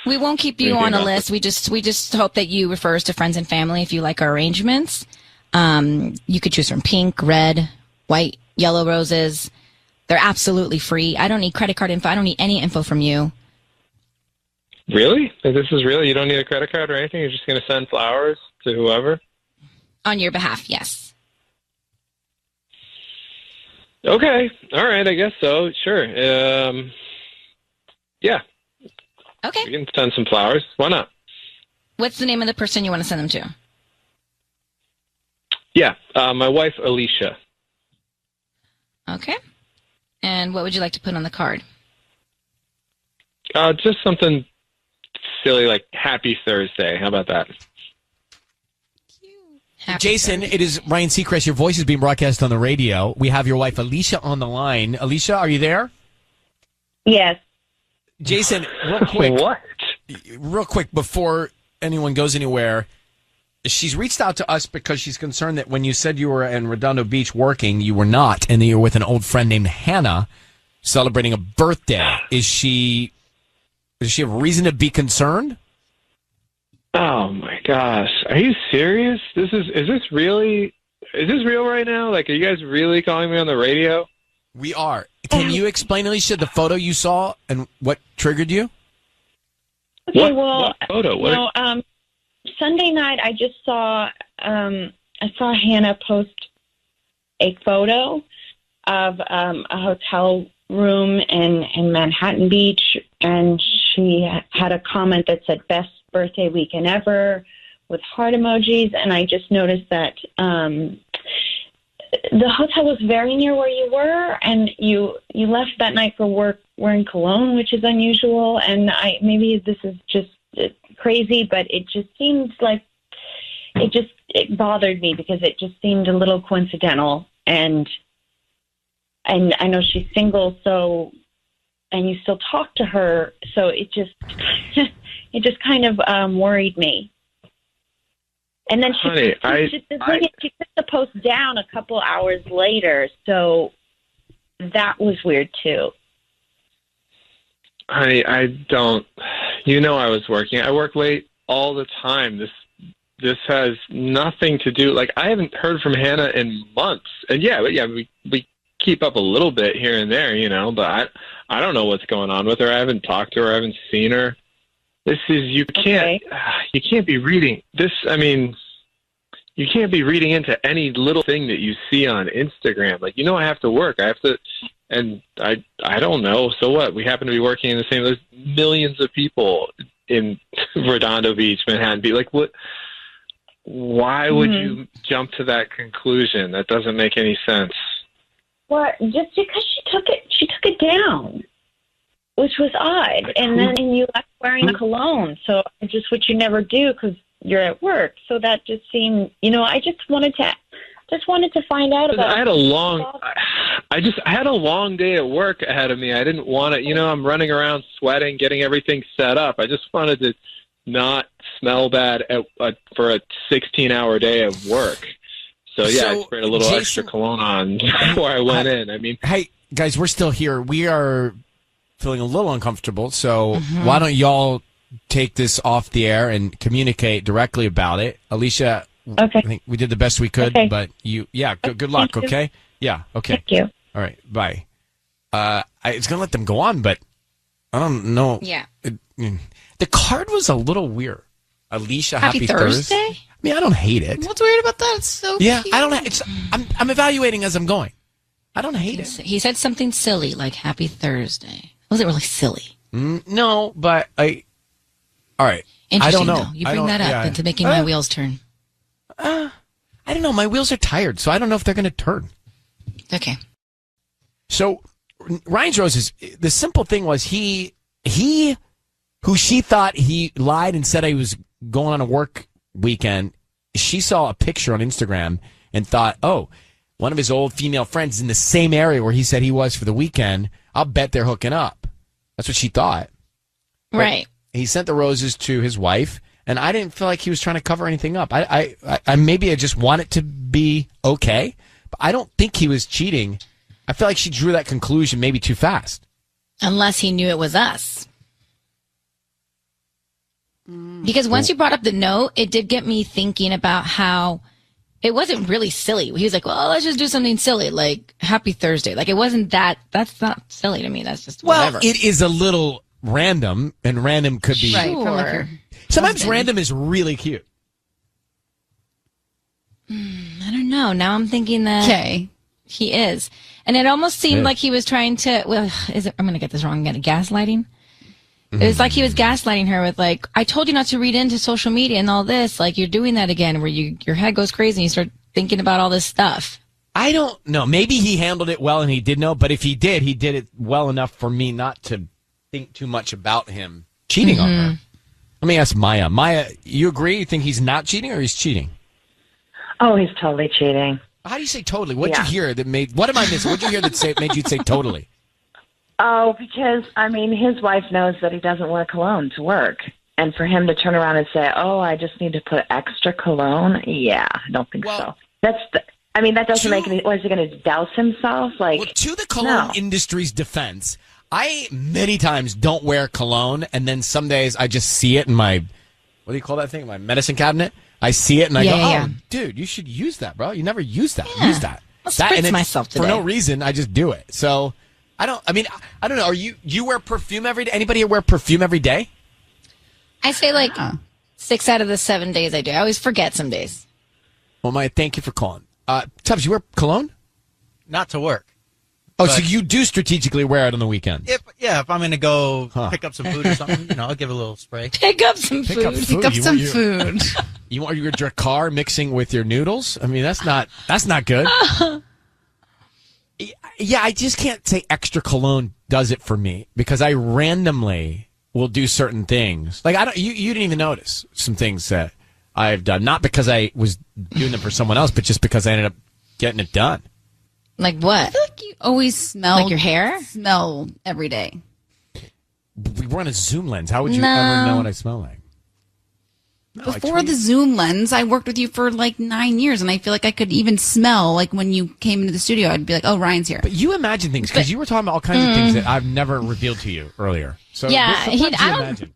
We won't keep you on a list. We just hope that you refer us to friends and family if you like our arrangements. You could choose from pink, red, white, yellow roses. They're absolutely free. I don't need credit card info. I don't need any info from you. Really? This is real? You don't need a credit card or anything? You're just going to send flowers to whoever? On your behalf, yes. Okay. All right. I guess so. Sure. Yeah. Okay. We can send some flowers. Why not? What's the name of the person you want to send them to? Yeah. My wife, Alicia. Okay. And what would you like to put on the card? Just something silly like Happy Thursday. How about that? Jason, it is Ryan Seacrest. Your voice is being broadcast on the radio. We have your wife, Alicia, on the line. Alicia, are you there? Yes. Jason, real quick. What? Real quick, before anyone goes anywhere, she's reached out to us because she's concerned that when you said you were in Redondo Beach working, you were not, and that you were with an old friend named Hannah celebrating a birthday. Does she have reason to be concerned? Oh my gosh. Are you serious? Is this real right now? Like, are you guys really calling me on the radio? We are. Can you explain, Alicia, the photo you saw and what triggered you? Okay, What photo? Sunday night I just saw I saw Hannah post a photo of a hotel room in Manhattan Beach, and she had a comment that said best birthday weekend ever with heart emojis, and I just noticed that the hotel was very near where you were, and you left that night for work wearing cologne, which is unusual, and maybe this is just crazy, but it just seems like it bothered me because it just seemed a little coincidental, and I know she's single, so, and you still talk to her, so it just it just kind of worried me. And then she took the post down a couple hours later, so that was weird too. Honey, I don't. You know, I was working. I work late all the time. This has nothing to do. Like, I haven't heard from Hannah in months. And we keep up a little bit here and there, but I don't know what's going on with her. I haven't talked to her. I haven't seen her. You can't be reading this. I mean, you can't be reading into any little thing that you see on Instagram. Like, I have to work. I have to, and I don't know. So what? We happen to be working in the same. There's millions of people in Redondo Beach, Manhattan Beach. Like, what? Why would you jump to that conclusion? That doesn't make any sense. Well, just because she took it down. which was odd. And then you left wearing cologne, so which you never do because you're at work. So that just seemed, I just wanted to find out about. I had a long day at work ahead of me. I didn't want to, I'm running around sweating, getting everything set up. I just wanted to not smell bad for a 16-hour day of work. So I sprayed a little extra cologne on before I went in. I mean, hey guys, we're still here. We are feeling a little uncomfortable. So why don't y'all take this off the air and communicate directly about it? Alicia, okay. I think we did the best we could, but good luck. Okay. Yeah. Okay. Thank you. All right. Bye. It's going to let them go on, but I don't know. Yeah. The card was a little weird. Alicia, happy Thursday? I mean, I don't hate it. What's weird about that? It's so Yeah, cute. I don't. I'm evaluating as I'm going. I don't hate it. He said something silly like "Happy Thursday." Was it really silly? No, but all right. I Interesting, don't know. though. You bring that up into making my wheels turn. I don't know. My wheels are tired, so I don't know if they're going to turn. Okay. So Ryan's Roses. The simple thing was he who she thought he lied and said he was going on a work weekend. She saw a picture on Instagram and thought, oh, one of his old female friends is in the same area where he said he was for the weekend. I'll bet they're hooking up. That's what she thought. Right. But he sent the roses to his wife, and I didn't feel like he was trying to cover anything up. I maybe I just want it to be okay, but I don't think he was cheating. I feel like she drew that conclusion maybe too fast. Unless he knew it was us. Because once you brought up the note, it did get me thinking about how it wasn't really silly. He was like, well, let's just do something silly, like Happy Thursday. Like, it wasn't that's not silly to me. That's just whatever. It is a little random, and random could be. Right, for like your Sometimes husband. random is really cute. I don't know. Now I'm thinking that he is. And it almost seemed like he was trying to, I'm going to get this wrong again, gaslighting? It was like he was gaslighting her with like, I told you not to read into social media and all this. Like, you're doing that again where your head goes crazy and you start thinking about all this stuff. I don't know. Maybe he handled it well and he did know, but if he did it well enough for me not to think too much about him cheating on her. Let me ask Maya. Maya, you agree? You think he's not cheating or he's cheating? Oh, he's totally cheating. How do you say totally? What'd you hear that made, what am I missing? What'd you hear that made you say totally? Oh, because, his wife knows that he doesn't wear cologne to work. And for him to turn around and say, oh, I just need to put extra cologne, I don't think so. That doesn't make any, is he going to douse himself? To the cologne industry's defense, I many times don't wear cologne, and then some days I just see it in my, what do you call that thing? My medicine cabinet. I see it and I go, oh, dude, you should use that, bro. You never use that. Use that. I'll spritz myself today. For no reason, I just do it. So I don't know. Are you wear perfume every day? Anybody here wear perfume every day? I say 6 out of the 7 days I do. I always forget some days. Well, Maya, thank you for calling. Tubbs, you wear cologne? Not to work. Oh, so you do strategically wear it on the weekend? If I'm going to go pick up some food or something, I'll give it a little spray. Pick up some food. Pick up some food. You want your Drakkar mixing with your noodles? I mean, that's not good. Yeah, I just can't say extra cologne does it for me because I randomly will do certain things. Like you didn't even notice some things that I've done, not because I was doing them for someone else, but just because I ended up getting it done. Like what? I feel like you always smell like your hair. Smell every day. We were on a Zoom lens. How would you ever know what I smell like? Before the Zoom lens, I worked with you for 9 years, and I feel like I could even smell, when you came into the studio, I'd be like, oh, Ryan's here. But you imagine things, because you were talking about all kinds of things that I've never reveled to you earlier. So yeah, imagine.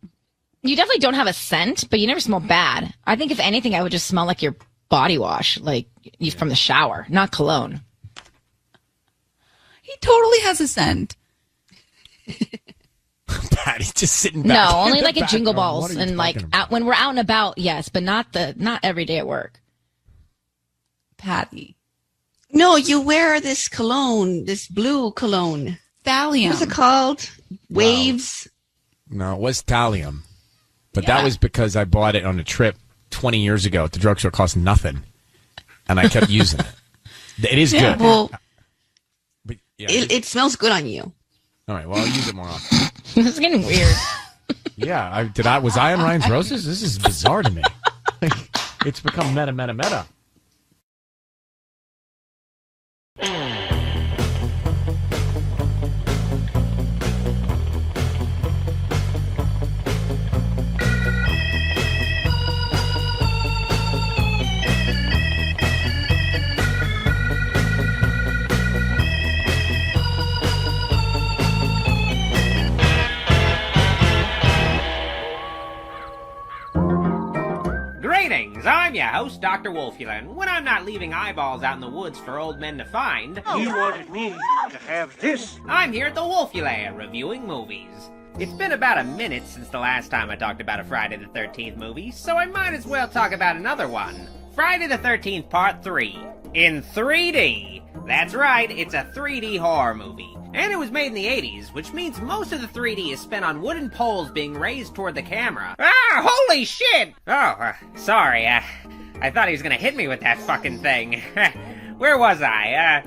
You definitely don't have a scent, but you never smell bad. I think if anything, I would just smell like your body wash, from the shower, not cologne. He totally has a scent. Patty just sitting back. No, only at Jingle Balls and when we're out and about, yes, but not every day at work. Patty. No, you wear this cologne, this blue cologne. Thallium. What's it called? Waves. No, it was Thallium. But that was because I bought it on a trip 20 years ago at the drugstore. It cost nothing. And I kept using it. It is good. Well, but, it smells good on you. All right, well, I'll use it more often. This is getting weird. Yeah, was I on Ryan's Roses? This is bizarre to me. It's become meta. Greetings, I'm your host, Dr. Wolfulin. When I'm not leaving eyeballs out in the woods for old men to find... He wanted me to have this. I'm here at the Wolfulair, reviewing movies. It's been about a minute since the last time I talked about a Friday the 13th movie, so I might as well talk about another one. Friday the 13th Part 3. In 3D. That's right, it's a 3D horror movie. And it was made in the 80s, which means most of the 3D is spent on wooden poles being raised toward the camera. Ah, holy shit! Oh, sorry, I thought he was gonna hit me with that fucking thing. Where was I?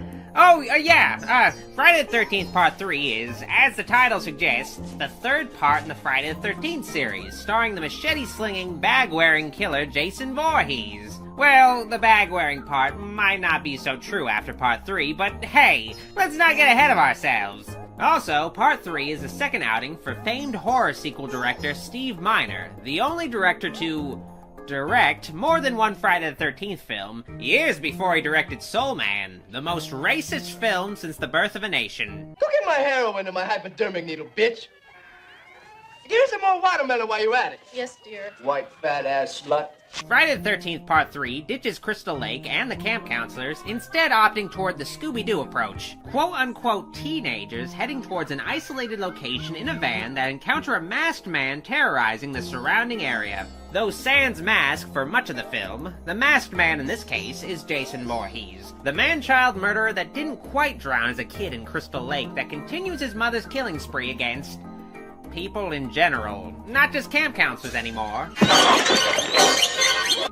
Friday the 13th Part 3 is, as the title suggests, the third part in the Friday the 13th series, starring the machete-slinging, bag-wearing killer Jason Voorhees. Well, the bag-wearing part might not be so true after Part 3, but hey, let's not get ahead of ourselves. Also, Part 3 is the second outing for famed horror sequel director Steve Miner, the only director to direct more than one Friday the 13th film, years before he directed Soul Man, the most racist film since the birth of a nation. Go get my heroin and my hypodermic needle, bitch. Give me some more watermelon while you're at it. Yes, dear. White fat-ass slut. Friday the 13th Part 3 ditches Crystal Lake and the camp counselors, instead opting toward the Scooby-Doo approach. Quote-unquote teenagers heading towards an isolated location in a van that encounter a masked man terrorizing the surrounding area. Though sans mask for much of the film, the masked man in this case is Jason Voorhees, the man-child murderer that didn't quite drown as a kid in Crystal Lake that continues his mother's killing spree against people in general, not just camp counselors anymore.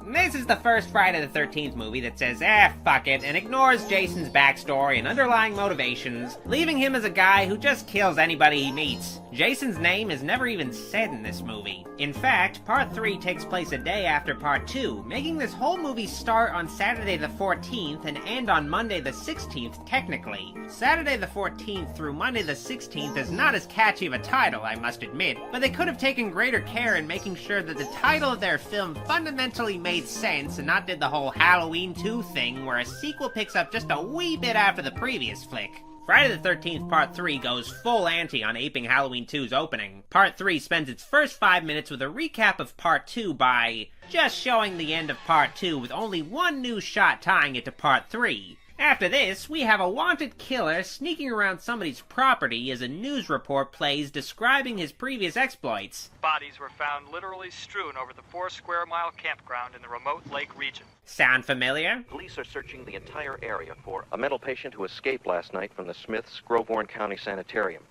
This is the first Friday the 13th movie that says, fuck it, and ignores Jason's backstory and underlying motivations, leaving him as a guy who just kills anybody he meets. Jason's name is never even said in this movie. In fact, Part 3 takes place a day after Part 2, making this whole movie start on Saturday the 14th and end on Monday the 16th, technically. Saturday the 14th through Monday the 16th is not as catchy of a title, I must admit, but they could have taken greater care in making sure that the title of their film fundamentally made sense and not did the whole Halloween 2 thing where a sequel picks up just a wee bit after the previous flick. Friday the 13th Part 3 goes full ante on aping Halloween 2's opening. Part 3 spends its first 5 minutes with a recap of Part 2 by just showing the end of Part 2 with only one new shot tying it to Part 3. After this, we have a wanted killer sneaking around somebody's property as a news report plays describing his previous exploits. Bodies were found literally strewn over the 4-square-mile campground in the remote lake region. Sound familiar? Police are searching the entire area for a mental patient who escaped last night from the Smiths Grovewarn County Sanitarium.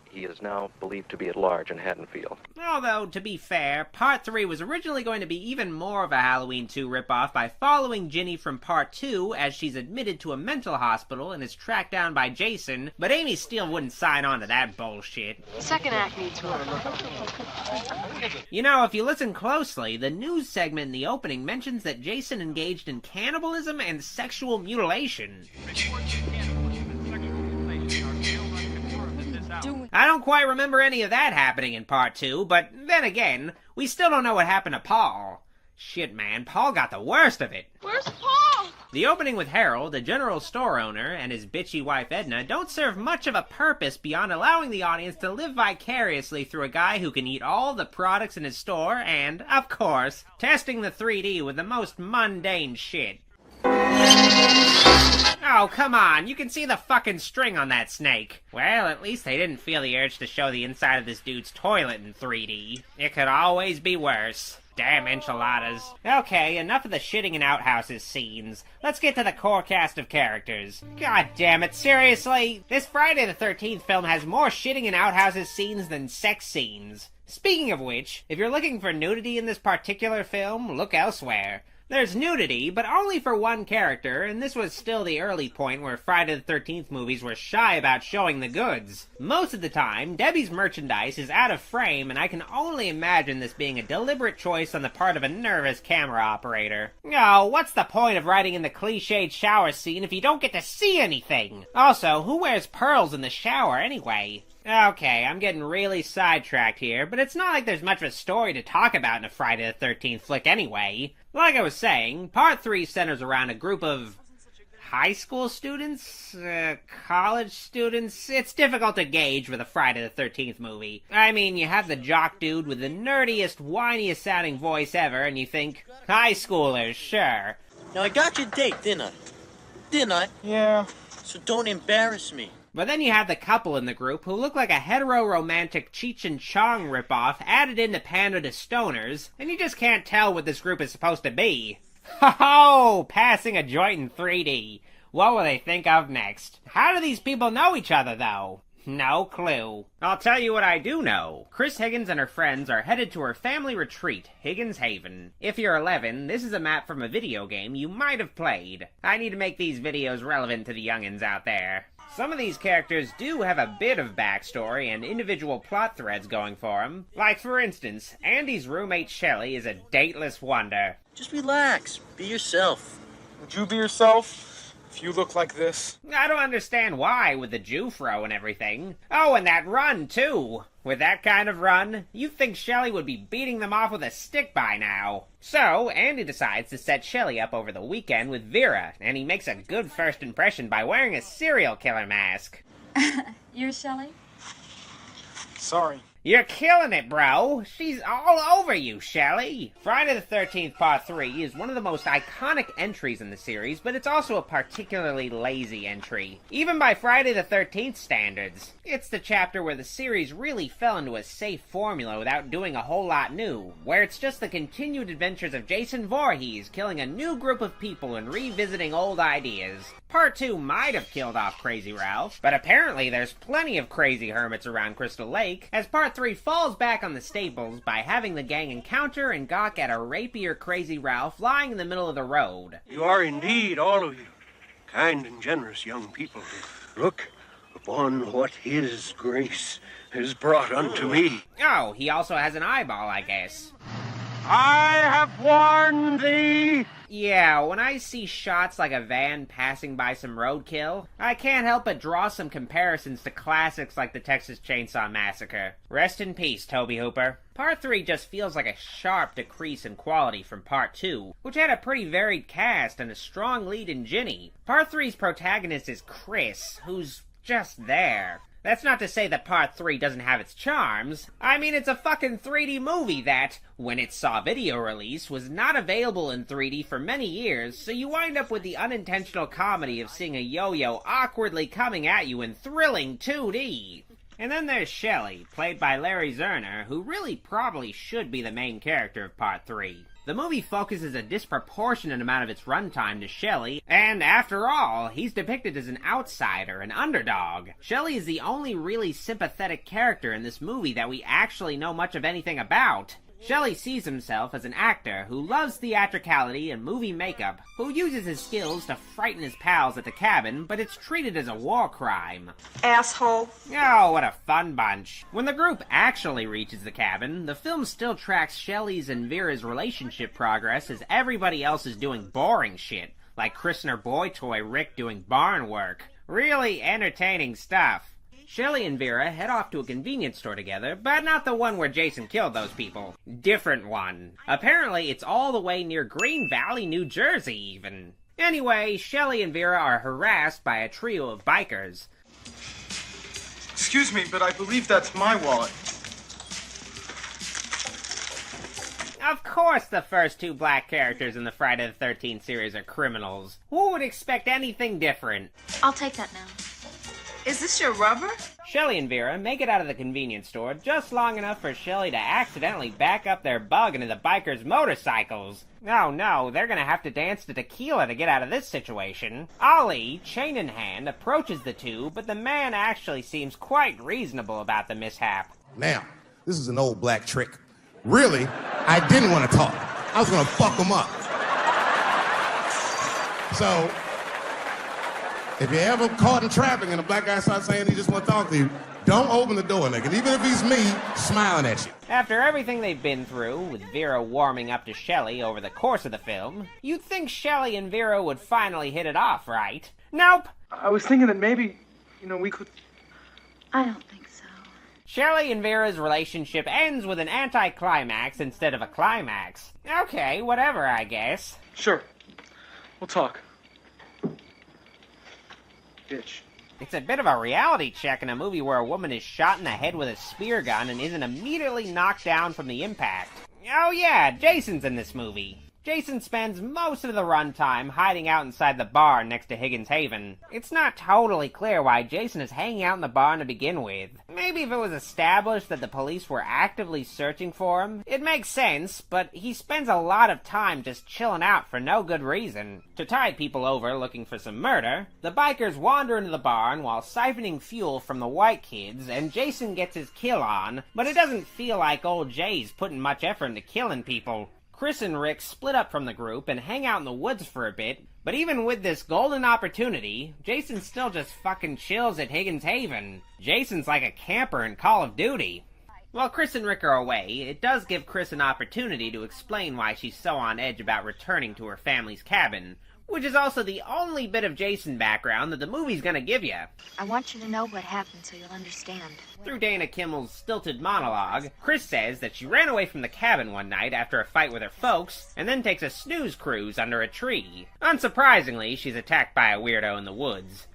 He is now believed to be at large in Haddonfield. Although, to be fair, Part 3 was originally going to be even more of a Halloween 2 ripoff by following Ginny from Part 2 as she's admitted to a mental hospital and is tracked down by Jason, but Amy Steele wouldn't sign on to that bullshit. Second act needs work. You know, if you listen closely, the news segment in the opening mentions that Jason engaged in cannibalism and sexual mutilation. I don't quite remember any of that happening in Part 2, but then again, we still don't know what happened to Paul. Shit, man, Paul got the worst of it. Where's Paul? The opening with Harold, the general store owner, and his bitchy wife Edna don't serve much of a purpose beyond allowing the audience to live vicariously through a guy who can eat all the products in his store and, of course, testing the 3D with the most mundane shit. Oh, come on, you can see the fucking string on that snake. Well, at least they didn't feel the urge to show the inside of this dude's toilet in 3D. It could always be worse. Damn enchiladas. Okay, enough of the shitting in outhouses scenes. Let's get to the core cast of characters. God damn it, seriously? This Friday the 13th film has more shitting in outhouses scenes than sex scenes. Speaking of which, if you're looking for nudity in this particular film, look elsewhere. There's nudity, but only for one character, and this was still the early point where Friday the 13th movies were shy about showing the goods. Most of the time, Debbie's merchandise is out of frame, and I can only imagine this being a deliberate choice on the part of a nervous camera operator. Oh, what's the point of writing in the cliched shower scene if you don't get to see anything? Also, who wears pearls in the shower anyway? Okay, I'm getting really sidetracked here, but it's not like there's much of a story to talk about in a Friday the 13th flick anyway. Like I was saying, Part 3 centers around a group of high school students? College students? It's difficult to gauge with a Friday the 13th movie. I mean, you have the jock dude with the nerdiest, whiniest sounding voice ever, and you think, high schoolers, sure. Now, I got your date, didn't I? Didn't I? Yeah. So don't embarrass me. But then you have the couple in the group who look like a hetero-romantic Cheech and Chong ripoff added in to pander to stoners, and you just can't tell what this group is supposed to be. Ho-ho! Passing a joint in 3D. What will they think of next? How do these people know each other, though? No clue. I'll tell you what I do know. Chris Higgins and her friends are headed to her family retreat, Higgins Haven. If you're 11, this is a map from a video game you might have played. I need to make these videos relevant to the youngins out there. Some of these characters do have a bit of backstory and individual plot threads going for them. Like, for instance, Andy's roommate Shelley is a dateless wonder. Just relax. Be yourself. Would you be yourself if you look like this? I don't understand why, with the Jufro and everything. Oh, and that run, too. With that kind of run, you'd think Shelley would be beating them off with a stick by now. So, Andy decides to set Shelley up over the weekend with Vera, and he makes a good first impression by wearing a serial killer mask. You're Shelley? Sorry. You're killing it, bro. She's all over you, Shelley. Friday the 13th Part 3 is one of the most iconic entries in the series, but it's also a particularly lazy entry, even by Friday the 13th standards. It's the chapter where the series really fell into a safe formula without doing a whole lot new, where it's just the continued adventures of Jason Voorhees killing a new group of people and revisiting old ideas. Part 2 might have killed off Crazy Ralph, but apparently there's plenty of crazy hermits around Crystal Lake, as Part 3 falls back on the staples by having the gang encounter and gawk at a rapier Crazy Ralph lying in the middle of the road. You are indeed, all of you, kind and generous young people. Look upon what his grace has brought unto me. Oh, he also has an eyeball, I guess. I have warned thee! Yeah, when I see shots like a van passing by some roadkill, I can't help but draw some comparisons to classics like the Texas Chainsaw Massacre. Rest in peace, Toby Hooper. Part 3 just feels like a sharp decrease in quality from Part 2, which had a pretty varied cast and a strong lead in Ginny. Part 3's protagonist is Chris, who's just there. That's not to say that Part 3 doesn't have its charms. I mean, it's a fucking 3D movie that, when it saw video release, was not available in 3D for many years, so you wind up with the unintentional comedy of seeing a yo-yo awkwardly coming at you in thrilling 2D. And then there's Shelley, played by Larry Zerner, who really probably should be the main character of Part 3. The movie focuses a disproportionate amount of its runtime to Shelley, and after all, he's depicted as an outsider, an underdog. Shelley is the only really sympathetic character in this movie that we actually know much of anything about. Shelley sees himself as an actor who loves theatricality and movie makeup, who uses his skills to frighten his pals at the cabin, but it's treated as a war crime. Asshole. Oh, what a fun bunch. When the group actually reaches the cabin, the film still tracks Shelley's and Vera's relationship progress as everybody else is doing boring shit, like Chris and her boy toy Rick doing barn work. Really entertaining stuff. Shelley and Vera head off to a convenience store together, but not the one where Jason killed those people. Different one. Apparently, it's all the way near Green Valley, New Jersey, even. Anyway, Shelley and Vera are harassed by a trio of bikers. Excuse me, but I believe that's my wallet. Of course the first two black characters in the Friday the 13th series are criminals. Who would expect anything different? I'll take that now. Is this your rubber? Shelley and Vera make it out of the convenience store just long enough for Shelley to accidentally back up their bug into the bikers' motorcycles. Oh no, they're gonna have to dance to tequila to get out of this situation. Ollie, chain in hand, approaches the two, but the man actually seems quite reasonable about the mishap. Now, this is an old black trick. Really, I didn't want to talk. I was gonna fuck them up. So, if you're ever caught in traffic and a black guy starts saying he just want to talk to you, don't open the door, nigga. Even if he's me, smiling at you. After everything they've been through, with Vera warming up to Shelley over the course of the film, you'd think Shelley and Vera would finally hit it off, right? Nope! I was thinking that maybe, we could... I don't think so. Shelley and Vera's relationship ends with an anticlimax instead of a climax. Okay, whatever, I guess. Sure. We'll talk. Bitch. It's a bit of a reality check in a movie where a woman is shot in the head with a spear gun and isn't immediately knocked down from the impact. Oh yeah, Jason's in this movie. Jason spends most of the runtime hiding out inside the barn next to Higgins Haven. It's not totally clear why Jason is hanging out in the barn to begin with. Maybe if it was established that the police were actively searching for him, it makes sense, but he spends a lot of time just chilling out for no good reason. To tide people over looking for some murder, the bikers wander into the barn while siphoning fuel from the white kids, and Jason gets his kill on, but it doesn't feel like old Jay's putting much effort into killing people. Chris and Rick split up from the group and hang out in the woods for a bit, but even with this golden opportunity, Jason still just fucking chills at Higgins Haven. Jason's like a camper in Call of Duty. While Chris and Rick are away, it does give Chris an opportunity to explain why she's so on edge about returning to her family's cabin, which is also the only bit of Jason background that the movie's gonna give you. I want you to know what happened so you'll understand. Through Dana Kimmel's stilted monologue, Chris says that she ran away from the cabin one night after a fight with her folks, and then takes a snooze cruise under a tree. Unsurprisingly, she's attacked by a weirdo in the woods.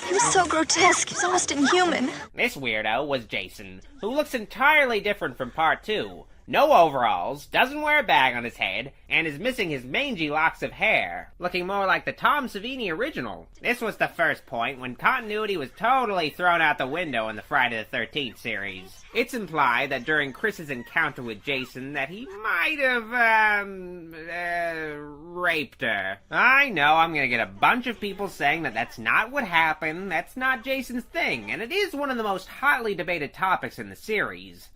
He was so grotesque, he was almost inhuman. This weirdo was Jason, who looks entirely different from Part 2. No overalls, doesn't wear a bag on his head, and is missing his mangy locks of hair, looking more like the Tom Savini original. This was the first point when continuity was totally thrown out the window in the Friday the 13th series. It's implied that during Chris's encounter with Jason that he might have, raped her. I know I'm gonna get a bunch of people saying that that's not what happened, that's not Jason's thing, and it is one of the most hotly debated topics in the series.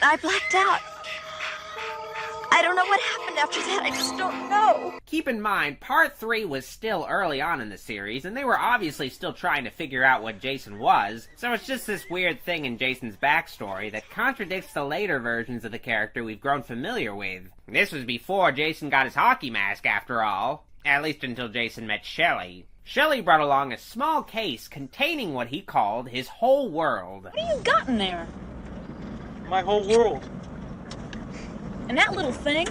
I blacked out. I don't know what happened after that. I just don't know. Keep in mind, Part 3 was still early on in the series, and they were obviously still trying to figure out what Jason was, so it's just this weird thing in Jason's backstory that contradicts the later versions of the character we've grown familiar with. This was before Jason got his hockey mask, after all. At least until Jason met Shelley. Shelley brought along a small case containing what he called his whole world. What do you got in there? My whole world. And that little thing?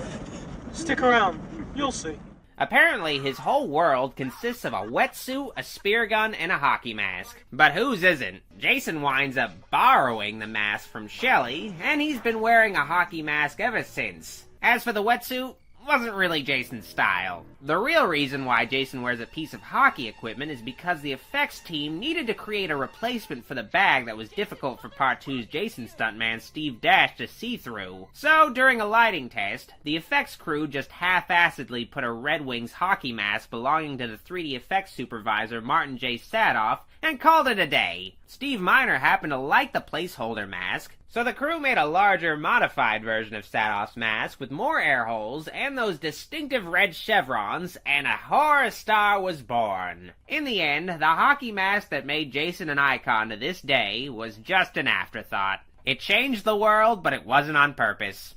Stick around. You'll see. Apparently, his whole world consists of a wetsuit, a spear gun, and a hockey mask. But whose isn't? Jason winds up borrowing the mask from Shelley, and he's been wearing a hockey mask ever since. As for the wetsuit, wasn't really Jason's style. The real reason why Jason wears a piece of hockey equipment is because the effects team needed to create a replacement for the bag that was difficult for Part 2's Jason stuntman Steve Dash to see through. So, during a lighting test, the effects crew just half-assedly put a Red Wings hockey mask belonging to the 3D effects supervisor Martin J. Sadoff and called it a day. Steve Miner happened to like the placeholder mask, so the crew made a larger, modified version of Sadoff's mask with more air holes and those distinctive red chevrons, and a horror star was born. In the end, the hockey mask that made Jason an icon to this day was just an afterthought. It changed the world, but it wasn't on purpose.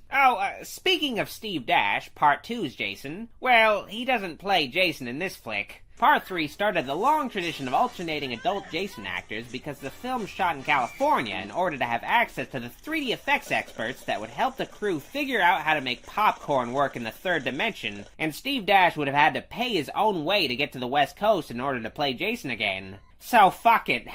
Speaking of Steve Dash, Part 2's Jason, well, he doesn't play Jason in this flick. Part 3 started the long tradition of alternating adult Jason actors because the film shot in California in order to have access to the 3D effects experts that would help the crew figure out how to make popcorn work in the third dimension, and Steve Dash would have had to pay his own way to get to the West Coast in order to play Jason again. So fuck it.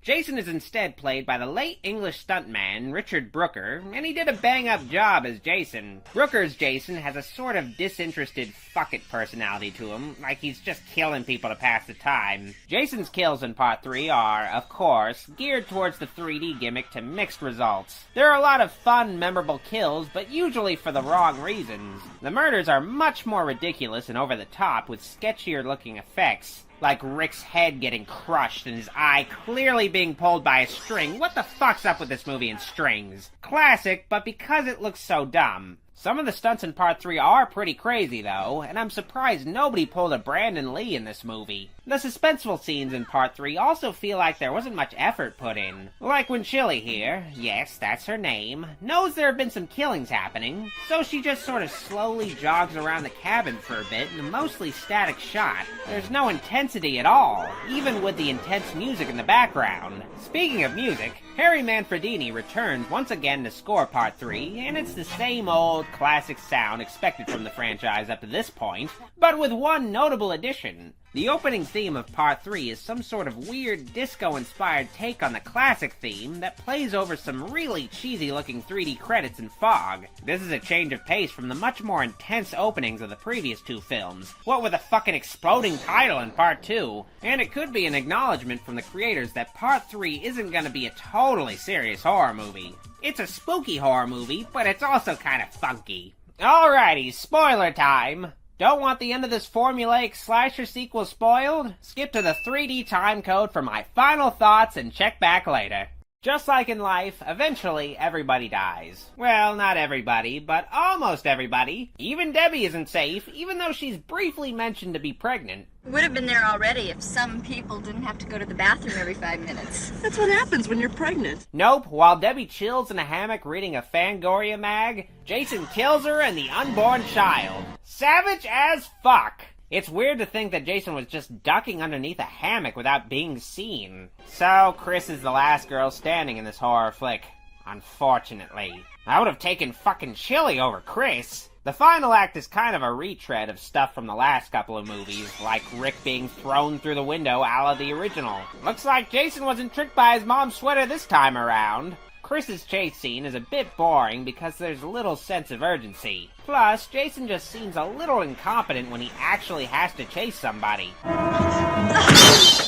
Jason is instead played by the late English stuntman Richard Brooker, and he did a bang-up job as Jason. Brooker's Jason has a sort of disinterested fuck-it personality to him, like he's just killing people to pass the time. Jason's kills in Part 3 are, of course, geared towards the 3D gimmick to mixed results. There are a lot of fun, memorable kills, but usually for the wrong reasons. The murders are much more ridiculous and over-the-top with sketchier-looking effects. Like Rick's head getting crushed and his eye clearly being pulled by a string. What the fuck's up with this movie and strings? Classic, but because it looks so dumb. Some of the stunts in Part 3 are pretty crazy, though, and I'm surprised nobody pulled a Brandon Lee in this movie. The suspenseful scenes in Part 3 also feel like there wasn't much effort put in. Like when Chili here, yes, that's her name, knows there have been some killings happening, so she just sort of slowly jogs around the cabin for a bit in a mostly static shot. There's no intensity at all, even with the intense music in the background. Speaking of music, Harry Manfredini returns once again to score Part 3, and it's the same old classic sound expected from the franchise up to this point, but with one notable addition. The opening theme of Part 3 is some sort of weird disco-inspired take on the classic theme that plays over some really cheesy-looking 3D credits and fog. This is a change of pace from the much more intense openings of the previous two films, what with a fucking exploding title in Part 2, and it could be an acknowledgement from the creators that Part 3 isn't gonna be a totally serious horror movie. It's a spooky horror movie, but it's also kinda funky. Alrighty, spoiler time! Don't want the end of this formulaic slasher sequel spoiled? Skip to the 3D time code for my final thoughts and check back later. Just like in life, eventually everybody dies. Well, not everybody, but almost everybody. Even Debbie isn't safe, even though she's briefly mentioned to be pregnant. Would have been there already if some people didn't have to go to the bathroom every 5 minutes. That's what happens when you're pregnant. Nope, while Debbie chills in a hammock reading a Fangoria mag, Jason kills her and the unborn child. Savage as fuck! It's weird to think that Jason was just ducking underneath a hammock without being seen. So, Chris is the last girl standing in this horror flick. Unfortunately. I would have taken fucking Chili over Chris. The final act is kind of a retread of stuff from the last couple of movies, like Rick being thrown through the window a la the original. Looks like Jason wasn't tricked by his mom's sweater this time around. Chris's chase scene is a bit boring because there's little sense of urgency. Plus, Jason just seems a little incompetent when he actually has to chase somebody.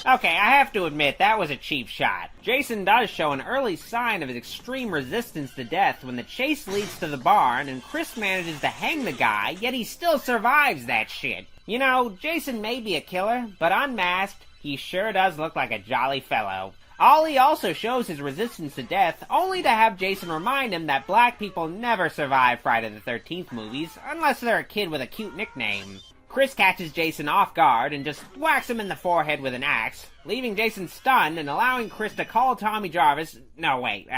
Okay, I have to admit, that was a cheap shot. Jason does show an early sign of his extreme resistance to death when the chase leads to the barn and Chris manages to hang the guy, yet he still survives that shit. You know, Jason may be a killer, but unmasked, he sure does look like a jolly fellow. Ollie also shows his resistance to death, only to have Jason remind him that black people never survive Friday the 13th movies, unless they're a kid with a cute nickname. Chris catches Jason off guard and just whacks him in the forehead with an axe, leaving Jason stunned and allowing Chris to call Tommy Jarvis. No, wait,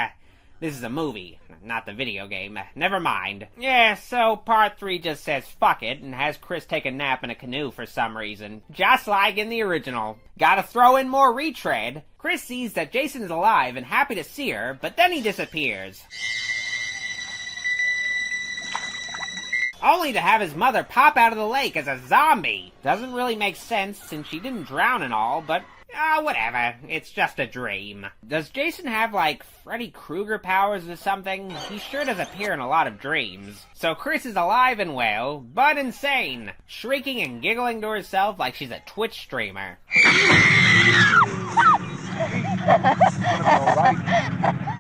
this is a movie, not the video game. Never mind. Yeah, so Part 3 just says fuck it and has Chris take a nap in a canoe for some reason, just like in the original. Gotta throw in more retread. Chris sees that Jason is alive and happy to see her, but then he disappears. Only to have his mother pop out of the lake as a zombie. Doesn't really make sense since she didn't drown and all, but whatever. It's just a dream. Does Jason have, like, Freddy Krueger powers or something? He sure does appear in a lot of dreams. So Chris is alive and well, but insane, shrieking and giggling to herself like she's a Twitch streamer.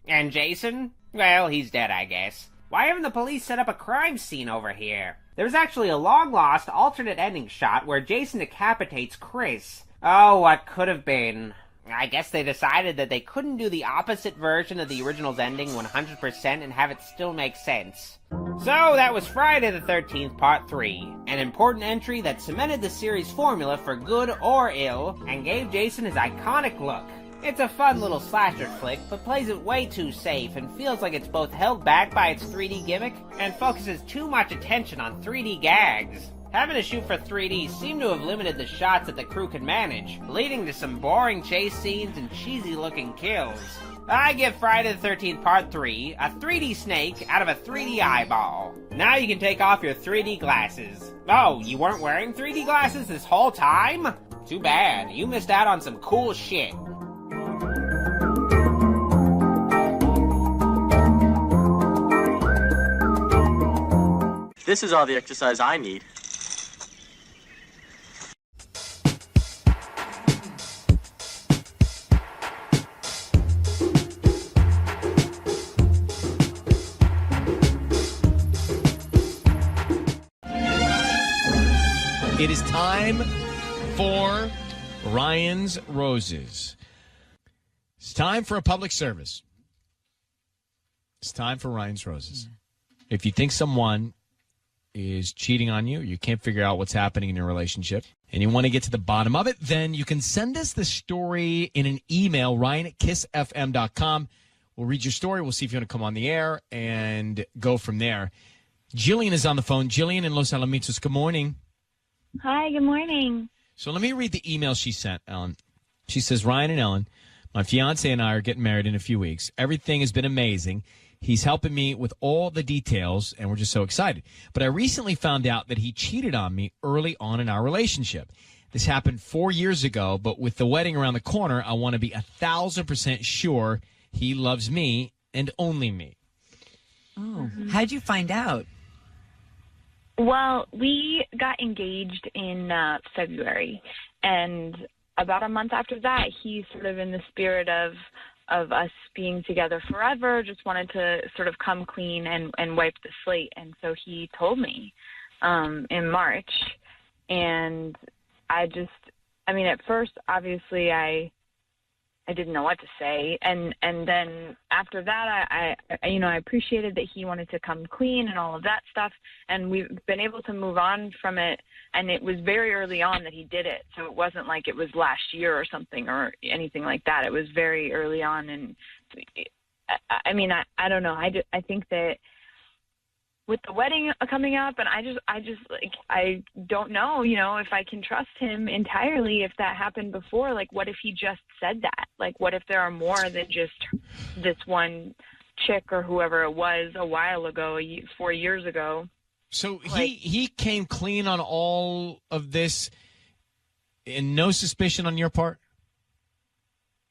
And Jason? Well, he's dead, I guess. Why haven't the police set up a crime scene over here? There's actually a long-lost alternate ending shot where Jason decapitates Chris. Oh, what could have been. I guess they decided that they couldn't do the opposite version of the original's ending 100% and have it still make sense. So that was Friday the 13th Part 3, an important entry that cemented the series' formula for good or ill and gave Jason his iconic look. It's a fun little slasher flick, but plays it way too safe and feels like it's both held back by its 3D gimmick and focuses too much attention on 3D gags. Having to shoot for 3D seemed to have limited the shots that the crew could manage, leading to some boring chase scenes and cheesy-looking kills. I give Friday the 13th Part 3 a 3D snake out of a 3D eyeball. Now you can take off your 3D glasses. Oh, you weren't wearing 3D glasses this whole time? Too bad, you missed out on some cool shit. This is all the exercise I need. It is time for Ryan's Roses. It's time for a public service. It's time for Ryan's Roses. If you think someone is cheating on you, you can't figure out what's happening in your relationship, and you want to get to the bottom of it, then you can send us the story in an email, ryan@kissfm.com. We'll read your story. We'll see if you want to come on the air and go from there. Jillian is on the phone. Jillian in Los Alamitos, good morning. Hi, good morning. So let me read the email she sent, Ellen. She says, Ryan and Ellen, my fiance and I are getting married in a few weeks. Everything has been amazing. He's helping me with all the details, and we're just so excited. But I recently found out that he cheated on me early on in our relationship. This happened 4 years ago, but with the wedding around the corner, I want to be 1,000% sure he loves me and only me. Oh, how'd you find out? Well, we got engaged in February, and about a month after that, he sort of in the spirit of us being together forever, just wanted to sort of come clean and wipe the slate. And so he told me in March, and at first, obviously, I didn't know what to say. And then after that, I appreciated that he wanted to come clean and all of that stuff. And we've been able to move on from it. And it was very early on that he did it. So it wasn't like it was last year or something or anything like that. It was very early on. And I don't know. I think that with the wedding coming up, and I don't know, if I can trust him entirely. If that happened before, like, what if he just said that? Like, what if there are more than just this one chick or whoever it was a while ago, 4 years ago? So he came clean on all of this and no suspicion on your part?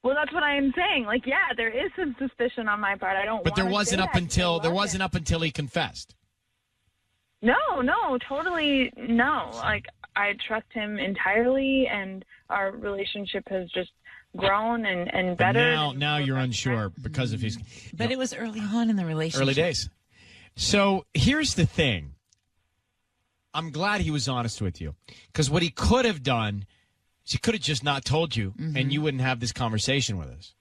Well, that's what I am saying. Like, yeah, there is some suspicion on my part. I don't. But there wasn't up until he confessed. No, totally no. Like, I trust him entirely, and our relationship has just grown and better. But now you're unsure because of his. But it was early on in the relationship. Early days. So here's the thing. I'm glad he was honest with you, because what he could have done is he could have just not told you, and you wouldn't have this conversation with us.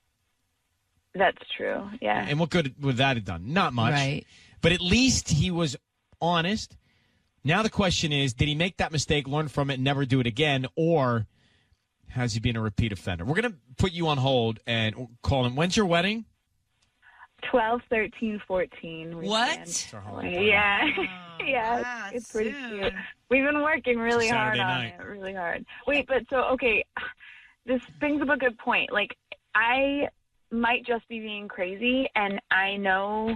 That's true. Yeah. And what good would that have done? Not much. Right. But at least he was honest. Now the question is, did he make that mistake, learn from it, and never do it again, or has he been a repeat offender? We're going to put you on hold and call him. When's your wedding? 12, 13, 14. What? Yeah. Yeah, it's pretty cute. We've been working really hard on it, really hard. Wait, but so, okay, this brings up a good point. Like, I might just be being crazy, and I know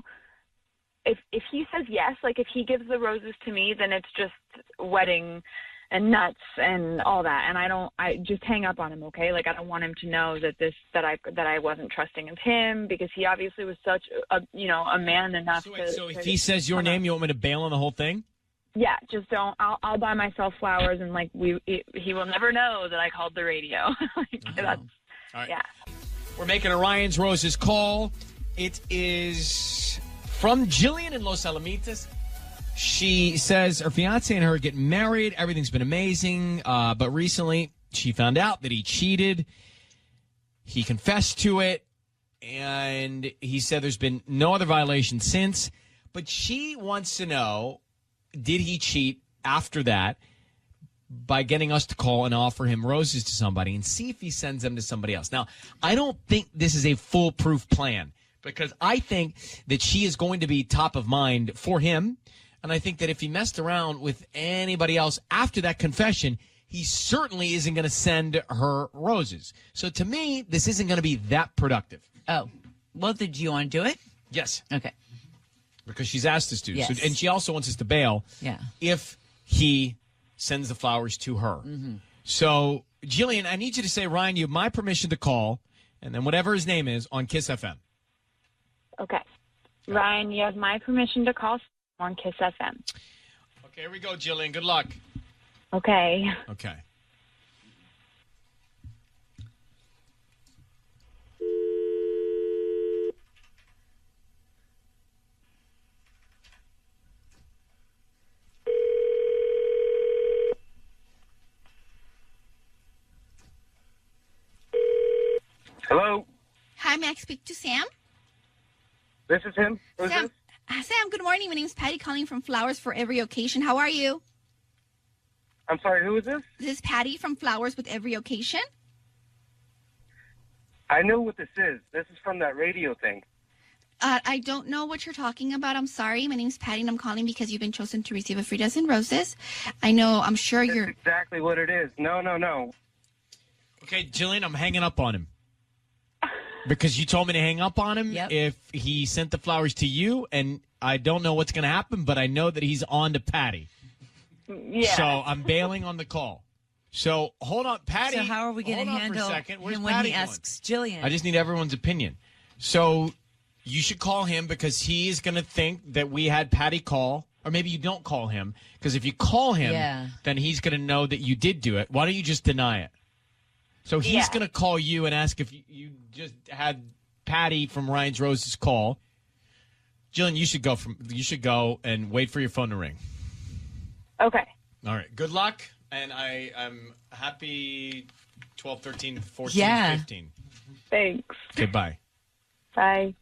if he says yes, like if he gives the roses to me, then it's just wedding and nuts and all that. And I just hang up on him, okay? Like, I don't want him to know that I wasn't trusting of him, because he obviously was such a man enough So if he says your name, you want me to bail on the whole thing? Yeah, just don't. I'll buy myself flowers, and like he will never know that I called the radio. That's, all right. Yeah. We're making a Ryan's Roses call. It is from Jillian in Los Alamitos. She says her fiance and her get married. Everything's been amazing. But recently she found out that he cheated. He confessed to it. And he said there's been no other violation since. But she wants to know, did he cheat after that by getting us to call and offer him roses to somebody and see if he sends them to somebody else? Now, I don't think this is a foolproof plan, because I think that she is going to be top of mind for him. And I think that if he messed around with anybody else after that confession, he certainly isn't going to send her roses. So to me, this isn't going to be that productive. Oh, well, did you want to do it? Yes. Okay. Because she's asked us to. Yes. So, and she also wants us to bail if he sends the flowers to her. Mm-hmm. So, Jillian, I need you to say, Ryan, you have my permission to call, and then whatever his name is, on Kiss FM. Okay. Ryan, you have my permission to call on Kiss FM. Okay, here we go, Jillian. Good luck. Okay. Okay. Hello? Hi, may I speak to Sam? This is him? Who's Sam, this? Sam, good morning. My name is Patty calling from Flowers for Every Occasion. How are you? I'm sorry, who is this? This is Patty from Flowers with Every Occasion. I know what this is. This is from that radio thing. I don't know what you're talking about. I'm sorry. My name is Patty, and I'm calling because you've been chosen to receive a free dozen roses. I'm sure That's you're... exactly what it is. No. Okay, Jillian, I'm hanging up on him. Because you told me to hang up on him if he sent the flowers to you, and I don't know what's going to happen, but I know that he's on to Patty. Yeah. So I'm bailing on the call. So hold on, Patty. So how are we going to handle him when Patty he asks Jillian? I just need everyone's opinion. So you should call him because he's going to think that we had Patty call, or maybe you don't call him, because if you call him, then he's going to know that you did do it. Why don't you just deny it? So he's going to call you and ask if you just had Patty from Ryan's Roses call. Jillian, you should go and wait for your phone to ring. Okay. All right. Good luck, and I'm happy 12, 13, 14, 15. Thanks. Okay, bye. Bye.